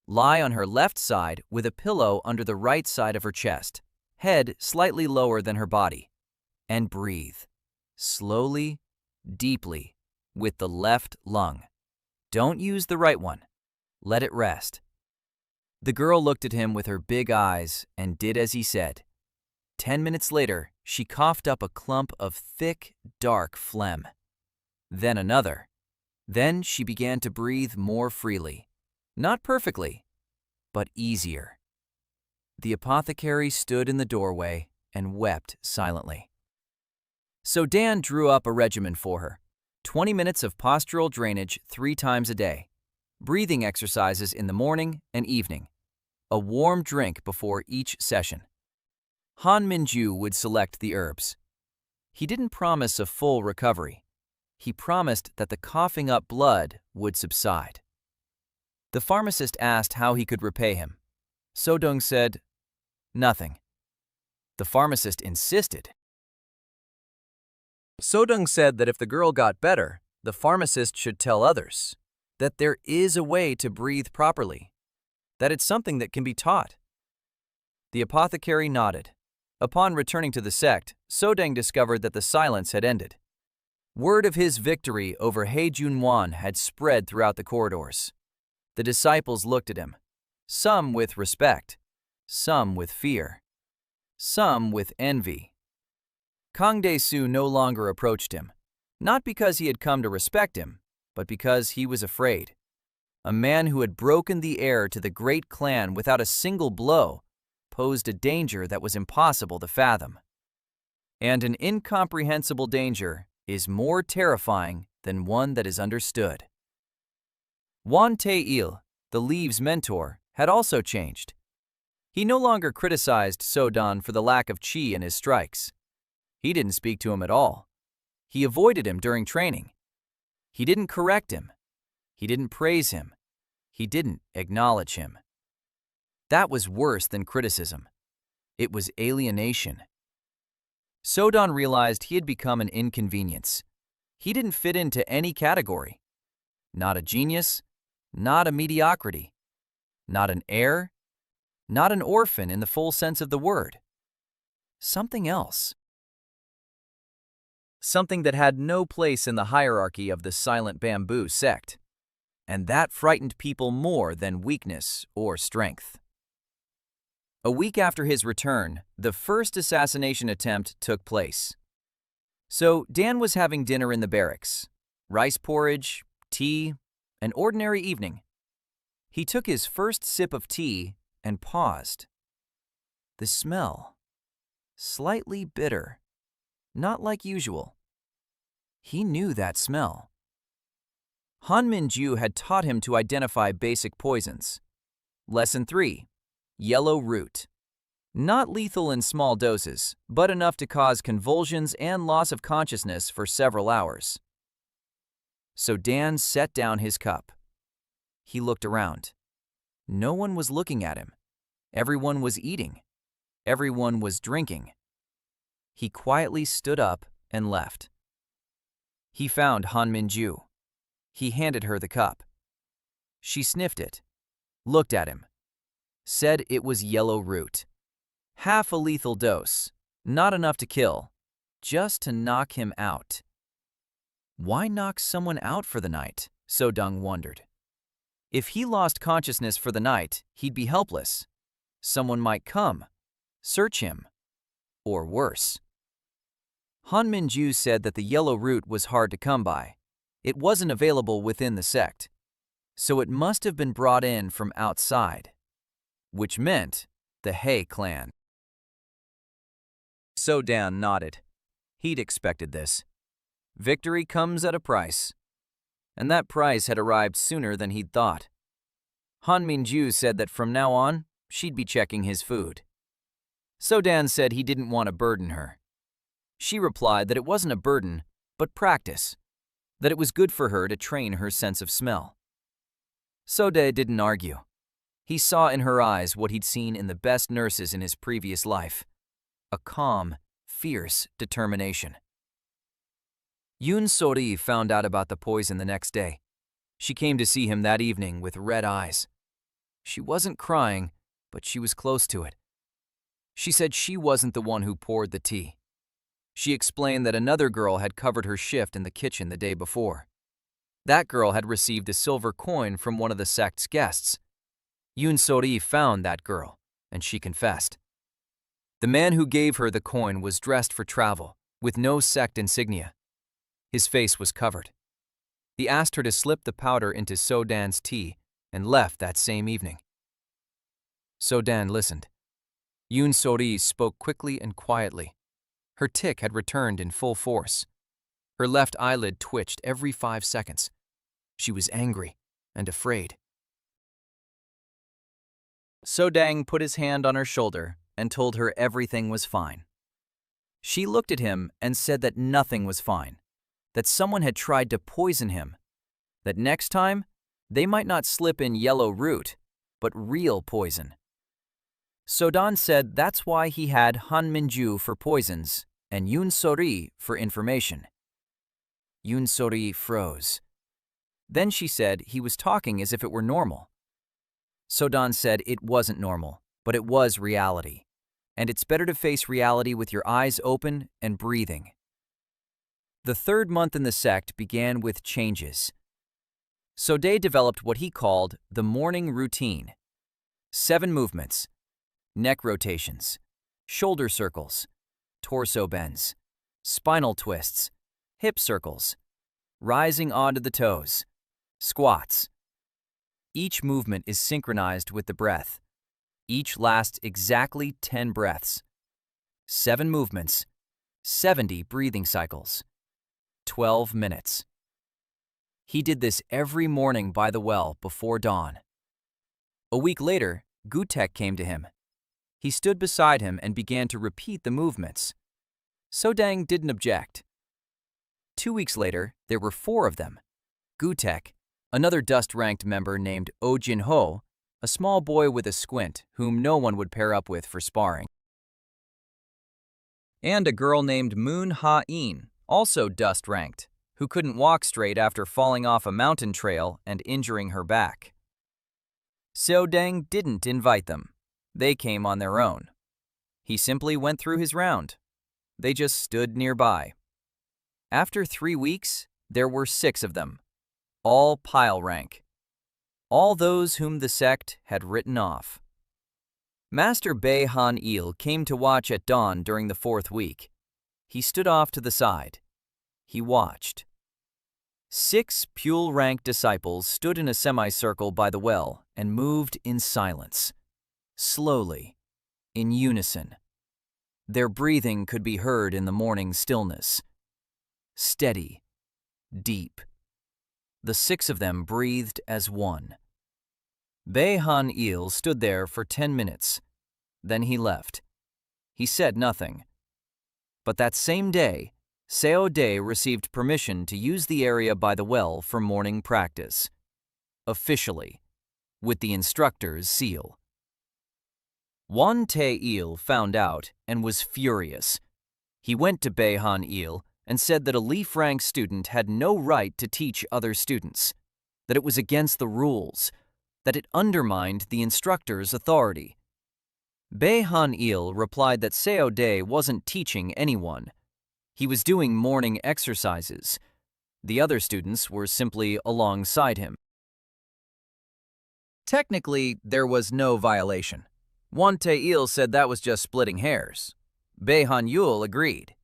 Lie on her left side with a pillow under the right side of her chest, head slightly lower than her body, and breathe, slowly, deeply, with the left lung. Don't use the right one. Let it rest. The girl looked at him with her big eyes and did as he said. 10 minutes later, she coughed up a clump of thick, dark phlegm. Then another. Then she began to breathe more freely. Not perfectly, but easier. The apothecary stood in the doorway and wept silently. So Dan drew up a regimen for her. 20 minutes of postural drainage 3 times a day. Breathing exercises in the morning and evening. A warm drink before each session. Han Minju would select the herbs. He didn't promise a full recovery. He promised that the coughing up blood would subside. The pharmacist asked how he could repay him. So-dong said, "Nothing." The pharmacist insisted. So-dong said that if the girl got better, the pharmacist should tell others that there is a way to breathe properly, that it's something that can be taught. The apothecary nodded. Upon returning to the sect, So-dong discovered that the silence had ended. Word of his victory over He Junwan had spread throughout the corridors. The disciples looked at him, some with respect, some with fear, some with envy. Kang Dae-soo no longer approached him, not because he had come to respect him, but because he was afraid. A man who had broken the heir to the great clan without a single blow posed a danger that was impossible to fathom. And an incomprehensible danger is more terrifying than one that is understood. Won Tae-il, the Leaves' mentor, had also changed. He no longer criticized So-don for the lack of chi in his strikes. He didn't speak to him at all. He avoided him during training. He didn't correct him. He didn't praise him. He didn't acknowledge him. That was worse than criticism. It was alienation. So-don realized he had become an inconvenience. He didn't fit into any category. Not a genius, not a mediocrity, not an heir, not an orphan in the full sense of the word. Something else. Something that had no place in the hierarchy of the Silent Bamboo sect. And that frightened people more than weakness or strength. A week after his return, the first assassination attempt took place. So Dan was having dinner in the barracks. Rice porridge, tea, an ordinary evening. He took his first sip of tea and paused. The smell. Slightly bitter. Not like usual. He knew that smell. Han Min-ju had taught him to identify basic poisons. Lesson 3. Yellow root. Not lethal in small doses, but enough to cause convulsions and loss of consciousness for several hours. So Dan set down his cup. He looked around. No one was looking at him. Everyone was eating. Everyone was drinking. He quietly stood up and left. He found Han Min-ju. He handed her the cup. She sniffed it, looked at him, said it was yellow root. Half a lethal dose, not enough to kill, just to knock him out. Why knock someone out for the night? So-dong wondered. If he lost consciousness for the night, he'd be helpless. Someone might come, search him, or worse. Han Min-ju said that the yellow root was hard to come by. It wasn't available within the sect, so it must have been brought in from outside, which meant the He clan. So-dan nodded. He'd expected this. Victory comes at a price, and that price had arrived sooner than he'd thought. Han Min-ju said that from now on, she'd be checking his food. So-dan said he didn't want to burden her. She replied that it wasn't a burden, but practice, that it was good for her to train her sense of smell. So-dae didn't argue. He saw in her eyes what he'd seen in the best nurses in his previous life, a calm, fierce determination. Yoon So-ri found out about the poison the next day. She came to see him that evening with red eyes. She wasn't crying, but she was close to it. She said she wasn't the one who poured the tea. She explained that another girl had covered her shift in the kitchen the day before. That girl had received a silver coin from one of the sect's guests. Yoon So-ri found that girl, and she confessed. The man who gave her the coin was dressed for travel, with no sect insignia. His face was covered. He asked her to slip the powder into So-dan's tea and left that same evening. So-dan listened. Yoon So-ri spoke quickly and quietly. Her tic had returned in full force. Her left eyelid twitched every 5 seconds. She was angry and afraid. So-dang put his hand on her shoulder and told her everything was fine. She looked at him and said that nothing was fine, that someone had tried to poison him, that next time they might not slip in yellow root, but real poison. So-dan said that's why he had Han Min-ju for poisons and Yoon So-ri for information. Yoon So-ri froze. Then she said he was talking as if it were normal. So-dan said it wasn't normal, but it was reality, and it's better to face reality with your eyes open and breathing. The third month in the sect began with changes. So-dae developed what he called the morning routine. 7 movements: neck rotations, shoulder circles, torso bends, spinal twists, hip circles, rising onto the toes, squats. Each movement is synchronized with the breath. Each lasts exactly 10 breaths. 7 movements, 70 breathing cycles, 12 minutes. He did this every morning by the well before dawn. A week later, Gutek came to him. He stood beside him and began to repeat the movements. So-dang didn't object. 2 weeks later, there were 4 of them. Gutek, another dust-ranked member named Oh Jin-ho, a small boy with a squint whom no one would pair up with for sparring, and a girl named Moon Ha-in, also dust-ranked, who couldn't walk straight after falling off a mountain trail and injuring her back. So-dang didn't invite them. They came on their own. He simply went through his round. They just stood nearby. After 3 weeks, there were 6 of them, all pile rank. All those whom the sect had written off. Master Bae Han-il came to watch at dawn during the 4th week. He stood off to the side. He watched. 6 Pule-rank disciples stood in a semicircle by the well and moved in silence, slowly, in unison. Their breathing could be heard in the morning stillness. Steady, deep. The 6 of them breathed as one. Bae Han-il stood there for 10 minutes. Then he left. He said nothing. But that same day, Seo-dae received permission to use the area by the well for morning practice. Officially, with the instructor's seal. Won Tae-il found out and was furious. He went to Bae Han-il and said that a leaf-rank student had no right to teach other students, that it was against the rules, that it undermined the instructor's authority. Bae Han-il replied that Seo-dae wasn't teaching anyone. He was doing morning exercises. The other students were simply alongside him. Technically, there was no violation. Won Tae-il said that was just splitting hairs. Bae Han-il agreed.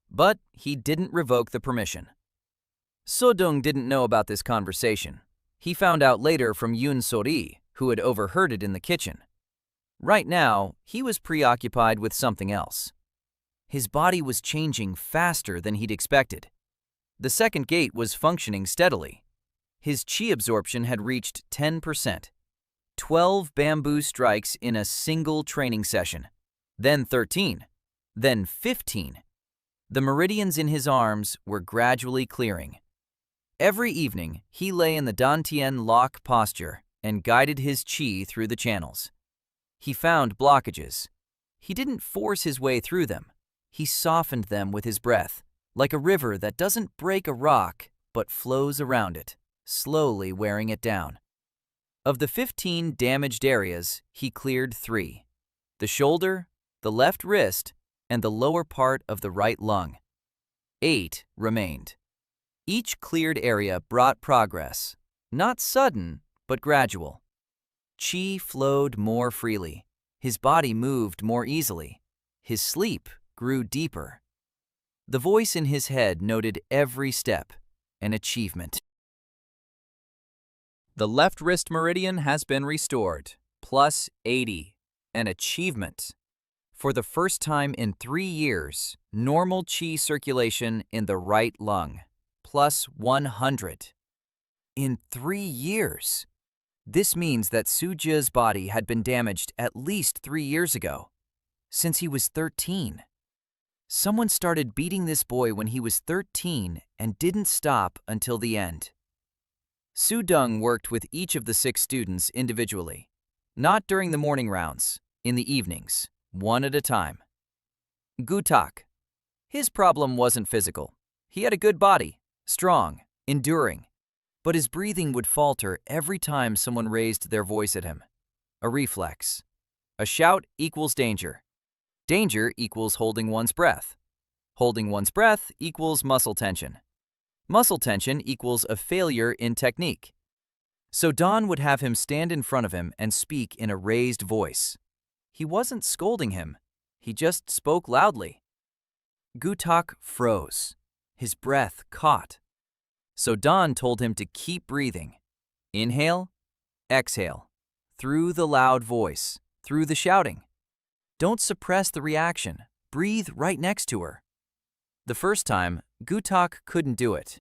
But he didn't revoke the permission. So-dong didn't know about this conversation. He found out later from Yoon So-ri, who had overheard it in the kitchen. Right now, he was preoccupied with something else. His body was changing faster than he'd expected. The second gate was functioning steadily. His chi absorption had reached 10%. 12 bamboo strikes in a single training session. Then 13. Then 15. The meridians in his arms were gradually clearing. Every evening, he lay in the Dantian lock posture and guided his chi through the channels. He found blockages. He didn't force his way through them. He softened them with his breath, like a river that doesn't break a rock but flows around it, slowly wearing it down. Of the 15 damaged areas, he cleared 3: the shoulder, the left wrist, and the lower part of the right lung. 8 remained. Each cleared area brought progress, not sudden, but gradual. Qi flowed more freely. His body moved more easily. His sleep grew deeper. The voice in his head noted every step, an achievement. The left wrist meridian has been restored, plus 80, an achievement. For the first time in 3 years, normal qi circulation in the right lung, plus 100. In 3 years! This means that Sujia's body had been damaged at least 3 years ago, since he was 13. Someone started beating this boy when he was 13 and didn't stop until the end. Su Deng worked with each of the 6 students individually, not during the morning rounds, in the evenings, one at a time. Gutak. His problem wasn't physical. He had a good body, strong, enduring, but his breathing would falter every time someone raised their voice at him. A reflex. A shout equals danger. Danger equals holding one's breath. Holding one's breath equals muscle tension. Muscle tension equals a failure in technique. So Don would have him stand in front of him and speak in a raised voice. He wasn't scolding him. He just spoke loudly. Gutak froze. His breath caught. So Don told him to keep breathing. Inhale, exhale, through the loud voice, through the shouting. Don't suppress the reaction. Breathe right next to her. The first time, Gutak couldn't do it.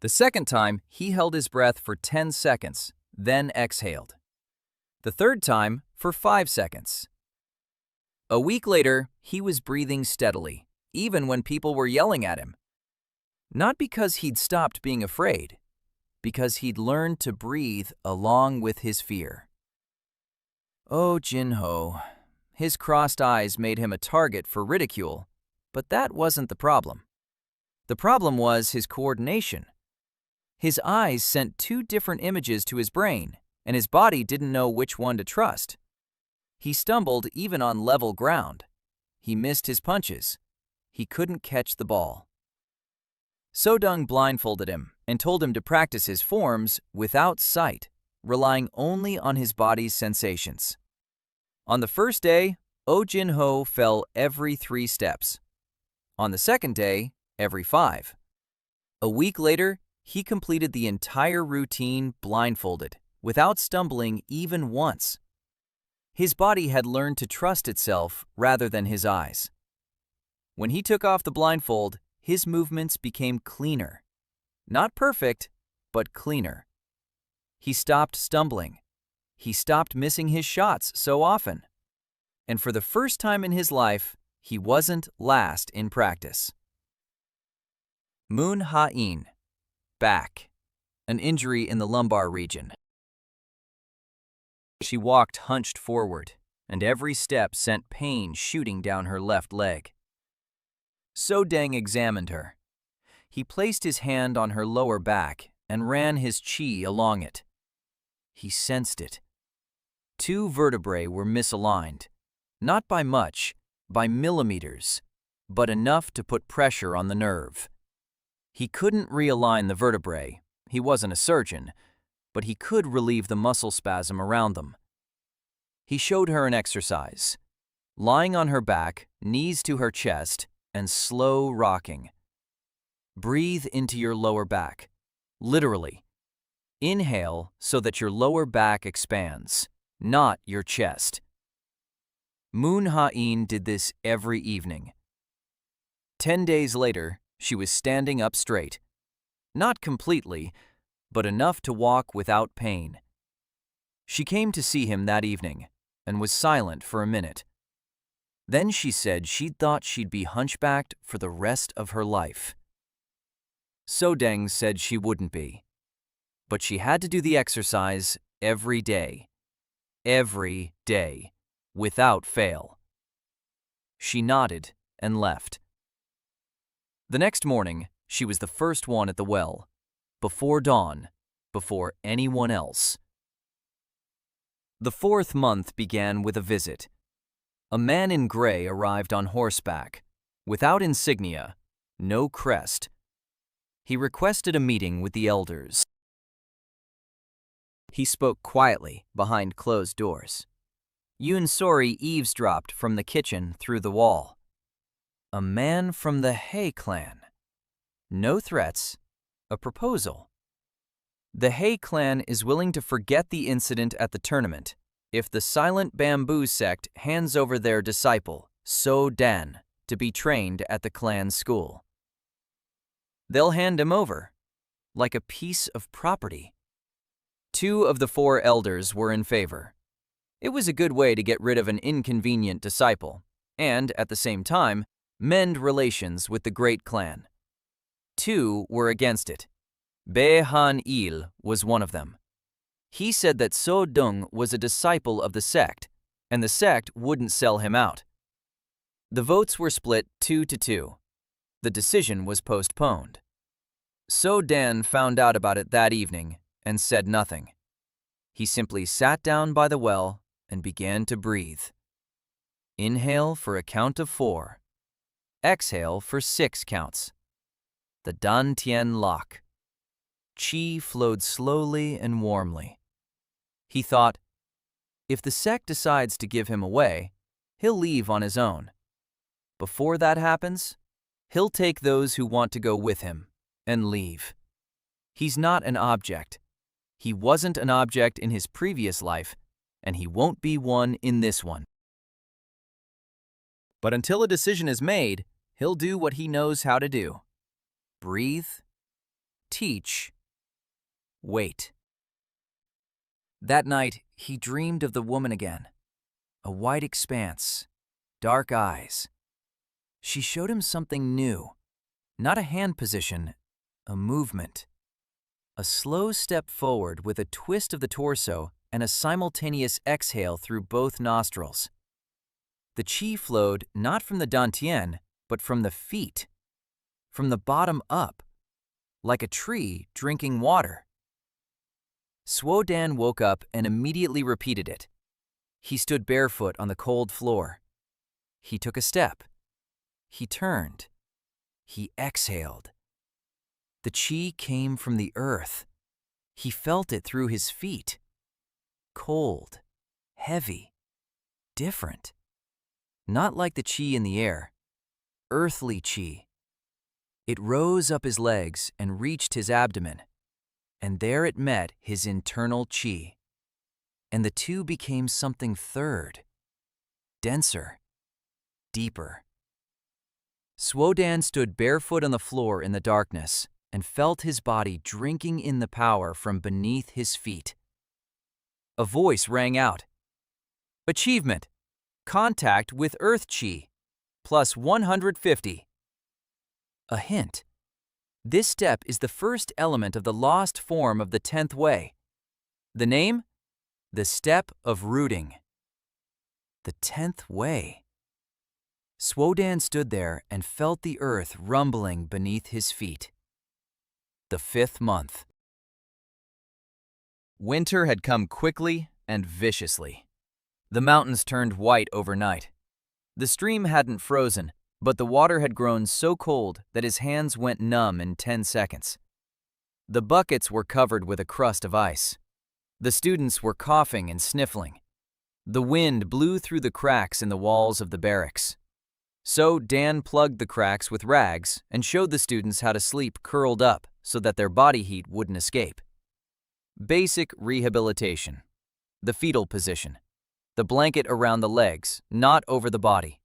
The second time, he held his breath for 10 seconds, then exhaled. The third time, for 5 seconds. A week later, he was breathing steadily, even when people were yelling at him. Not because he'd stopped being afraid, because he'd learned to breathe along with his fear. Oh, Jinho. His crossed eyes made him a target for ridicule, but that wasn't the problem. The problem was his coordination. His eyes sent 2 different images to his brain, and his body didn't know which one to trust. He stumbled even on level ground. He missed his punches. He couldn't catch the ball. Sodung blindfolded him and told him to practice his forms without sight, relying only on his body's sensations. On the first day, Oh Jin-ho fell every 3 steps. On the second day, every 5. A week later, he completed the entire routine blindfolded, without stumbling even once. His body had learned to trust itself rather than his eyes. When he took off the blindfold, his movements became cleaner. Not perfect, but cleaner. He stopped stumbling. He stopped missing his shots so often. And for the first time in his life, he wasn't last in practice. Moon Ha-in. Back. An injury in the lumbar region. She walked hunched forward, and every step sent pain shooting down her left leg. Sodeng examined her. He placed his hand on her lower back and ran his qi along it. He sensed it. 2 vertebrae were misaligned, not by much, by millimeters, but enough to put pressure on the nerve. He couldn't realign the vertebrae, he wasn't a surgeon, but he could relieve the muscle spasm around them. He showed her an exercise, lying on her back, knees to her chest, and slow rocking. Breathe into your lower back, literally. Inhale so that your lower back expands, not your chest. Moon Ha-in did this every evening. 10 days later, she was standing up straight. Not completely, but enough to walk without pain. She came to see him that evening and was silent for a minute. Then she said she'd thought she'd be hunchbacked for the rest of her life. Sodeng said she wouldn't be. But she had to do the exercise every day, without fail. She nodded and left. The next morning, she was the first one at the well, before dawn, before anyone else. The 4th month began with a visit. A man in gray arrived on horseback, without insignia, no crest. He requested a meeting with the elders. He spoke quietly behind closed doors. Yoon Sori eavesdropped from the kitchen through the wall. A man from the Hae clan. No threats, a proposal. The Hae clan is willing to forget the incident at the tournament if the Silent Bamboo sect hands over their disciple, So Dan, to be trained at the clan school. They'll hand him over, like a piece of property. 2 of the 4 elders were in favor. It was a good way to get rid of an inconvenient disciple, and, at the same time, mend relations with the great clan. 2 were against it. Bae Han-il was one of them. He said that So Dung was a disciple of the sect, and the sect wouldn't sell him out. The votes were split 2-2. The decision was postponed. So Dan found out about it that evening and said nothing. He simply sat down by the well and began to breathe. Inhale for a count of 4. Exhale for 6 counts. The Dantian lock. Qi flowed slowly and warmly. He thought, if the sect decides to give him away, he'll leave on his own. Before that happens, he'll take those who want to go with him and leave. He's not an object. He wasn't an object in his previous life, and he won't be one in this one. But until a decision is made, he'll do what he knows how to do. Breathe, teach, wait. That night, he dreamed of the woman again. A white expanse, dark eyes. She showed him something new. Not a hand position, a movement. A slow step forward with a twist of the torso and a simultaneous exhale through both nostrils. The qi flowed not from the dantian, but from the feet, from the bottom up, like a tree drinking water. Suodan woke up and immediately repeated it. He stood barefoot on the cold floor. He took a step. He turned. He exhaled. The qi came from the earth. He felt it through his feet. Cold, heavy, different. Not like the qi in the air. Earthly qi. It rose up his legs and reached his abdomen. And there it met his internal qi. And the two became something third. Denser. Deeper. Suodan stood barefoot on the floor in the darkness and felt his body drinking in the power from beneath his feet. A voice rang out. Achievement. Contact with Earth Qi. Plus 150. A hint. This step is the first element of the lost form of the 10th way. The name? The step of rooting. The 10th way. Suodan stood there and felt the earth rumbling beneath his feet. The 5th month. Winter had come quickly and viciously. The mountains turned white overnight. The stream hadn't frozen, but the water had grown so cold that his hands went numb in 10 seconds. The buckets were covered with a crust of ice. The students were coughing and sniffling. The wind blew through the cracks in the walls of the barracks. So Dan plugged the cracks with rags and showed the students how to sleep curled up so that their body heat wouldn't escape. Basic rehabilitation. The fetal position. The blanket around the legs, not over the body.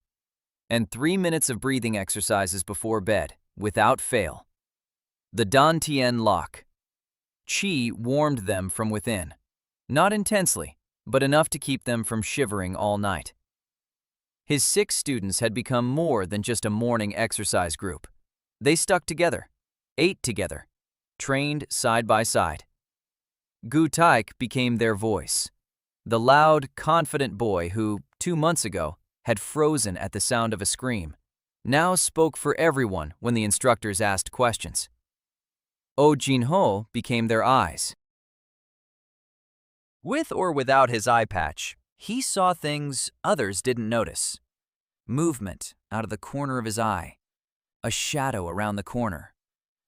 And 3 minutes of breathing exercises before bed, without fail. The Dantian lock. Qi warmed them from within. Not intensely, but enough to keep them from shivering all night. His 6 students had become more than just a morning exercise group. They stuck together, ate together, trained side by side. Gu Taik became their voice. The loud, confident boy who, 2 months ago, had frozen at the sound of a scream, now spoke for everyone when the instructors asked questions. Oh Jin-ho became their eyes. With or without his eye patch, He saw things others didn't notice. Movement out of the corner of his eye. A shadow around the corner.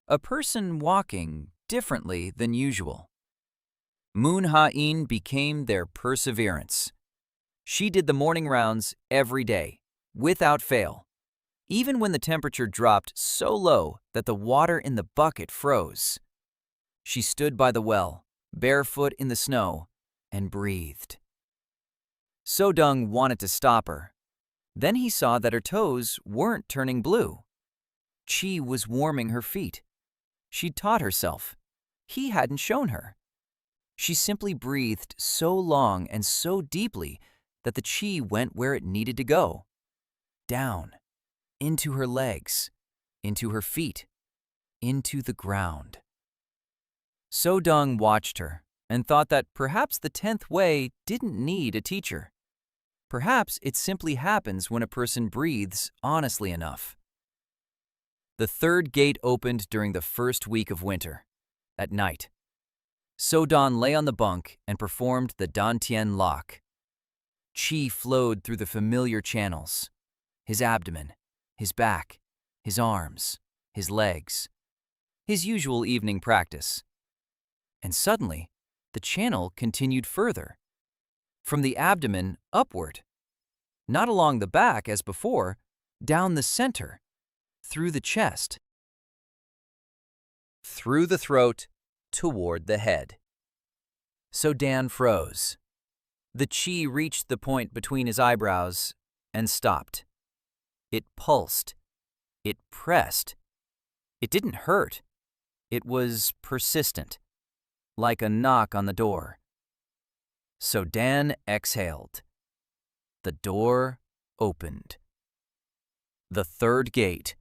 A person walking differently than usual. Moon Ha-in became their perseverance. She did the morning rounds every day, without fail, even when the temperature dropped so low that the water in the bucket froze. She stood by the well, barefoot in the snow, and breathed. So-dung wanted to stop her. Then he saw that her toes weren't turning blue. Chi was warming her feet. She'd taught herself. He hadn't shown her. She simply breathed so long and so deeply that the chi went where it needed to go. Down, into her legs, into her feet, into the ground. So-dung watched her and thought that perhaps the 10th way didn't need a teacher. Perhaps it simply happens when a person breathes honestly enough. The third gate opened during the first week of winter, at night. So-dan lay on the bunk and performed the Dantian lock. Qi flowed through the familiar channels. His abdomen, his back, his arms, his legs. His usual evening practice. And suddenly, the channel continued further. From the abdomen upward. Not along the back as before, down the center, through the chest, through the throat, toward the head. So Dan froze. The chi reached the point between his eyebrows and stopped. It pulsed. It pressed. It didn't hurt. It was persistent, like a knock on the door. So Dan exhaled. The door opened. The third gate.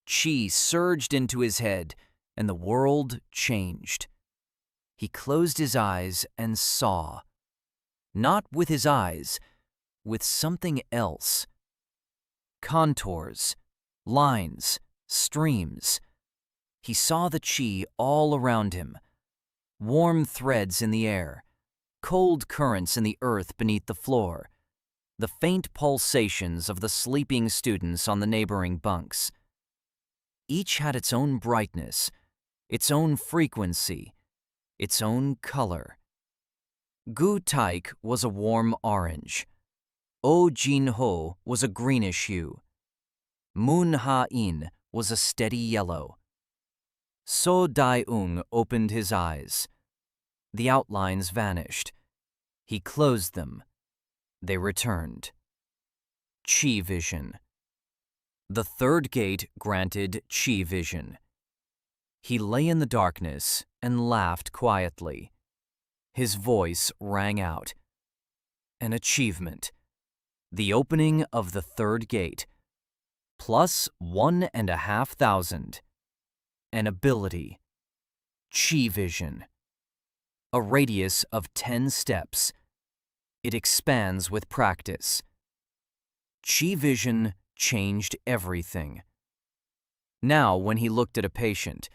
Chi surged into his head, and the world changed. He closed his eyes and saw. Not with his eyes, with something else. Contours, lines, streams. He saw the chi all around him. Warm threads in the air, cold currents in the earth beneath the floor, the faint pulsations of the sleeping students on the neighboring bunks. Each had its own brightness, its own frequency, its own color. Gu Taik was a warm orange. O Jin Ho was a greenish hue. Moon Ha-in was a steady yellow. So Dai-ung opened his eyes. The outlines vanished. He closed them. They returned. Chi vision. The third gate granted chi vision. He lay in the darkness and laughed quietly. His voice rang out. An achievement. The opening of the third gate. Plus 1,500. An ability. Chi vision. A radius of 10 steps. It expands with practice. Chi vision changed everything. Now, when he looked at a patient,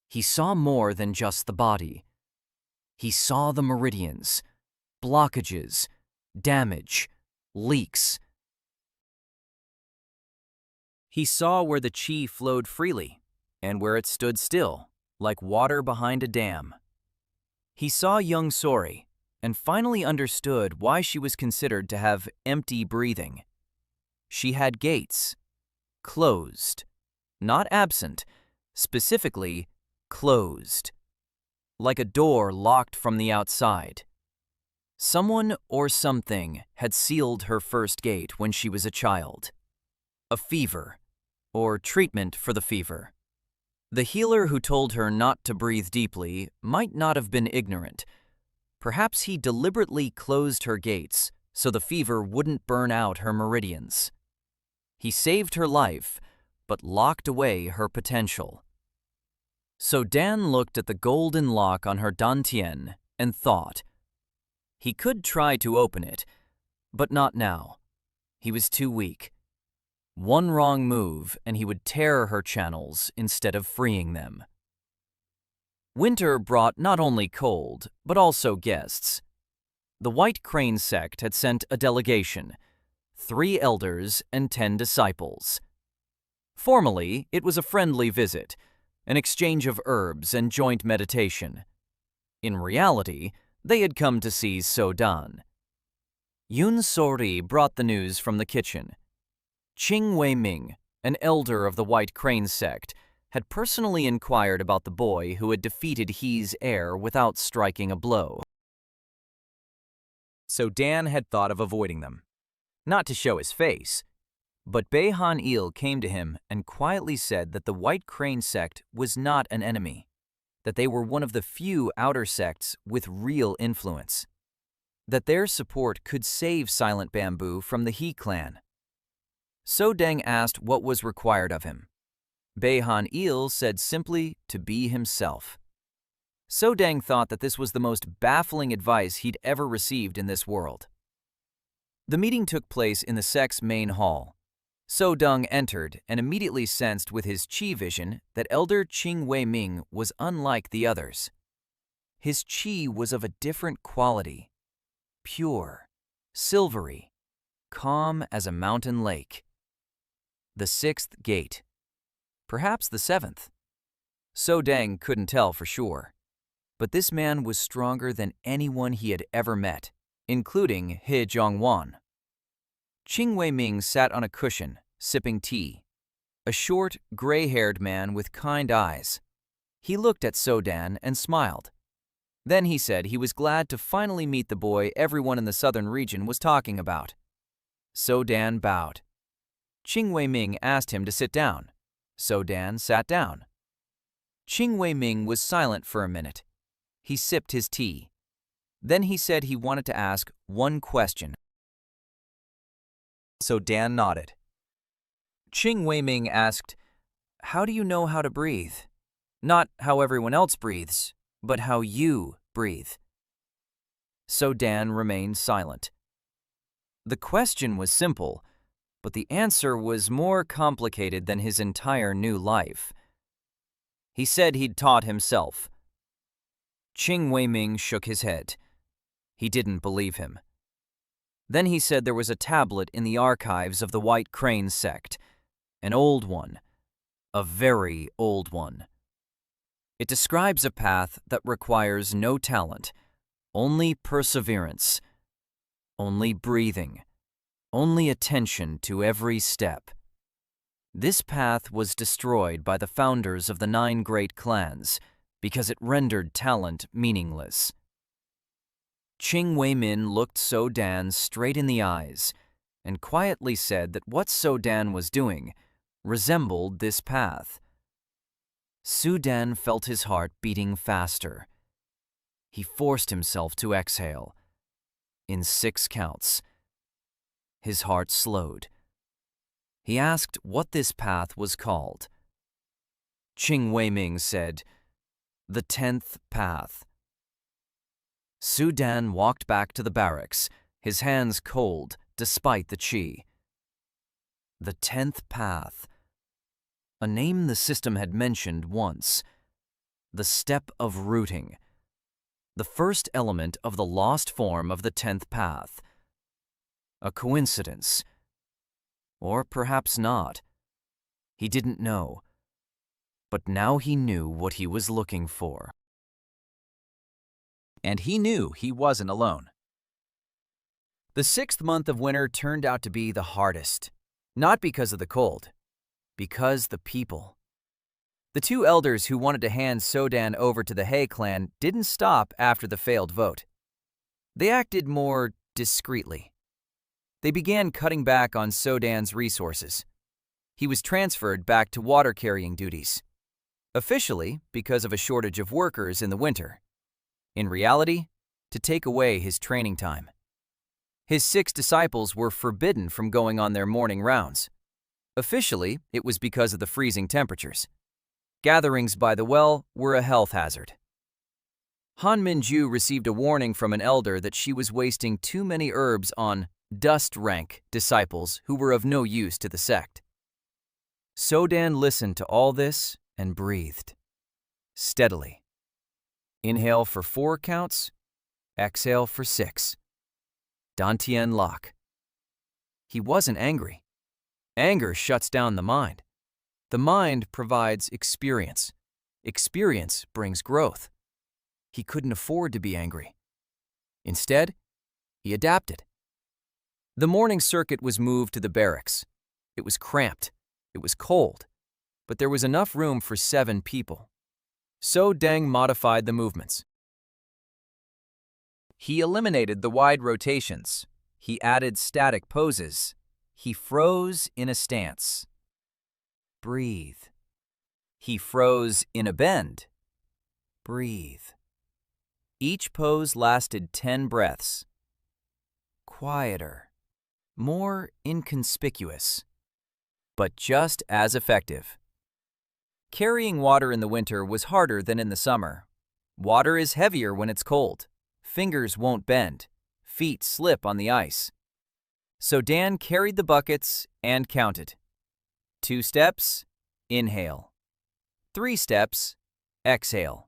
he saw more than just the body. He saw the meridians, blockages, damage, leaks. He saw where the chi flowed freely and where it stood still, like water behind a dam. He saw young Sori and finally understood why she was considered to have empty breathing. She had gates, closed, not absent, specifically closed, like a door locked from the outside. Someone or something had sealed her first gate when she was a child. A fever, or treatment for the fever. The healer who told her not to breathe deeply might not have been ignorant. Perhaps he deliberately closed her gates so the fever wouldn't burn out her meridians. He saved her life, but locked away her potential. So Dan looked at the golden lock on her dantian and thought. He could try to open it, but not now. He was too weak. One wrong move and he would tear her channels instead of freeing them. Winter brought not only cold, but also guests. The White Crane sect had sent a delegation, 3 elders and 10 disciples. Formally, it was a friendly visit, an exchange of herbs and joint meditation. In reality, they had come to see So-dan. Yun So-ri brought the news from the kitchen. Ching Wei-ming, an elder of the White Crane sect, had personally inquired about the boy who had defeated He's heir without striking a blow. So Dan had thought of avoiding them. Not to show his face, but Bae Han-il came to him and quietly said that the White Crane sect was not an enemy, that they were one of the few outer sects with real influence, that their support could save Silent Bamboo from the He clan. So-dang asked what was required of him. Bae Han-il said simply to be himself. So-dang thought that this was the most baffling advice he'd ever received in this world. The meeting took place in the sect's main hall. So-dang entered and immediately sensed with his chi vision that Elder Ching Wei-ming was unlike the others. His chi was of a different quality, pure, silvery, calm as a mountain lake. The 6th gate, perhaps the 7th. So-dang couldn't tell for sure. But this man was stronger than anyone he had ever met, including He Jong-won. Ching Wei-ming sat on a cushion, sipping tea. A short, gray-haired man with kind eyes. He looked at So-dan and smiled. Then he said he was glad to finally meet the boy everyone in the southern region was talking about. So-dan bowed. Ching Wei-ming asked him to sit down. So-dan sat down. Ching Wei-ming was silent for a minute. He sipped his tea. Then he said he wanted to ask one question. So-dan nodded. Ching Wei-ming asked, "How do you know how to breathe? Not how everyone else breathes, but how you breathe." So-dan remained silent. The question was simple, but the answer was more complicated than his entire new life. He said he'd taught himself. Ching Wei-ming shook his head. He didn't believe him. Then he said there was a tablet in the archives of the White Crane sect, an old one, a very old one. It describes a path that requires no talent, only perseverance, only breathing, only attention to every step. This path was destroyed by the founders of the 9 great clans because it rendered talent meaningless. Ching Wei-min looked So-dan straight in the eyes and quietly said that what So-dan was doing resembled this path. So-dan felt his heart beating faster. He forced himself to exhale. In 6 counts, his heart slowed. He asked what this path was called. Ching Wei-ming said, "The 10th path." So-dan walked back to the barracks, his hands cold despite the chi. The 10th path. A name the system had mentioned once. The step of rooting. The first element of the lost form of the 10th path. A coincidence. Or perhaps not. He didn't know. But now he knew what he was looking for. And he knew he wasn't alone. The 6th month of winter turned out to be the hardest. Not because of the cold, because the people. The 2 elders who wanted to hand So-dan over to the He clan didn't stop after the failed vote. They acted more discreetly. They began cutting back on So-dan's resources. He was transferred back to water-carrying duties. Officially, because of a shortage of workers in the winter. In reality, to take away his training time. His 6 disciples were forbidden from going on their morning rounds. Officially, it was because of the freezing temperatures. Gatherings by the well were a health hazard. Han Minju received a warning from an elder that she was wasting too many herbs on dust-rank disciples who were of no use to the sect. So-dan listened to all this and breathed. Steadily. Inhale for 4 counts, exhale for 6. Dantian lock. He wasn't angry. Anger shuts down the mind. The mind provides experience. Experience brings growth. He couldn't afford to be angry. Instead, he adapted. The morning circuit was moved to the barracks. It was cramped. It was cold. But there was enough room for 7 people. So Deng modified the movements. He eliminated the wide rotations. He added static poses. He froze in a stance. Breathe. He froze in a bend. Breathe. Each pose lasted 10 breaths. Quieter. More inconspicuous. But just as effective. Carrying water in the winter was harder than in the summer. Water is heavier when it's cold. Fingers won't bend. Feet slip on the ice. So Dan carried the buckets and counted. 2 steps, inhale. 3 steps, exhale.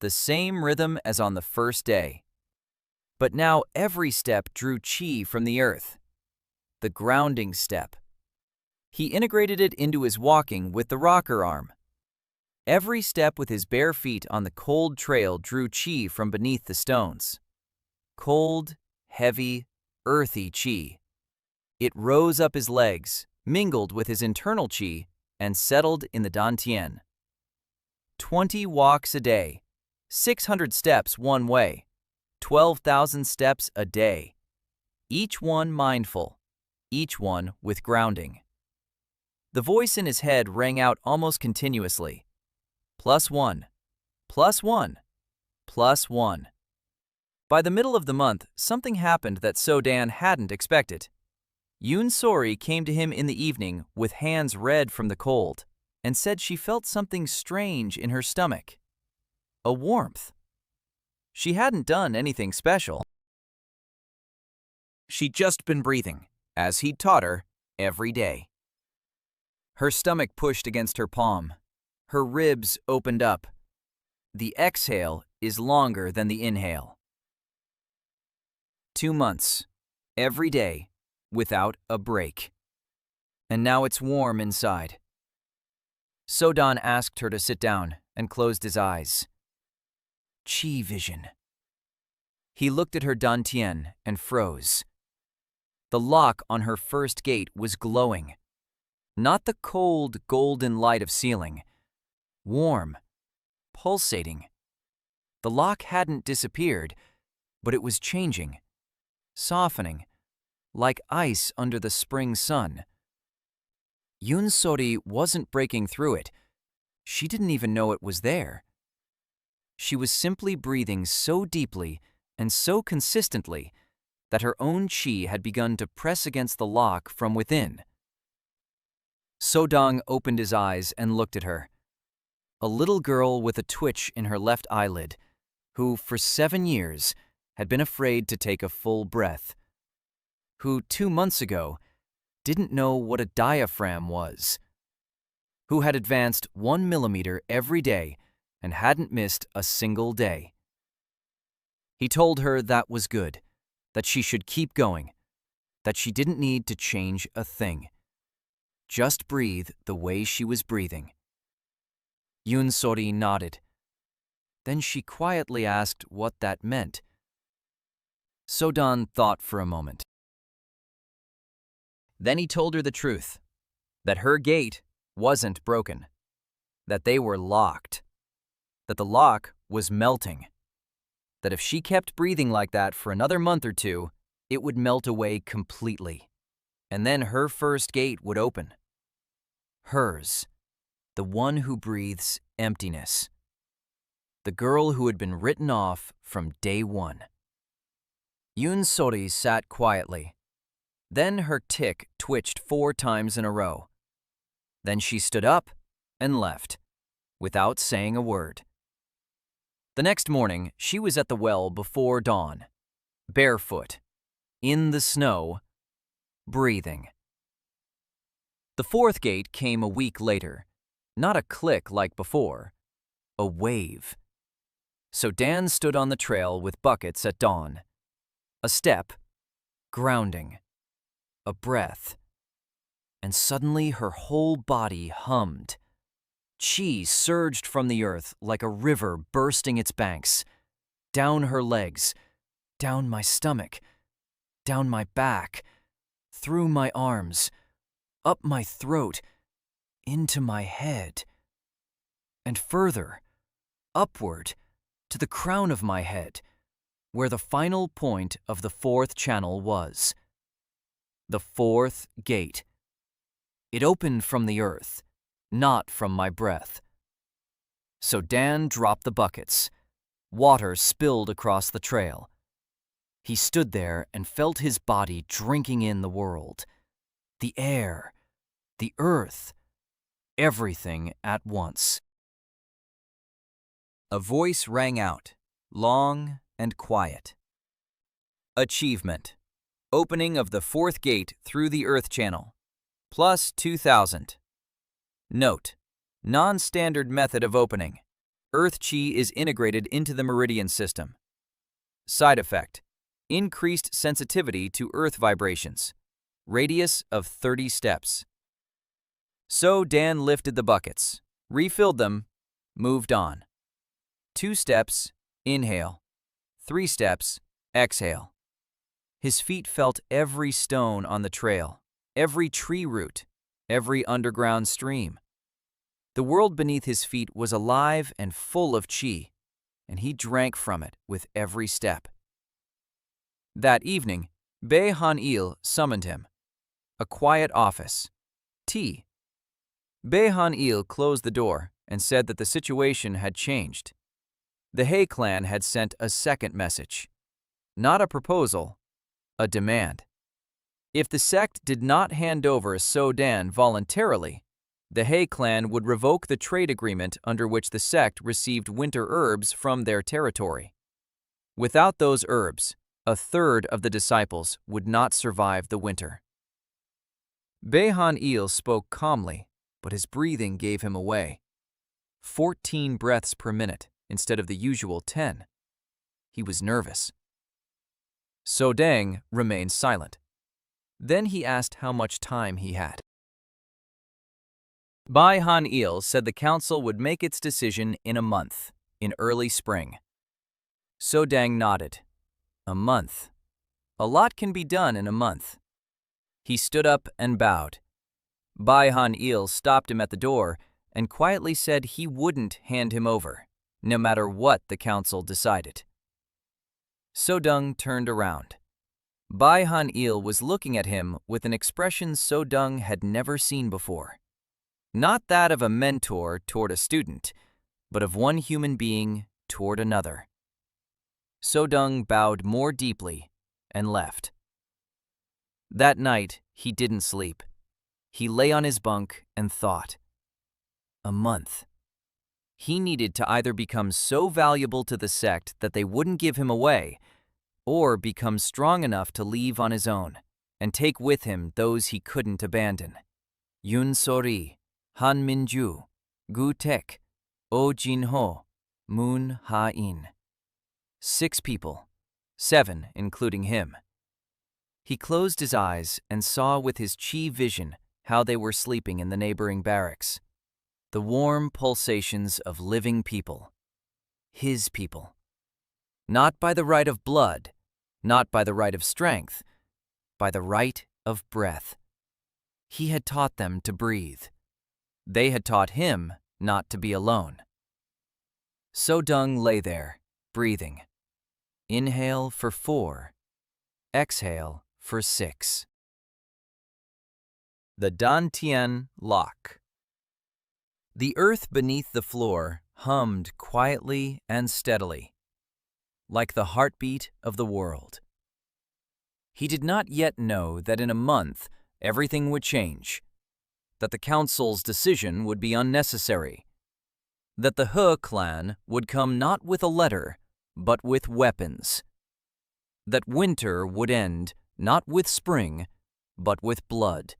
The same rhythm as on the first day. But now every step drew chi from the earth. The grounding step. He integrated it into his walking with the rocker arm. Every step with his bare feet on the cold trail drew chi from beneath the stones. Cold, heavy, earthy chi. It rose up his legs, mingled with his internal chi, and settled in the dantian. 20 walks a day, 600 steps one way, 12,000 steps a day. Each one mindful, each one with grounding. The voice in his head rang out almost continuously. +1, +1, +1. By the middle of the month, something happened that So-Dan hadn't expected. Yoon Sori came to him in the evening with hands red from the cold and said she felt something strange in her stomach. A warmth. She hadn't done anything special. She'd just been breathing, as he'd taught her, every day. Her stomach pushed against her palm. Her ribs opened up. The exhale is longer than the inhale. 2 months, every day, without a break. And now it's warm inside. So-Dan asked her to sit down and closed his eyes. Chi vision. He looked at her dantian and froze. The lock on her first gate was glowing. Not the cold, golden light of ceiling. Warm, pulsating. The lock hadn't disappeared, but it was changing, softening, like ice under the spring sun. Yoon Sori wasn't breaking through it. She didn't even know it was there. She was simply breathing so deeply and so consistently that her own chi had begun to press against the lock from within. So-Dang opened his eyes and looked at her. A little girl with a twitch in her left eyelid, who, for 7 years, had been afraid to take a full breath. Who, 2 months ago, didn't know what a diaphragm was. Who had advanced 1 millimeter every day and hadn't missed a single day. He told her that was good, that she should keep going, that she didn't need to change a thing. Just breathe the way she was breathing. Yoon Sori nodded. Then she quietly asked what that meant. So-Dan thought for a moment. Then he told her the truth, that her gate wasn't broken, that they were locked, that the lock was melting, that if she kept breathing like that for another month or 2, it would melt away completely, and then her first gate would open. Hers, the one who breathes emptiness. The girl who had been written off from day 1. Yoon Sori sat quietly. Then her tick twitched 4 times in a row. Then she stood up and left, without saying a word. The next morning, she was at the well before dawn, barefoot, in the snow, breathing. The 4th gate came a week later, not a click like before, a wave. So Dan stood on the trail with buckets at dawn. A step, grounding, a breath, and suddenly her whole body hummed. Chi surged from the earth like a river bursting its banks, down her legs, down my stomach, down my back, through my arms, up my throat, into my head, and further, upward, to the crown of my head, where the final point of the fourth channel was. The fourth gate. It opened from the earth, not from my breath. So Dan dropped the buckets. Water spilled across the trail. He stood there and felt his body drinking in the world, the air, the earth, everything at once. A voice rang out, long and quiet. Achievement. Opening of the fourth gate through the Earth Channel. Plus 2,000. Note: non-standard method of opening. Earth Chi is integrated into the meridian system. Side effect: increased sensitivity to Earth vibrations. Radius of 30 steps. So Dan lifted the buckets, refilled them, moved on. 2 steps, inhale. 3 steps, exhale. His feet felt every stone on the trail, every tree root, every underground stream. The world beneath his feet was alive and full of chi, and he drank from it with every step. That evening, Bae Han-il summoned him. A quiet office. Tea. Bae Han-il closed the door and said that the situation had changed. The He clan had sent a second message. Not a proposal, a demand. If the sect did not hand over So-dan voluntarily, the He clan would revoke the trade agreement under which the sect received winter herbs from their territory. Without those herbs, a third of the disciples would not survive the winter. Bae Han-il spoke calmly, but his breathing gave him away. 14 breaths per minute instead of the usual 10. He was nervous. So-dang remained silent. Then he asked how much time he had. Bae Han-il said the council would make its decision in a month, in early spring. So-dang nodded. A month. A lot can be done in a month. He stood up and bowed. Bae Han-il stopped him at the door and quietly said he wouldn't hand him over, no matter what the council decided. So-dung turned around. Bae Han-il was looking at him with an expression So-dung had never seen before. Not that of a mentor toward a student, but of one human being toward another. So-dung bowed more deeply and left. That night, he didn't sleep. He lay on his bunk and thought. A month. He needed to either become so valuable to the sect that they wouldn't give him away, or become strong enough to leave on his own and take with him those he couldn't abandon. Yoon So-ri, Han Min-ju, Gu Taek, Oh Jin-ho, Moon Ha-in. 6 people, 7 including him. He closed his eyes and saw with his chi vision how they were sleeping in the neighboring barracks. The warm pulsations of living people. His people. Not by the right of blood, not by the right of strength, by the right of breath. He had taught them to breathe. They had taught him not to be alone. So-dung lay there, breathing. Inhale for 4. Exhale for 6. The Dantian Lock. The earth beneath the floor hummed quietly and steadily, like the heartbeat of the world. He did not yet know that in a month everything would change, that the council's decision would be unnecessary, that the He clan would come not with a letter, but with weapons, that winter would end not with spring, but with blood.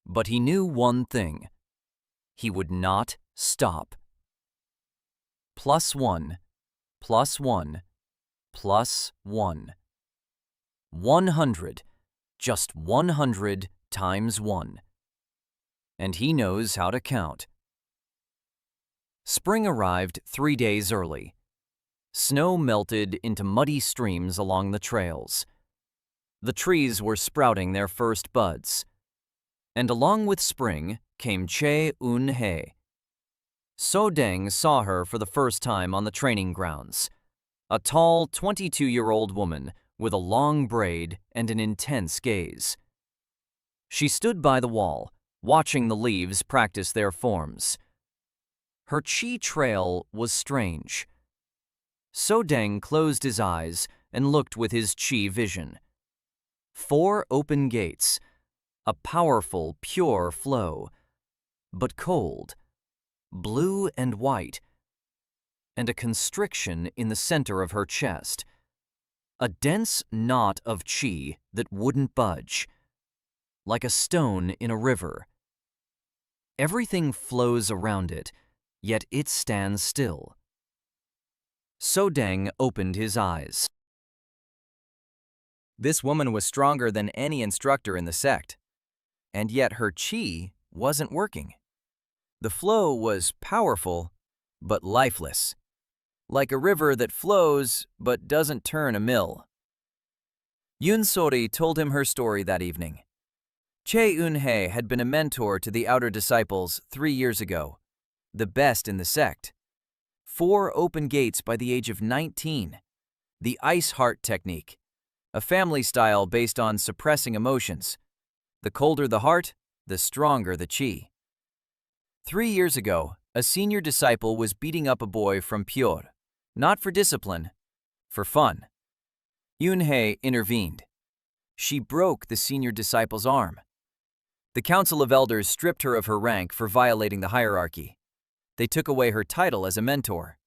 But he knew one thing. He would not stop. +1, +1, +1. 100. Just 100 times 1. And he knows how to count. Spring arrived 3 days early. Snow melted into muddy streams along the trails. The trees were sprouting their first buds. And along with spring came Che Un-hye. So Deng saw her for the first time on the training grounds. A tall, 22-year-old woman with a long braid and an intense gaze. She stood by the wall, watching the leaves practice their forms. Her chi trail was strange. So Deng closed his eyes and looked with his chi vision. 4 open gates, a powerful, pure flow, but cold, blue and white, and a constriction in the center of her chest. A dense knot of chi that wouldn't budge, like a stone in a river. Everything flows around it, yet it stands still. So Deng opened his eyes. This woman was stronger than any instructor in the sect, and yet her chi wasn't working. The flow was powerful, but lifeless, like a river that flows but doesn't turn a mill. Yoon Sori told him her story that evening. Che Un-hye had been a mentor to the outer disciples 3 years ago, the best in the sect. 4 open gates by the age of 19. The ice heart technique, a family style based on suppressing emotions. The colder the heart, the stronger the chi. 3 years ago, a senior disciple was beating up a boy from Pure, not for discipline, for fun. Yoon-hye intervened. She broke the senior disciple's arm. The Council of Elders stripped her of her rank for violating the hierarchy. They took away her title as a mentor.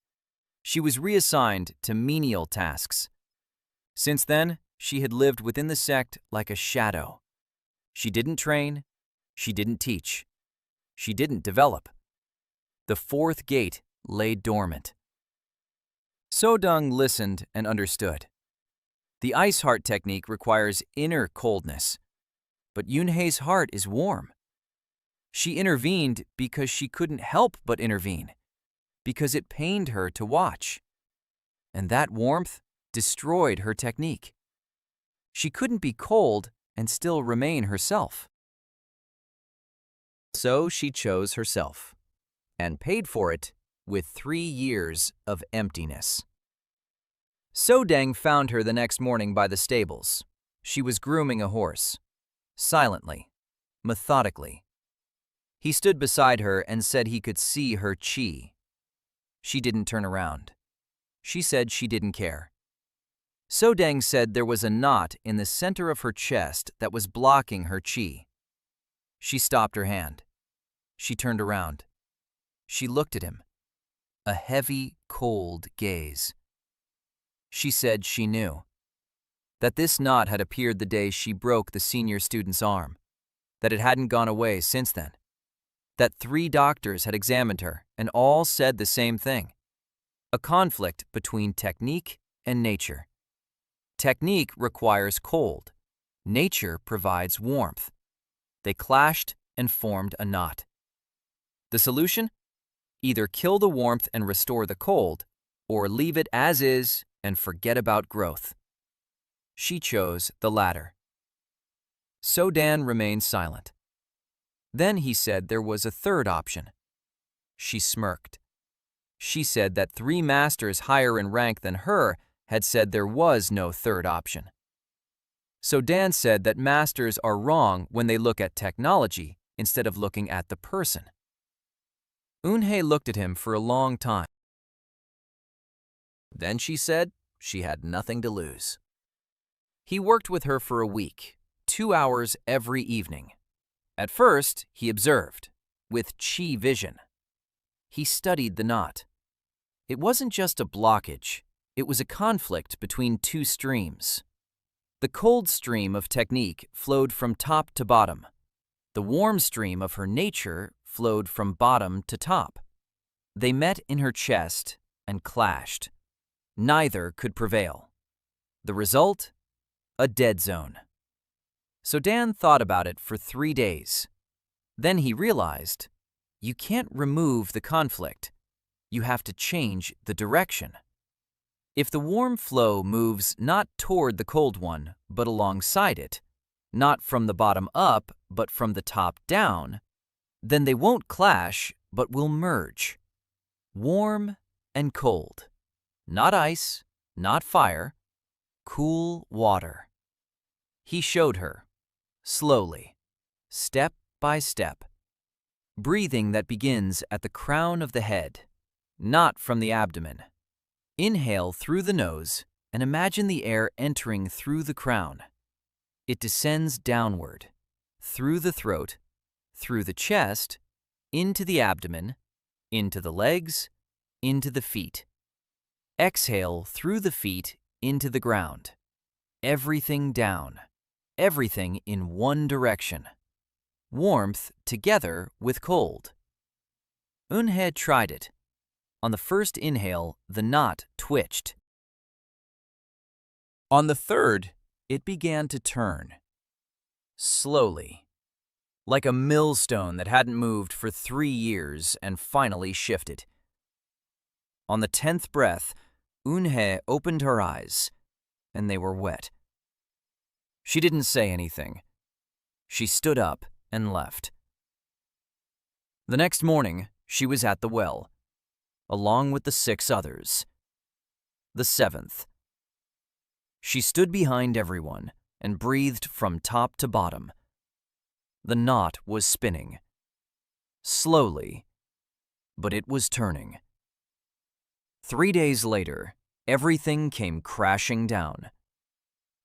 She was reassigned to menial tasks. Since then, she had lived within the sect like a shadow. She didn't train, she didn't teach, she didn't develop. The 4th gate lay dormant. So-dung listened and understood. The ice heart technique requires inner coldness, but Yoon-hye's heart is warm. She intervened because she couldn't help but intervene, because it pained her to watch. And that warmth destroyed her technique. She couldn't be cold and still remain herself. So she chose herself, and paid for it with 3 years of emptiness. So Deng found her the next morning by the stables. She was grooming a horse, silently, methodically. He stood beside her and said he could see her chi. She didn't turn around. She said she didn't care. So Deng said there was a knot in the center of her chest that was blocking her chi. She stopped her hand. She turned around. She looked at him. A heavy, cold gaze. She said she knew that this knot had appeared the day she broke the senior student's arm, that it hadn't gone away since then, that 3 doctors had examined her and all said the same thing. A conflict between technique and nature. Technique requires cold. Nature provides warmth. They clashed and formed a knot. The solution? Either kill the warmth and restore the cold, or leave it as is and forget about growth. She chose the latter. So Dan remained silent. Then he said there was a third option. She smirked. She said that 3 masters higher in rank than her had said there was no third option. So Dan said that masters are wrong when they look at technology instead of looking at the person. Un-hye looked at him for a long time. Then she said she had nothing to lose. He worked with her for a week, 2 hours every evening. At first, he observed, with chi vision. He studied the knot. It wasn't just a blockage, it was a conflict between 2 streams. The cold stream of technique flowed from top to bottom. The warm stream of her nature flowed from bottom to top. They met in her chest and clashed. Neither could prevail. The result? a dead zone. So Dan thought about it for 3 days. Then he realized, you can't remove the conflict. You have to change the direction. If the warm flow moves not toward the cold one, but alongside it, not from the bottom up, but from the top down, then they won't clash, but will merge. Warm and cold. Not ice, not fire, cool water. He showed her, slowly, step by step. Breathing that begins at the crown of the head, not from the abdomen. Inhale through the nose and imagine the air entering through the crown. It descends downward, through the throat, through the chest, into the abdomen, into the legs, into the feet. Exhale through the feet into the ground. Everything down, everything in one direction. Warmth together with cold. Eun-hye tried it. On the first inhale, the knot twitched. On the third, it began to turn. Slowly. Like a millstone that hadn't moved for 3 years and finally shifted. On the 10th breath, Eun-hye opened her eyes, and they were wet. She didn't say anything. She stood up and left. The next morning, she was at the well, along with the 6 others. The 7th. She stood behind everyone and breathed from top to bottom. The knot was spinning. Slowly, but it was turning. 3 days later, everything came crashing down.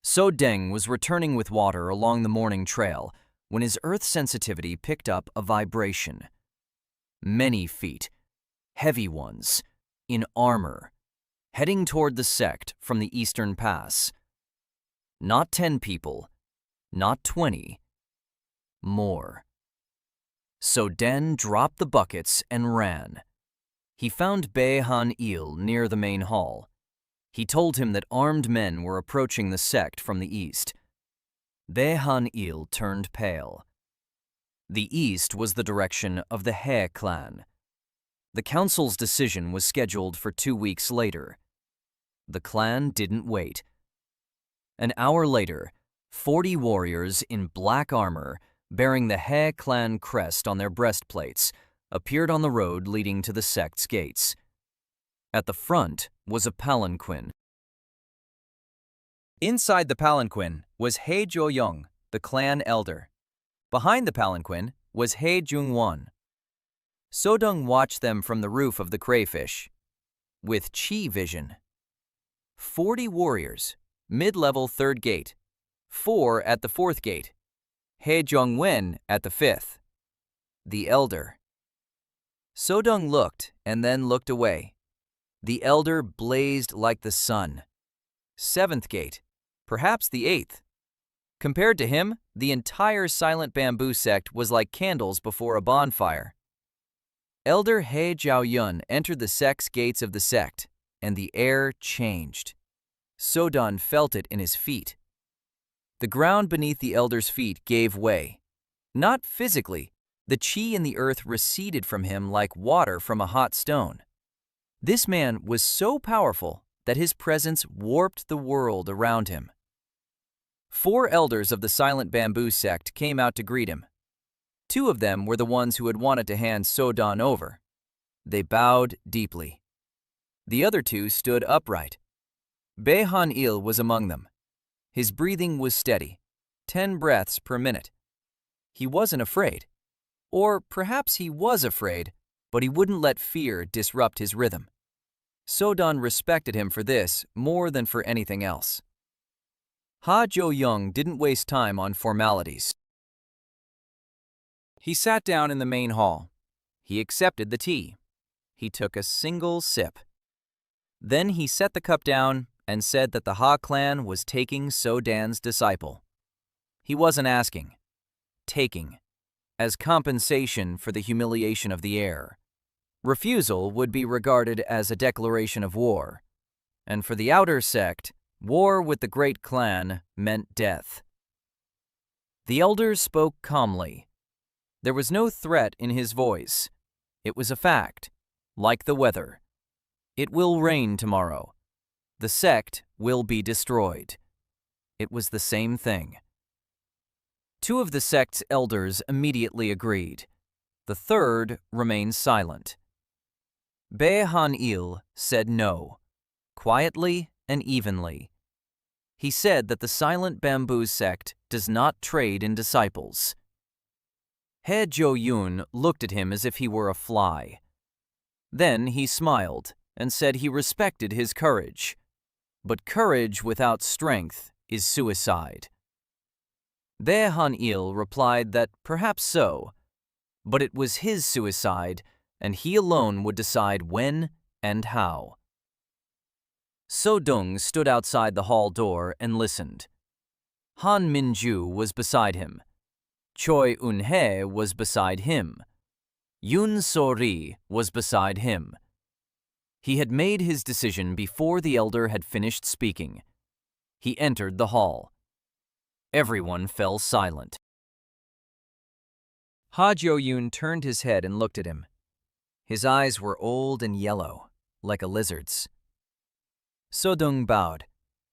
So Deng was returning with water along the morning trail when his earth sensitivity picked up a vibration. Many feet, heavy ones, in armor, heading toward the sect from the eastern pass. Not 10 people, not 20, more. So Den dropped the buckets and ran. He found Bae Han-il near the main hall. He told him that armed men were approaching the sect from the east. Bae Han-il turned pale. The east was the direction of the He clan. The council's decision was scheduled for 2 weeks later. The clan didn't wait. An hour later, 40 warriors in black armor, bearing the He clan crest on their breastplates, appeared on the road leading to the sect's gates. At the front was a palanquin. Inside the palanquin was He Jo-young, the clan elder. Behind the palanquin was He Jung-won. Sodong watched them from the roof of the crayfish, with chi vision. 40 warriors, mid-level 3rd gate, 4 at the 4th gate, He Jong-wen at the 5th. The elder. Sodong looked and then looked away. The elder blazed like the sun. 7th gate, perhaps the 8th. Compared to him, the entire Silent Bamboo sect was like candles before a bonfire. Elder He Jiao-yun entered the sect's gates of the sect, and the air changed. Sodong felt it in his feet. The ground beneath the elder's feet gave way. Not physically, the chi in the earth receded from him like water from a hot stone. This man was so powerful that his presence warped the world around him. 4 elders of the Silent Bamboo sect came out to greet him. 2 of them were the ones who had wanted to hand Sodong over. They bowed deeply. The other 2 stood upright. Bae Han-il was among them. His breathing was steady, 10 breaths per minute. He wasn't afraid. Or perhaps he was afraid, but he wouldn't let fear disrupt his rhythm. Sodong respected him for this more than for anything else. Ha Jo-young didn't waste time on formalities. He sat down in the main hall. He accepted the tea. He took a single sip. Then he set the cup down and said that the Ha clan was taking Sodong's disciple. He wasn't asking, taking, as compensation for the humiliation of the heir. Refusal would be regarded as a declaration of war, and for the outer sect, War with the great clan meant death. The elder spoke calmly. There was no threat in his voice. It was a fact, like the weather. It will rain tomorrow. The sect will be destroyed. It was the same thing. Two of the sect's elders immediately agreed. The third remained silent. Bae-han-il said no, quietly and evenly. He said that the Silent Bamboo sect does not trade in disciples. He Jo-yoon looked at him as if he were a fly. Then he smiled and said he respected his courage. But courage without strength is suicide. Bae-han-il replied that perhaps so, but it was his suicide and he alone would decide when and how. So-dong stood outside the hall door and listened. Han Min-ju was beside him. Choi Un-hye was beside him. Yoon So-ri was beside him. He had made his decision before the elder had finished speaking. He entered the hall. Everyone fell silent. Ha Jo-yoon turned his head and looked at him. His eyes were old and yellow, like a lizard's. So-dong bowed.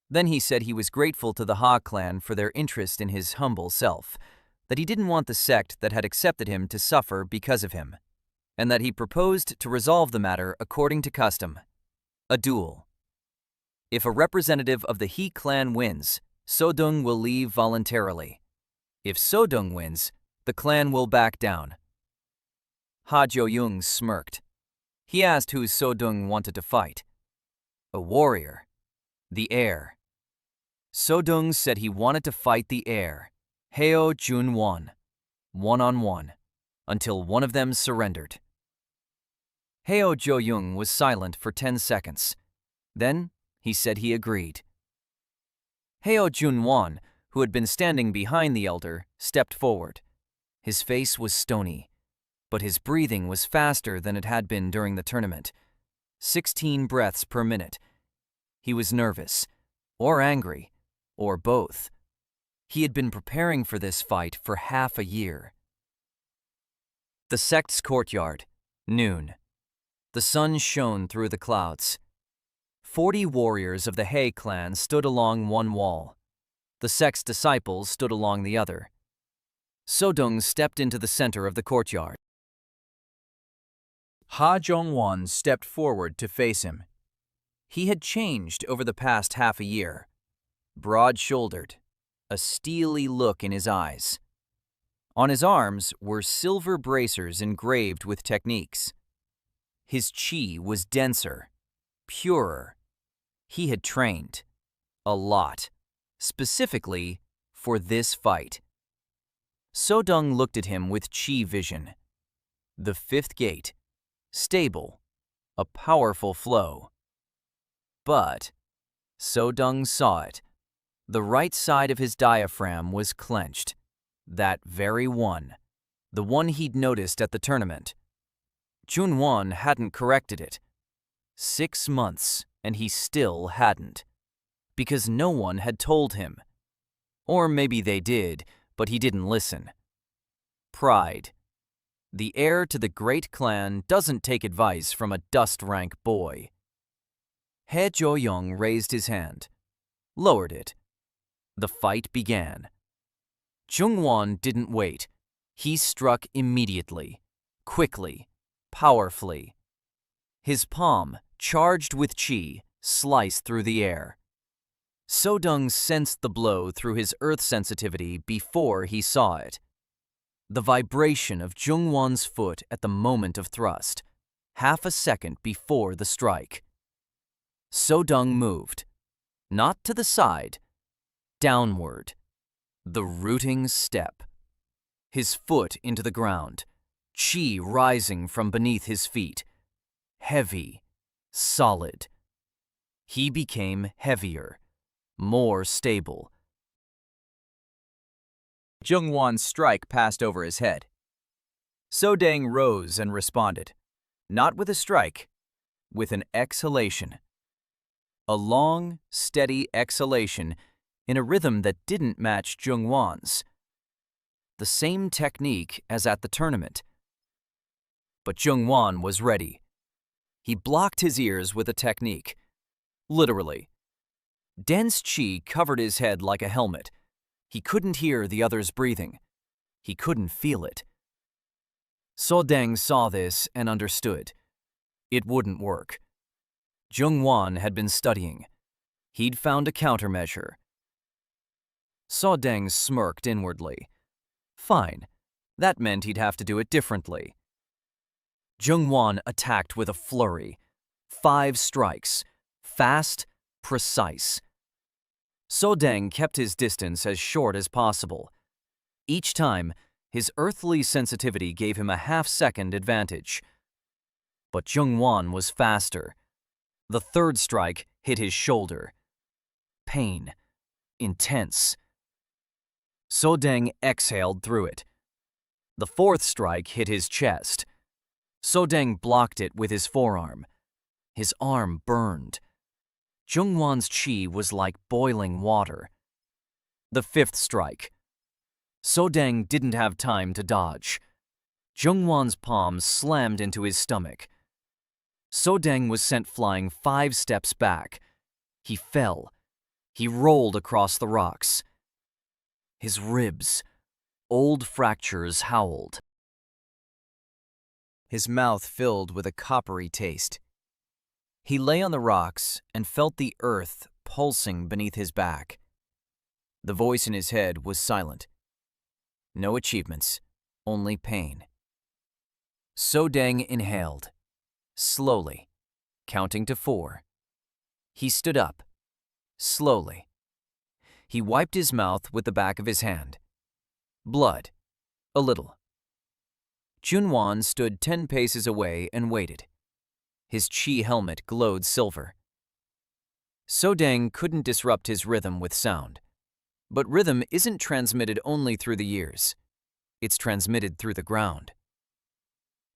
Then he said he was grateful to the Ha clan for their interest in his humble self, that he didn't want the sect that had accepted him to suffer because of him, and that he proposed to resolve the matter according to custom, a duel. If a representative of the He clan wins, So-dong will leave voluntarily. If So-dong wins, the clan will back down. Ha Jo-yoon smirked. He asked who So-dong wanted to fight. A warrior. The heir. So-dong said he wanted to fight the heir, Heo Jun-won, one-on-one, until one of them surrendered. Heo Jo-yoon was silent for 10 seconds. Then he said he agreed. Heo Jun-won, who had been standing behind the elder, stepped forward. His face was stony, but his breathing was faster than it had been during the tournament. 16 breaths per minute. He was nervous, or angry, or both. He had been preparing for this fight for half a year. The sect's courtyard, noon. The sun shone through the clouds. 40 warriors of the He clan stood along one wall. The sect's disciples stood along the other. So-dong stepped into the center of the courtyard. Ha Jong-won stepped forward to face him. He had changed over the past half a year. Broad-shouldered, a steely look in his eyes. On his arms were silver bracers engraved with techniques. His chi was denser, purer. He had trained a lot, specifically for this fight. So-dong looked at him with chi vision. The fifth gate, stable, a powerful flow. But So-dong saw it. The right side of his diaphragm was clenched. That very one. The one he'd noticed at the tournament. Jun-won hadn't corrected it. 6 months, and he still hadn't. Because no one had told him. Or maybe they did, but he didn't listen. Pride. The heir to the great clan doesn't take advice from a dust-rank boy. He Jo-young raised his hand, lowered it. The fight began. Jung-won didn't wait. He struck immediately, quickly, powerfully. His palm, charged with chi, sliced through the air. So-dong sensed the blow through his earth sensitivity before he saw it. The vibration of Jung-won's foot at the moment of thrust, half a second before the strike. So-dong moved, not to the side, downward. The rooting step. His foot into the ground, chi rising from beneath his feet. Heavy, solid. He became heavier, more stable. Jung-won's strike passed over his head. So-dang rose and responded, not with a strike, with an exhalation. a long, steady exhalation in a rhythm that didn't match Jungwon's. The same technique as at the tournament. But Jungwon was ready. He blocked his ears with a technique. Literally. Dense chi covered his head like a helmet. He couldn't hear the others breathing. He couldn't feel it. So-deng saw this and understood. It wouldn't work. Jungwon had been studying. He'd found a countermeasure. So-deng smirked inwardly. Fine. That meant he'd have to do it differently. Jungwon attacked with a flurry. 5 strikes. Fast, precise. So-deng kept his distance as short as possible. Each time, his earthly sensitivity gave him a half-second advantage. But Jungwon was faster. The 3rd strike hit his shoulder. Pain. Intense. So-deng exhaled through it. The 4th strike hit his chest. So-deng blocked it with his forearm. His arm burned. Jungwon's chi was like boiling water. The 5th strike. So-deng didn't have time to dodge. Jungwon's palm slammed into his stomach. So-deng was sent flying 5 steps back. He fell. He rolled across the rocks. His ribs, old fractures, howled. His mouth filled with a coppery taste. He lay on the rocks and felt the earth pulsing beneath his back. The voice in his head was silent. No achievements, only pain. So-deng inhaled, slowly, counting to 4. He stood up, slowly. He wiped his mouth with the back of his hand. Blood, a little. Jungwon stood 10 paces away and waited. His chi helmet glowed silver. So-deng couldn't disrupt his rhythm with sound. But rhythm isn't transmitted only through the ears. It's transmitted through the ground.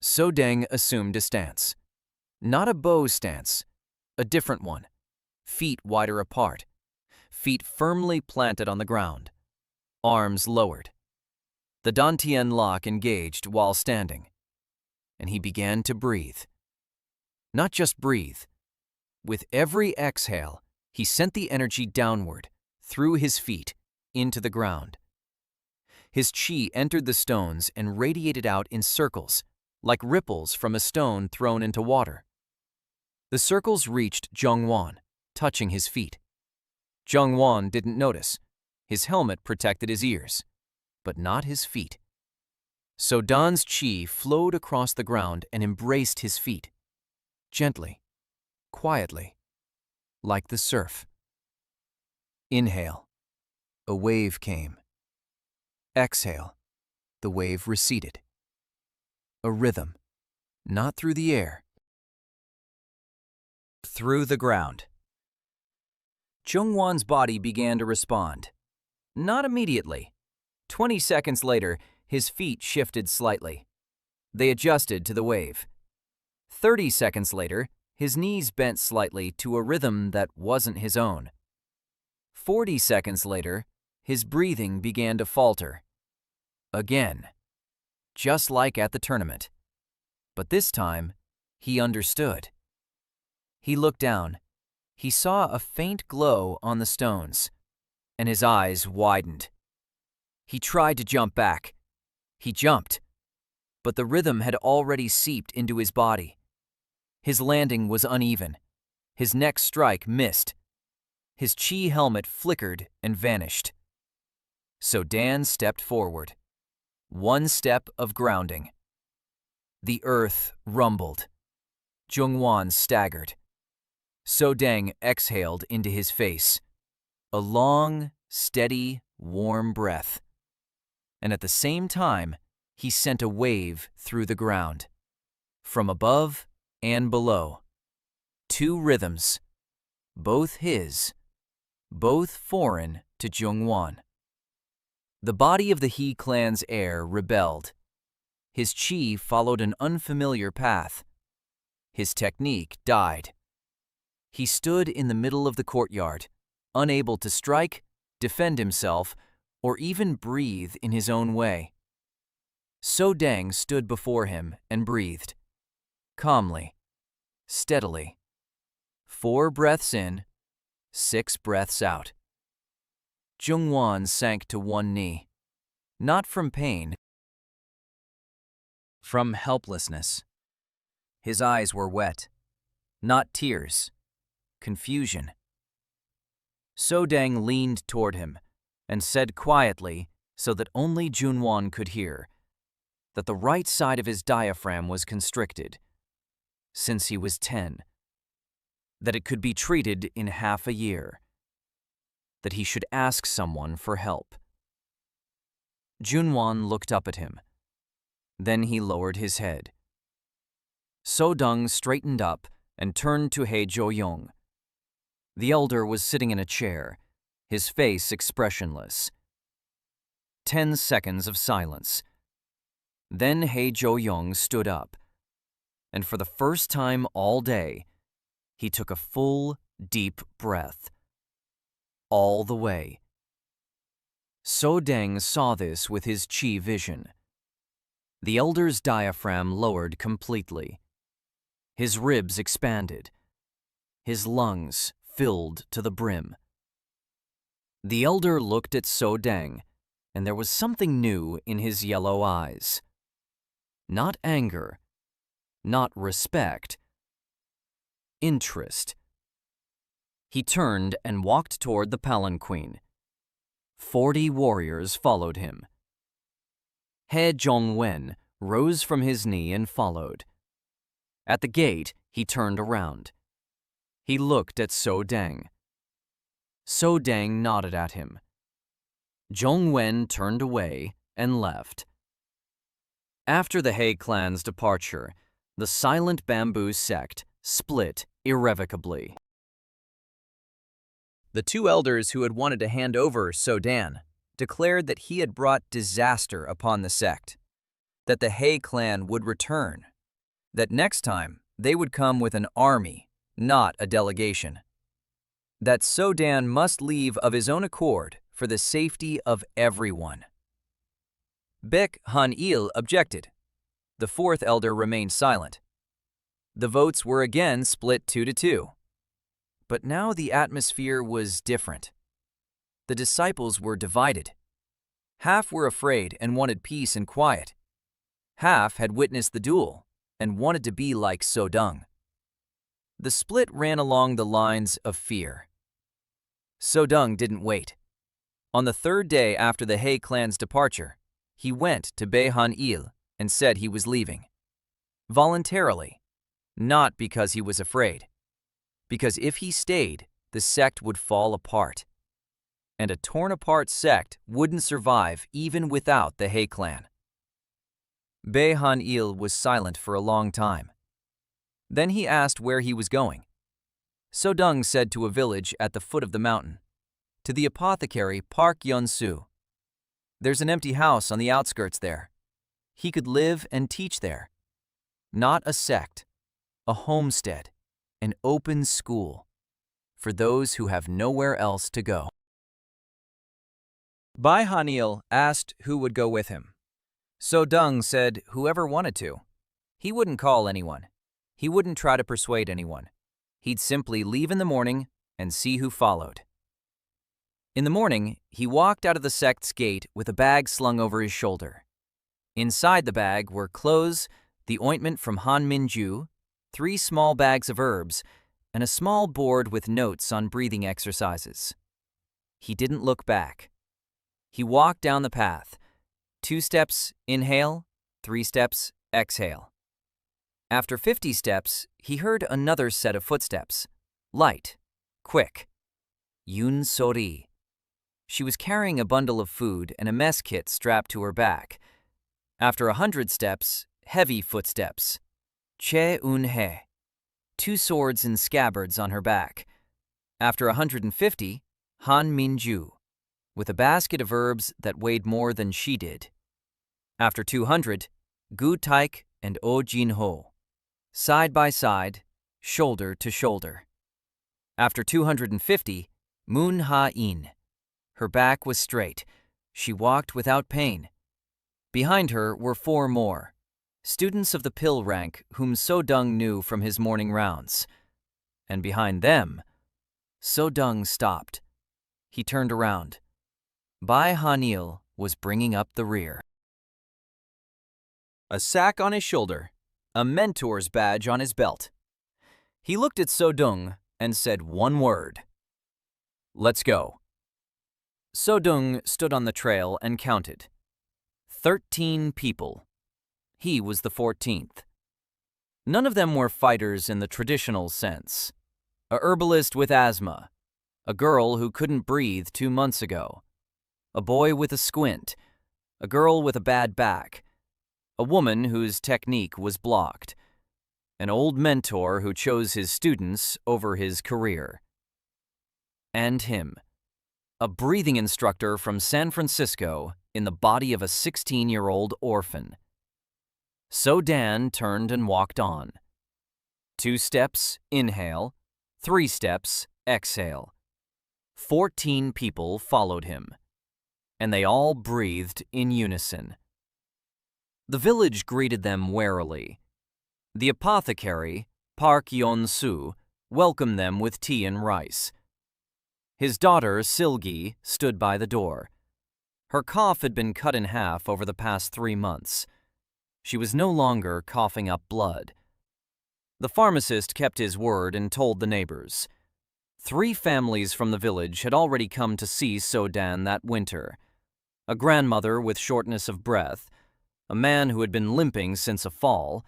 So-deng assumed a stance. Not a bow stance, a different one. Feet wider apart. Feet firmly planted on the ground. Arms lowered. The dantian lock engaged while standing. And he began to breathe. Not just breathe. With every exhale, he sent the energy downward, through his feet, into the ground. His chi entered the stones and radiated out in circles, like ripples from a stone thrown into water. The circles reached Jungwon, touching his feet. Jungwon didn't notice. His helmet protected his ears, but not his feet. So Dan's chi flowed across the ground and embraced his feet. Gently, quietly, like the surf. Inhale. A wave came. Exhale. The wave receded. A rhythm, not through the air, through the ground. Jungwon's body began to respond. Not immediately. 20 seconds later, his feet shifted slightly. They adjusted to the wave. 30 seconds later, his knees bent slightly to a rhythm that wasn't his own. 40 seconds later, his breathing began to falter. Again, just like at the tournament. But this time, he understood. He looked down. He saw a faint glow on the stones, and his eyes widened. He tried to jump back. He jumped, but the rhythm had already seeped into his body. His landing was uneven. His next strike missed. His chi helmet flickered and vanished. So Dan stepped forward. 1 step of grounding. The earth rumbled. Jungwon staggered. So-deng exhaled into his face. A long, steady, warm breath. And at the same time, he sent a wave through the ground. From above and below. 2 rhythms. Both his. Both foreign to Jungwon. The body of the He clan's heir rebelled. His chi followed an unfamiliar path. His technique died. He stood in the middle of the courtyard, unable to strike, defend himself, or even breathe in his own way. So Deng stood before him and breathed. Calmly, steadily. 4 breaths in, 6 breaths out. Jungwon sank to one knee, not from pain, from helplessness. His eyes were wet, not tears, confusion. So Deng leaned toward him and said quietly, so that only Junwon could hear, that the right side of his diaphragm was constricted, since he was 10, that it could be treated in half a year, that he should ask someone for help. Junwon looked up at him. Then he lowered his head. So-dung straightened up and turned to Hye Jo-young. The elder was sitting in a chair, his face expressionless. 10 seconds of silence. Then Hye Jo-young stood up, and for the first time all day, he took a full, deep breath. All the way. So Deng saw this with his chi vision. The elder's diaphragm lowered completely. His ribs expanded. His lungs filled to the brim. The elder looked at So Deng, and there was something new in his yellow eyes. Not anger, not respect, interest. He turned and walked toward the palanquin. 40 warriors followed him. He Jong-wen rose from his knee and followed. At the gate, he turned around. He looked at So Deng. So Deng nodded at him. Jong-wen turned away and left. After the He clan's departure, the Silent Bamboo sect split irrevocably. The 2 elders who had wanted to hand over So-dan declared that he had brought disaster upon the sect, that the He clan would return, that next time they would come with an army, not a delegation, that So-dan must leave of his own accord for the safety of everyone. Baek Han-il objected. The 4th elder remained silent. The votes were again split 2-2. But now the atmosphere was different. The disciples were divided. Half were afraid and wanted peace and quiet. Half had witnessed the duel and wanted to be like So-dung. The split ran along the lines of fear. So-dung didn't wait. On the 3rd day after the He clan's departure, he went to Bae Han-il and said he was leaving. Voluntarily, not because he was afraid. Because if he stayed, the sect would fall apart. And a torn-apart sect wouldn't survive even without the He clan. Bae Han-il was silent for a long time. Then he asked where he was going. So-dung said to a village at the foot of the mountain, to the apothecary Park Yeon-soo. There's an empty house on the outskirts there. He could live and teach there. Not a sect, a homestead. An open school for those who have nowhere else to go. Bae Han-il asked who would go with him. So-dung said whoever wanted to. He wouldn't call anyone. He wouldn't try to persuade anyone. He'd simply leave in the morning and see who followed. In the morning, he walked out of the sect's gate with a bag slung over his shoulder. Inside the bag were clothes, the ointment from Han Min-ju, 3 small bags of herbs, and a small board with notes on breathing exercises. He didn't look back. He walked down the path. 2 steps, inhale, 3 steps, exhale. After 50 steps, he heard another set of footsteps. Light, quick. Yoon Sori. She was carrying a bundle of food and a mess kit strapped to her back. After 100 steps, heavy footsteps. Che Un-hye, 2 swords and scabbards on her back. After 150, Han Min-ju, with a basket of herbs that weighed more than she did. After 200, Gu Taik and Oh Jin-ho, side by side, shoulder to shoulder. After 250, Manhwa. Her back was straight. She walked without pain. Behind her were 4 more, students of the pill rank whom So-dung knew from his morning rounds. And behind them, So-dung stopped. He turned around. Bai Ha-neil was bringing up the rear. A sack on his shoulder, a mentor's badge on his belt. He looked at So-dung and said one word. "Let's go." So-dung stood on the trail and counted. 13 people. He was the 14th. None of them were fighters in the traditional sense. A herbalist with asthma, a girl who couldn't breathe 2 months ago, a boy with a squint, a girl with a bad back, a woman whose technique was blocked, an old mentor who chose his students over his career. And him, a breathing instructor from San Francisco in the body of a 16-year-old orphan. So Dan turned and walked on. 2 steps, inhale. 3 steps, exhale. 14 people followed him, and they all breathed in unison. The village greeted them warily. The apothecary, Park Yeon-soo, welcomed them with tea and rice. His daughter, Silgi, stood by the door. Her cough had been cut in half over the past 3 months. She was no longer coughing up blood. The pharmacist kept his word and told the neighbors. 3 families from the village had already come to see So-dan that winter. A grandmother with shortness of breath, a man who had been limping since a fall,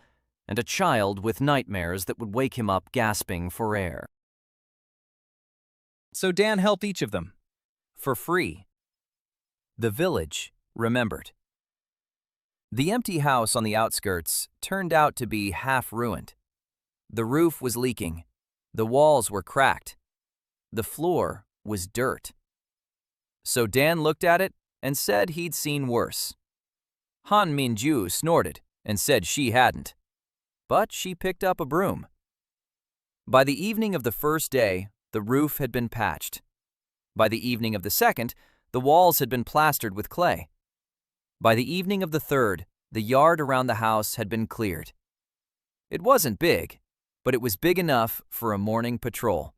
and a child with nightmares that would wake him up gasping for air. So Dan helped each of them, for free. The village remembered. The empty house on the outskirts turned out to be half ruined. The roof was leaking. The walls were cracked. The floor was dirt. So Dan looked at it and said he'd seen worse. Han Min-ju snorted and said she hadn't. But she picked up a broom. By the evening of the first day, the roof had been patched. By the evening of the second, the walls had been plastered with clay. By the evening of the third, the yard around the house had been cleared. It wasn't big, but it was big enough for a morning patrol.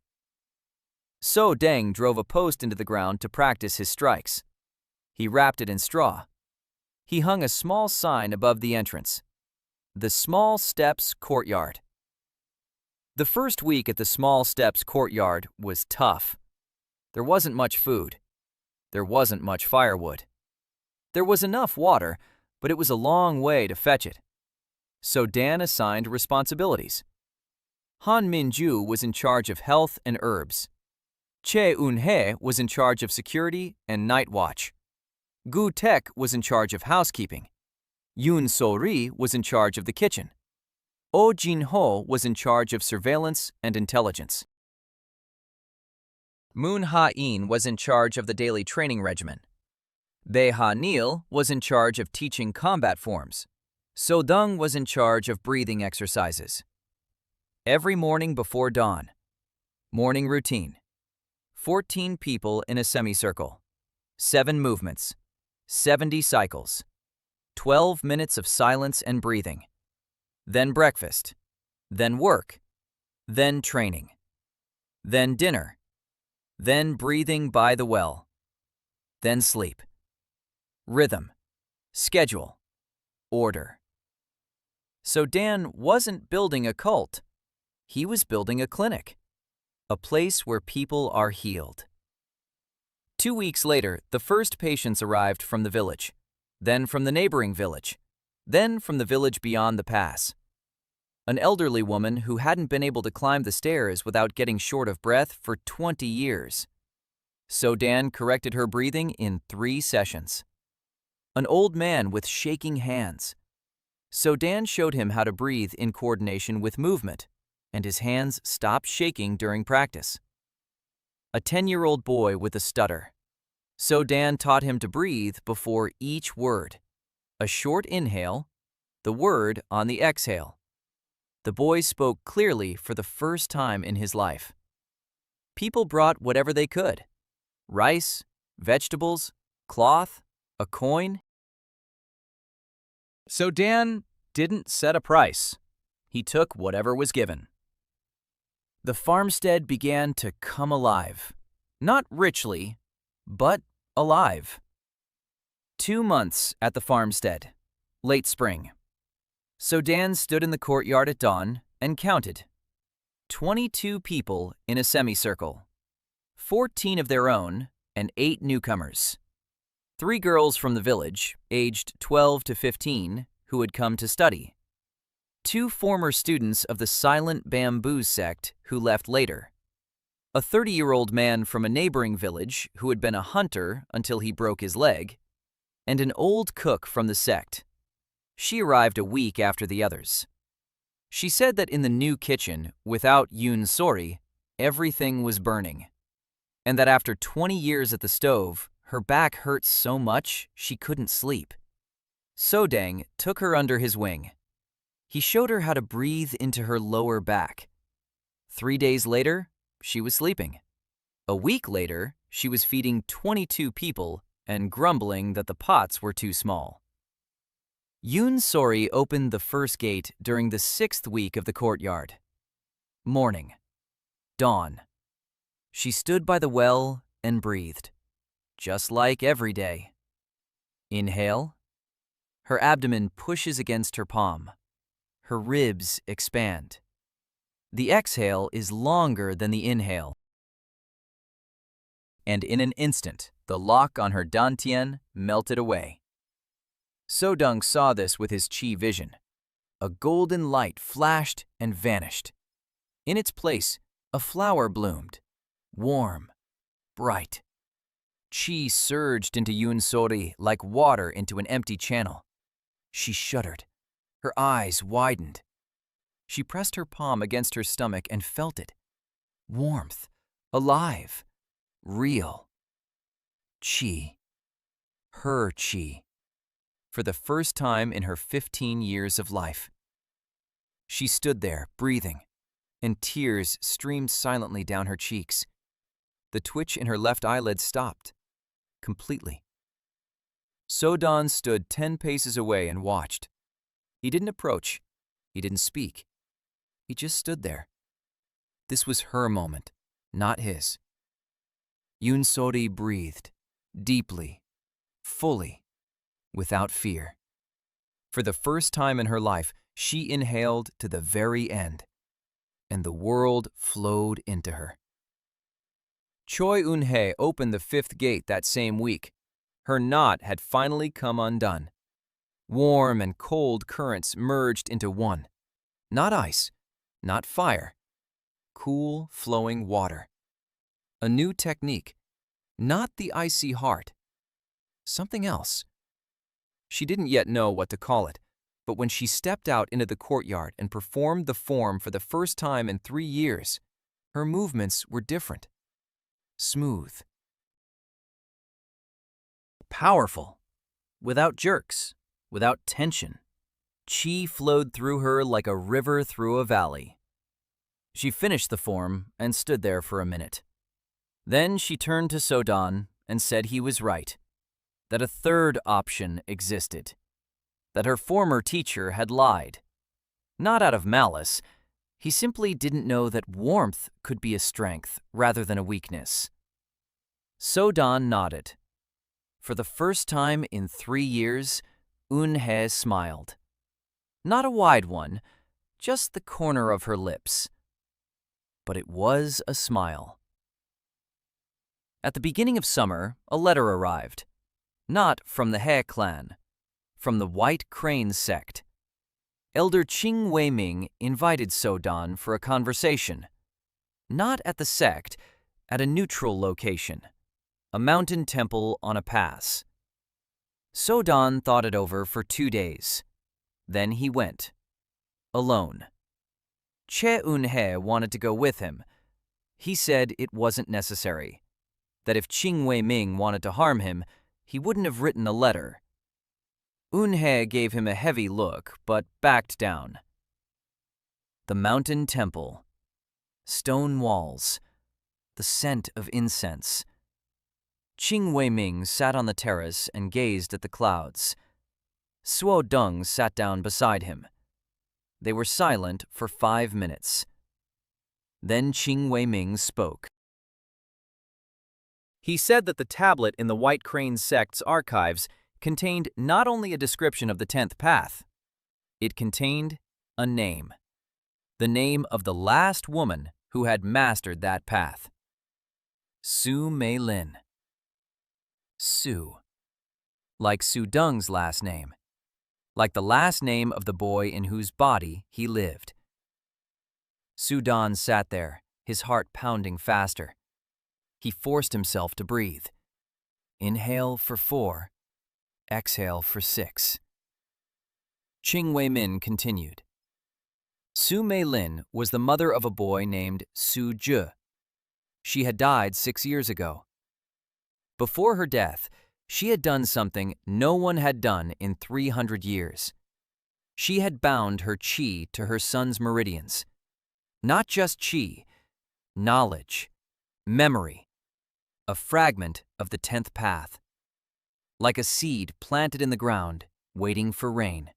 So Deng drove a post into the ground to practice his strikes. He wrapped it in straw. He hung a small sign above the entrance. The Small Steps Courtyard. The first week at the Small Steps Courtyard was tough. There wasn't much food. There wasn't much firewood. There was enough water, but it was a long way to fetch it. So Dan assigned responsibilities. Han Min-ju was in charge of health and herbs. Che Un-hye was in charge of security and night watch. Gu Tek was in charge of housekeeping. Yoon So-ri was in charge of the kitchen. Oh Jin-ho was in charge of surveillance and intelligence. Moon Ha-in was in charge of the daily training regimen. Bae Ha-neil was in charge of teaching combat forms. So-dung was in charge of breathing exercises. Every morning before dawn. Morning routine. 14 people in a semicircle. 7 movements. 70 cycles. 12 minutes of silence and breathing. Then breakfast. Then work. Then training. Then dinner. Then breathing by the well. Then sleep. Rhythm. Schedule. Order. So Dan wasn't building a cult. He was building a clinic. A place where people are healed. 2 weeks later, the first patients arrived from the village, then from the neighboring village, then from the village beyond the pass. An elderly woman who hadn't been able to climb the stairs without getting short of breath for 20 years. So Dan corrected her breathing in 3 sessions. An old man with shaking hands. So Dan showed him how to breathe in coordination with movement, and his hands stopped shaking during practice. A 10-year-old boy with a stutter. So Dan taught him to breathe before each word. A short inhale, the word on the exhale. The boy spoke clearly for the first time in his life. People brought whatever they could. Rice, vegetables, cloth, a coin. So Dan didn't set a price. He took whatever was given. The farmstead began to come alive. Not richly, but alive. 2 months at the farmstead. Late spring. So Dan stood in the courtyard at dawn and counted. 22 people in a semicircle. 14 of their own and 8 newcomers. 3 girls from the village, aged 12 to 15, who had come to study. 2 former students of the Silent Bamboo sect who left later. A 30-year-old man from a neighboring village who had been a hunter until he broke his leg, and an old cook from the sect. She arrived a week after the others. She said that in the new kitchen, without Yoon Sori, everything was burning, and that after 20 years at the stove, her back hurt so much she couldn't sleep. Sodang took her under his wing. He showed her how to breathe into her lower back. 3 days later, she was sleeping. A week later, she was feeding 22 people and grumbling that the pots were too small. Yoon Sori opened the first gate during the 6th week of the courtyard. Morning. Dawn. She stood by the well and breathed, just like every day. Inhale. Her abdomen pushes against her palm. Her ribs expand. The exhale is longer than the inhale. And in an instant, the lock on her dantian melted away. Sodang saw this with his chi vision. A golden light flashed and vanished. In its place, a flower bloomed, warm, bright. Chi surged into Yoon Sori like water into an empty channel. She shuddered. Her eyes widened. She pressed her palm against her stomach and felt it. Warmth, alive, real. Chi. Her chi. For the first time in her 15 years of life. She stood there, breathing, and tears streamed silently down her cheeks. The twitch in her left eyelid stopped, completely. Sodang stood 10 paces away and watched. He didn't approach. He didn't speak. He just stood there. This was her moment, not his. Yoon Sori breathed, deeply, fully, without fear. For the first time in her life, she inhaled to the very end, and the world flowed into her. Choi Eun-hye opened the 5th gate that same week. Her knot had finally come undone. Warm and cold currents merged into one. Not ice, not fire. Cool, flowing water. A new technique. Not the icy heart. Something else. She didn't yet know what to call it, but when she stepped out into the courtyard and performed the form for the first time in 3 years, her movements were different. Smooth. Powerful. Without jerks, without tension. Chi flowed through her like a river through a valley. She finished the form and stood there for a minute. Then she turned to Sodang and said he was right, that a third option existed, that her former teacher had lied. Not out of malice, he simply didn't know that warmth could be a strength rather than a weakness. Sodang nodded. For the first time in 3 years, Eun-hye smiled. Not a wide one, just the corner of her lips. But it was a smile. At the beginning of summer, a letter arrived. Not from the He clan, from the White Crane sect. Elder Ching Wei-ming invited Sodang for a conversation. Not at the sect, at a neutral location, a mountain temple on a pass. Sodang thought it over for 2 days. Then he went. Alone. Che Eun-hye wanted to go with him. He said it wasn't necessary. That if Ching Wei-ming wanted to harm him, he wouldn't have written a letter. Eun-hye gave him a heavy look, but backed down. The mountain temple. Stone walls. the scent of incense. Qing Weiming sat on the terrace and gazed at the clouds. Suo Deng sat down beside him. They were silent for 5 minutes. Then Qing Weiming spoke. He said that the tablet in the White Crane sect's archives contained not only a description of the 10th path, it contained a name. The name of the last woman who had mastered that path. Su Mei Lin. Su. Like Su Deng's last name. Like the last name of the boy in whose body he lived. Su Dan sat there, his heart pounding faster. He forced himself to breathe. Inhale for 4, exhale for 6. Qing Weimin continued. Su Mei Lin was the mother of a boy named Su Zhe. She had died 6 years ago. Before her death, she had done something no one had done in 300 years. She had bound her qi to her son's meridians. Not just qi, knowledge, memory, a fragment of the 10th path. Like a seed planted in the ground, waiting for rain.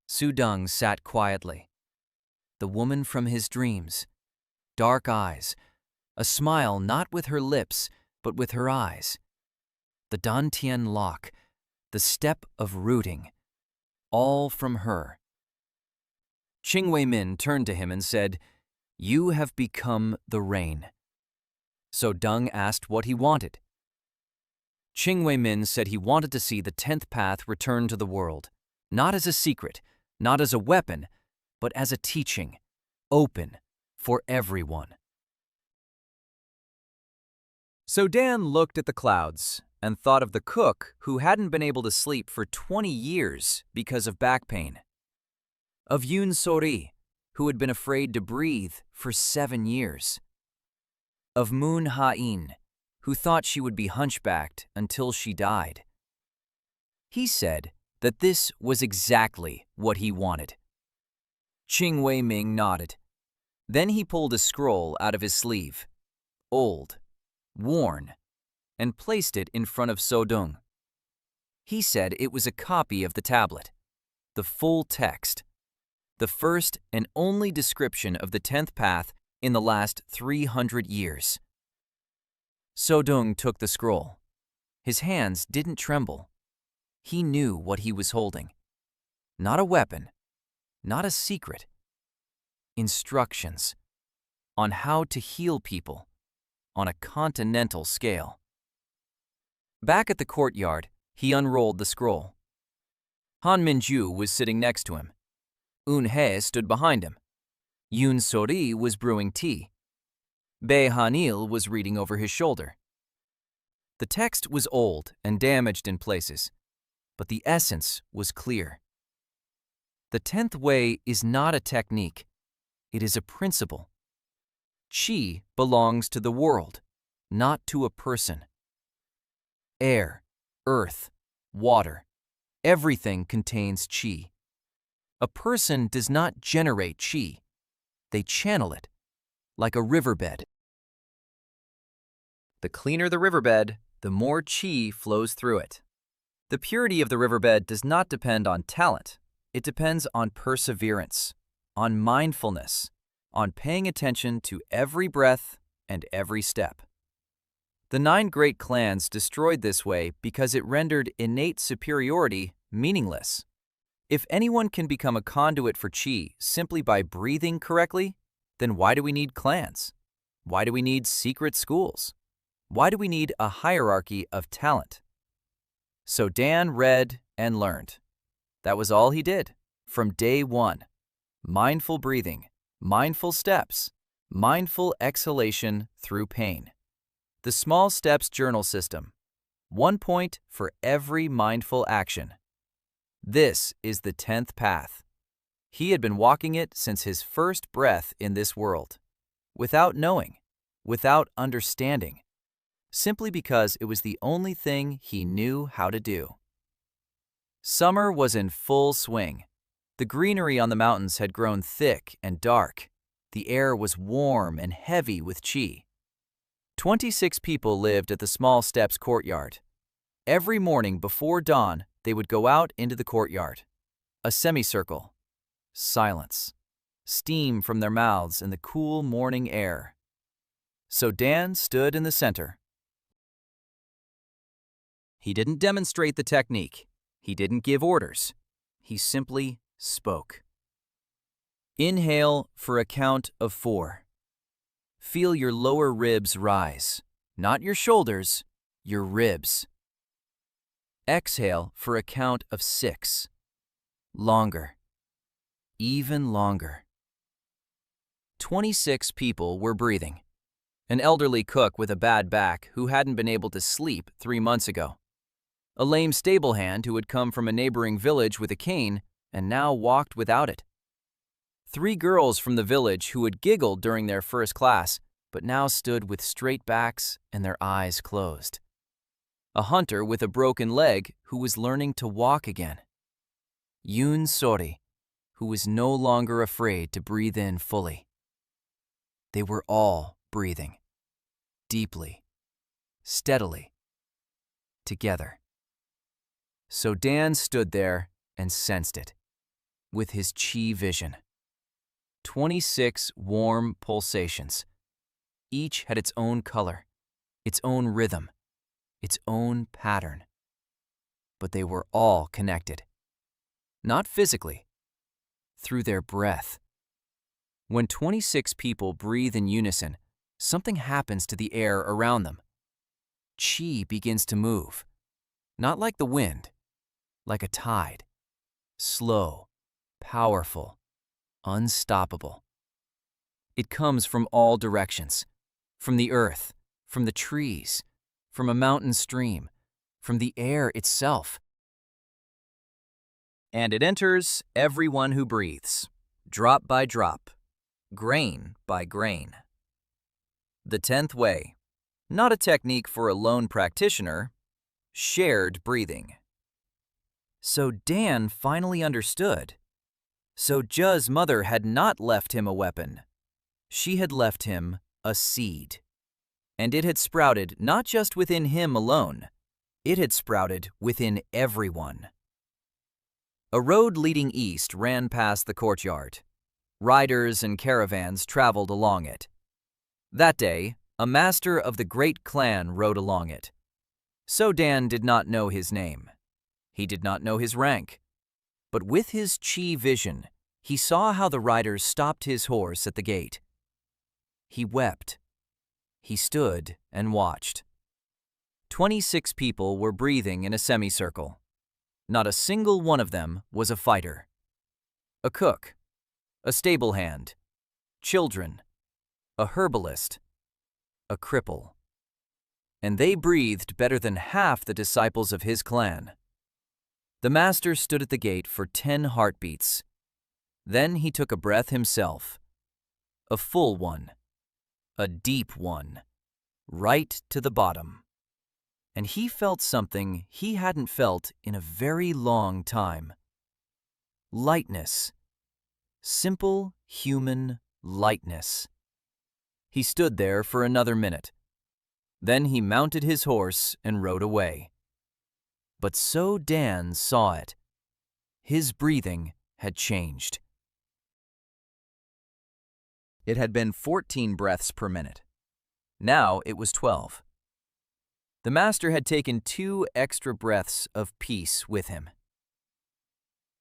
Su Deng sat quietly. The woman from his dreams. Dark eyes. A smile not with her lips, but with her eyes. The dantian lock. The step of rooting. All from her. Qing Weimin turned to him and said, "You have become the rain." So Deng asked what he wanted. Qing Weimin said he wanted to see the 10th path return to the world, not as a secret, not as a weapon, but as a teaching, open for everyone. So Dan looked at the clouds and thought of the cook who hadn't been able to sleep for 20 years because of back pain. Of Yoon So-ri, who had been afraid to breathe for 7 years. Of Moon Ha-in, who thought she would be hunchbacked until she died. He said that this was exactly what he wanted. Qing Weiming nodded. Then he pulled a scroll out of his sleeve, old, worn, and placed it in front of So Deng. He said it was a copy of the tablet, the full text, the first and only description of the 10th path in the last 300 years. So Deng took the scroll. His hands didn't tremble. He knew what he was holding. Not a weapon, not a secret. Instructions on how to heal people on a continental scale. Back at the courtyard, he unrolled the scroll. Han Minju was sitting next to him. Eun Hye stood behind him. Yoon So-ri was brewing tea. Bae Han-il was reading over his shoulder. The text was old and damaged in places, but the essence was clear. The 10th way is not a technique. It is a principle. Qi belongs to the world, not to a person. Air, earth, water, everything contains qi. A person does not generate qi. They channel it, like a riverbed. The cleaner the riverbed, the more qi flows through it. The purity of the riverbed does not depend on talent. It depends on perseverance, on mindfulness, on paying attention to every breath and every step. The 9 great clans destroyed this way because it rendered innate superiority meaningless. If anyone can become a conduit for qi simply by breathing correctly, then why do we need clans? Why do we need secret schools? Why do we need a hierarchy of talent? So Dan read and learned. That was all he did, from day one. Mindful breathing, mindful steps, mindful exhalation through pain. The Small Steps Journal System. 1 point for every mindful action. This is the 10th path. He had been walking it since his first breath in this world, without knowing, without understanding, simply because it was the only thing he knew how to do. Summer was in full swing. The greenery on the mountains had grown thick and dark. The air was warm and heavy with qi. 26 people lived at the small steps courtyard. Every morning before dawn, they would go out into the courtyard. A semicircle. Silence. Steam from their mouths in the cool morning air. So Dan stood in the center. He didn't demonstrate the technique. He didn't give orders. He simply spoke. Inhale for a count of 4. Feel your lower ribs rise. Not your shoulders, your ribs. Exhale for a count of 6. Longer. Even longer. 26 people were breathing. An elderly cook with a bad back who hadn't been able to sleep 3 months ago. A lame stable hand who had come from a neighboring village with a cane and now walked without it. 3 girls from the village who had giggled during their first class, but now stood with straight backs and their eyes closed. A hunter with a broken leg who was learning to walk again. Yoon Sori, who was no longer afraid to breathe in fully. They were all breathing. Deeply. Steadily. Together. So Dan stood there and sensed it. With his chi vision. 26 warm pulsations. Each had its own color, its own rhythm, its own pattern. But they were all connected. Not physically, through their breath. When 26 people breathe in unison, something happens to the air around them. Chi begins to move, not like the wind, like a tide. Slow, powerful, unstoppable. It comes from all directions, from the earth, from the trees, from a mountain stream, from the air itself. And it enters everyone who breathes, drop by drop, grain by grain. The 10th way, not a technique for a lone practitioner, shared breathing. So Dan finally understood. So Ju's mother had not left him a weapon. She had left him a seed. And it had sprouted not just within him alone. It had sprouted within everyone. A road leading east ran past the courtyard. Riders and caravans traveled along it. That day, a master of the great clan rode along it. So Dan did not know his name. He did not know his rank. But with his chi vision, he saw how the riders stopped his horse at the gate. He wept. He stood and watched. 26 people were breathing in a semicircle. Not a single one of them was a fighter. A cook, a stable hand, children, a herbalist, a cripple. And they breathed better than half the disciples of his clan. The master stood at the gate for 10 heartbeats. Then he took a breath himself. A full one. A deep one. Right to the bottom. And he felt something he hadn't felt in a very long time. Lightness. Simple human lightness. He stood there for another minute. Then he mounted his horse and rode away. But so Dan saw it. His breathing had changed. It had been 14 breaths per minute. Now it was 12. The master had taken 2 extra breaths of peace with him.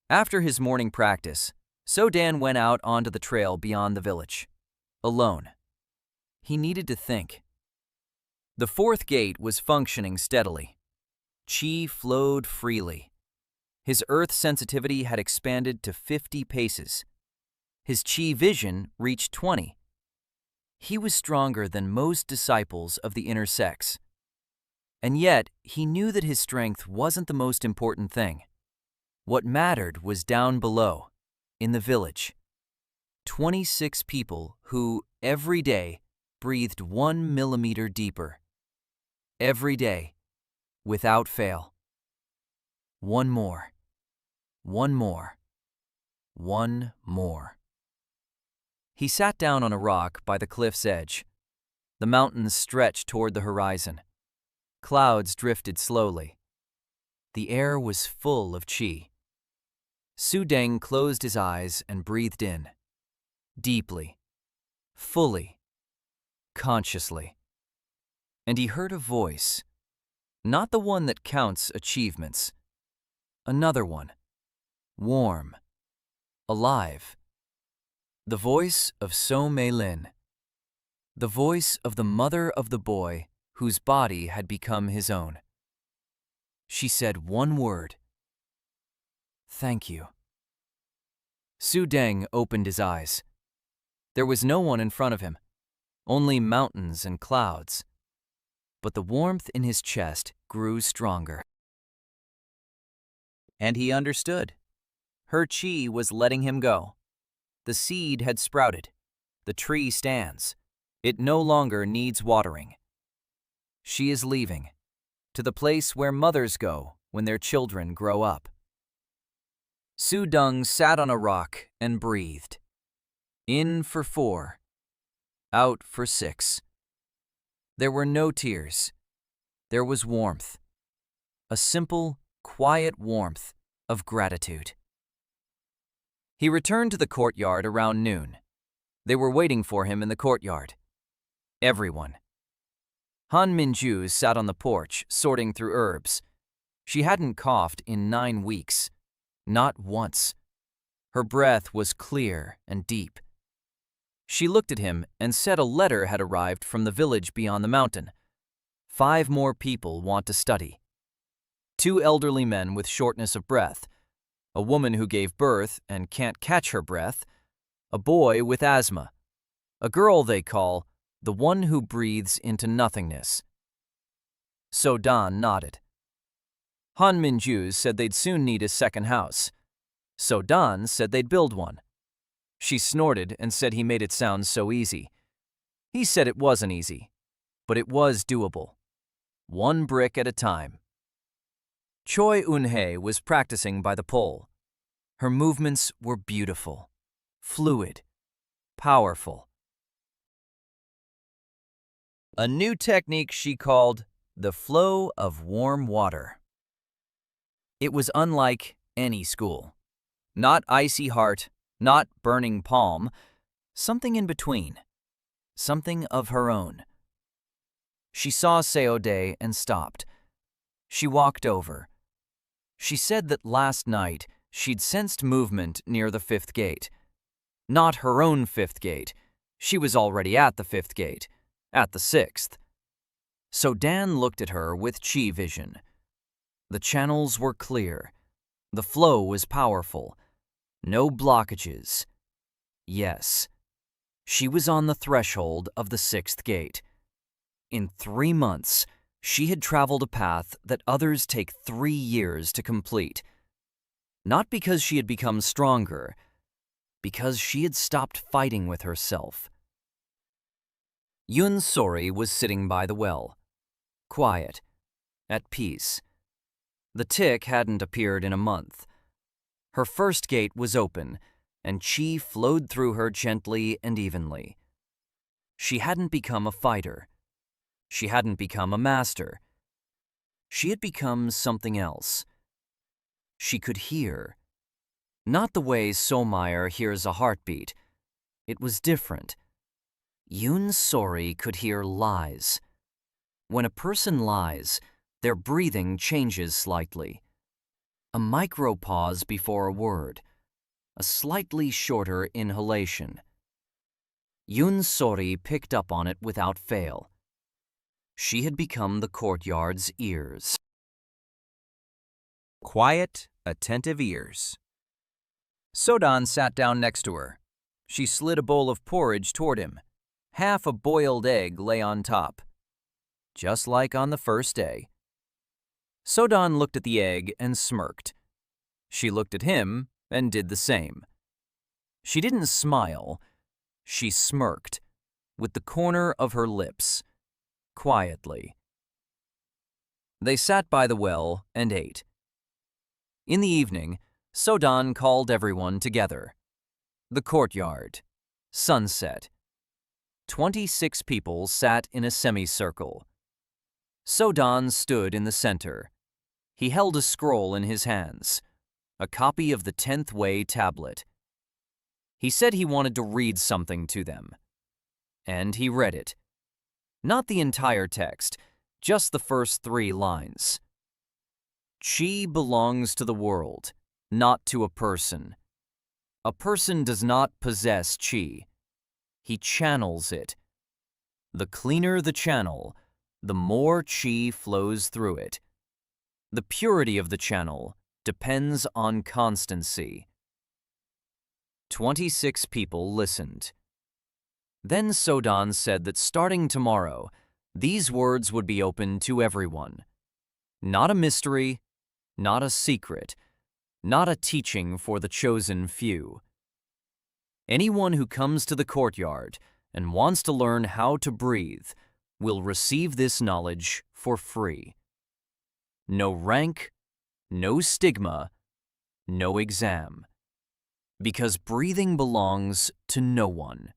After his morning practice, So Dan went out onto the trail beyond the village, alone. He needed to think. The 4th gate was functioning steadily. Chi flowed freely. His earth sensitivity had expanded to 50 paces. His chi vision reached 20. He was stronger than most disciples of the inner sex. And yet, he knew that his strength wasn't the most important thing. What mattered was down below, in the village. 26 people who, every day, breathed 1 millimeter deeper. Every day, without fail. One more. One more. One more. He sat down on a rock by the cliff's edge. The mountains stretched toward the horizon. Clouds drifted slowly. The air was full of qi. Su Deng closed his eyes and breathed in. Deeply. Fully. Consciously. And he heard a voice. Not the one that counts achievements. Another one. Warm. Alive. The voice of So Mei Lin. The voice of the mother of the boy whose body had become his own. She said one word. Thank you. Su Deng opened his eyes. There was no one in front of him, only mountains and clouds. But the warmth in his chest grew stronger. And he understood. Her qi was letting him go. The seed had sprouted. The tree stands. It no longer needs watering. She is leaving, to the place where mothers go when their children grow up. Su Deng sat on a rock and breathed. In for 4. Out for 6. There were no tears. There was warmth. A simple, quiet warmth of gratitude. He returned to the courtyard around noon. They were waiting for him in the courtyard. Everyone. Han Minju sat on the porch, sorting through herbs. She hadn't coughed in 9 weeks. Not once. Her breath was clear and deep. She looked at him and said a letter had arrived from the village beyond the mountain. 5 more people want to study. 2 elderly men with shortness of breath, a woman who gave birth and can't catch her breath, a boy with asthma, a girl they call the one who breathes into nothingness. So Dan nodded. Han Minju said they'd soon need a second house. So Dan said they'd build one. She snorted and said he made it sound so easy. He said it wasn't easy, but it was doable. 1 brick at a time. Choi Eun-hye was practicing by the pole. Her movements were beautiful, fluid, powerful. A new technique she called the flow of warm water. It was unlike any school. Not icy heart, not burning palm, something in between, something of her own. She saw Seode and stopped. She walked over. She said that last night she'd sensed movement near the 5th gate. Not her own 5th gate. She was already at the 5th gate, at the 6th. So Dan looked at her with chi vision. The channels were clear. The flow was powerful. No blockages. Yes, she was on the threshold of the 6th gate. In 3 months, she had traveled a path that others take 3 years to complete. Not because she had become stronger, because she had stopped fighting with herself. Yun Sori was sitting by the well, quiet, at peace. The tick hadn't appeared in a month. Her 1st gate was open, and qi flowed through her gently and evenly. She hadn't become a fighter. She hadn't become a master. She had become something else. She could hear. Not the way Sohmeyer hears a heartbeat. It was different. Yun Sori could hear lies. When a person lies, their breathing changes slightly. A micro-pause before a word. A slightly shorter inhalation. Yun Sori picked up on it without fail. She had become the courtyard's ears. Quiet, attentive ears. Sodan sat down next to her. She slid a bowl of porridge toward him. Half a boiled egg lay on top. Just like on the 1st day. Sodan looked at the egg and smirked. She looked at him and did the same. She didn't smile. She smirked, with the corner of her lips, quietly. They sat by the well and ate. In the evening, Sodan called everyone together. The courtyard. Sunset. 26 people sat in a semicircle. Sodan stood in the center. He held a scroll in his hands, a copy of the 10th Way tablet. He said he wanted to read something to them. And he read it. Not the entire text, just the first 3 lines. Qi belongs to the world, not to a person. A person does not possess qi. He channels it. The cleaner the channel, the more qi flows through it. The purity of the channel depends on constancy. 26 people listened. Then Sodan said that starting tomorrow, these words would be open to everyone. Not a mystery, not a secret, not a teaching for the chosen few. Anyone who comes to the courtyard and wants to learn how to breathe will receive this knowledge for free. No rank, no stigma, no exam. Because breathing belongs to no one.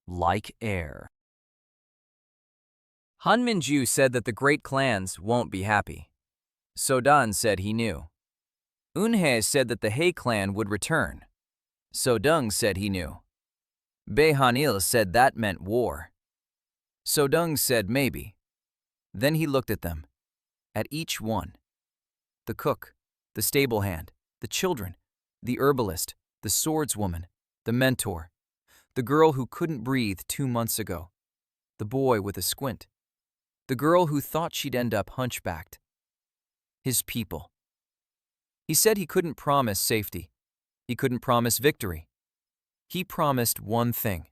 Like air. Han Minju said that the great clans won't be happy. Sodan said he knew. Eunhae said that the He clan would return. Sodung said he knew. Bae Hanil said that meant war. Sodung said maybe. Then he looked at them, at each one. The cook, the stable hand, the children, the herbalist, the swordswoman, the mentor, the girl who couldn't breathe 2 months ago, the boy with a squint, the girl who thought she'd end up hunchbacked. His people. He said he couldn't promise safety. He couldn't promise victory. He promised one thing,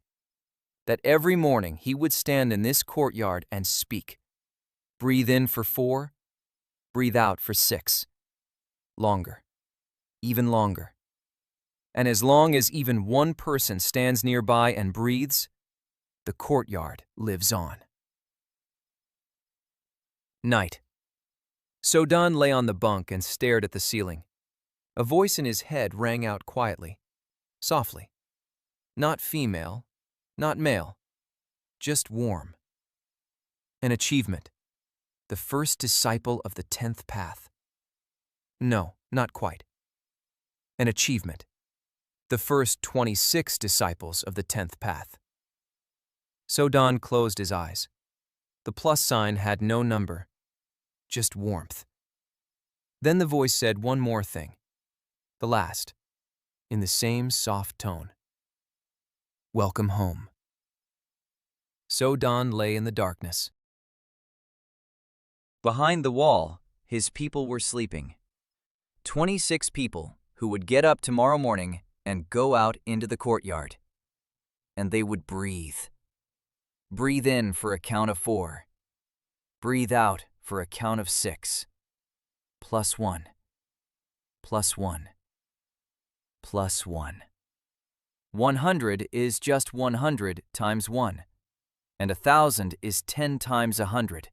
that every morning he would stand in this courtyard and speak. Breathe in for 4, breathe out for 6. Longer, even longer. And as long as even one person stands nearby and breathes, the courtyard lives on. Night. Sodan lay on the bunk and stared at the ceiling. A voice in his head rang out quietly, softly. Not female, not male, just warm. An achievement. The first disciple of the 10th path. No, not quite. An achievement. The first 26 disciples of the 10th path. Sodan closed his eyes. The plus sign had no number, just warmth. Then the voice said one more thing, the last, in the same soft tone. Welcome home. Sodan lay in the darkness. Behind the wall, his people were sleeping. 26 people who would get up tomorrow morning and go out into the courtyard. And they would breathe. Breathe in for a count of 4. Breathe out for a count of 6. +1. +1. +1. 100 is just 100 times 1. And 1,000 is 10 times 100.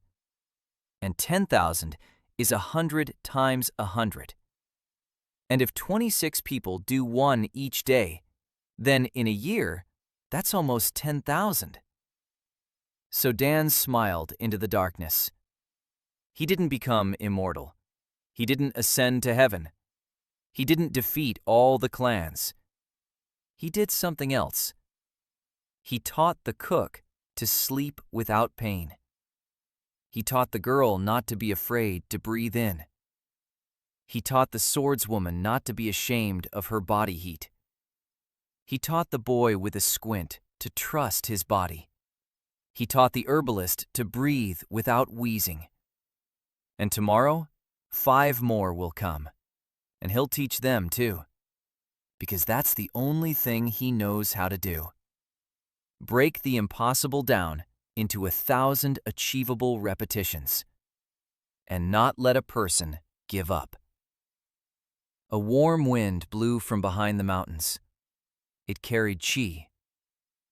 And 10,000 is 100 times 100. And if 26 people do 1 each day, then in a year, that's almost 10,000. So Dan smiled into the darkness. He didn't become immortal. He didn't ascend to heaven. He didn't defeat all the clans. He did something else. He taught the cook to sleep without pain. He taught the girl not to be afraid to breathe in. He taught the swordswoman not to be ashamed of her body heat. He taught the boy with a squint to trust his body. He taught the herbalist to breathe without wheezing. And tomorrow, 5 more will come, and he'll teach them too, because that's the only thing he knows how to do. Break the impossible down into 1,000 achievable repetitions, and not let a person give up. A warm wind blew from behind the mountains. It carried qi,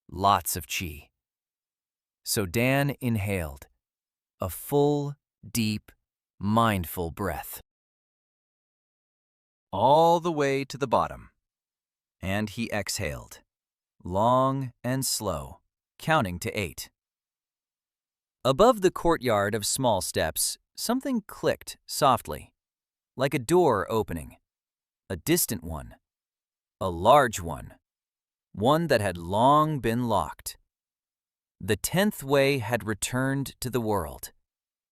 lots of qi. So Dan inhaled, a full, deep, mindful breath. All the way to the bottom. And he exhaled, long and slow, counting to 8. Above the courtyard of small steps, something clicked softly, like a door opening. A distant one. A large one. One that had long been locked. The 10th way had returned to the world.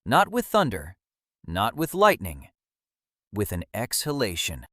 Not with thunder, not with lightning, with an exhalation.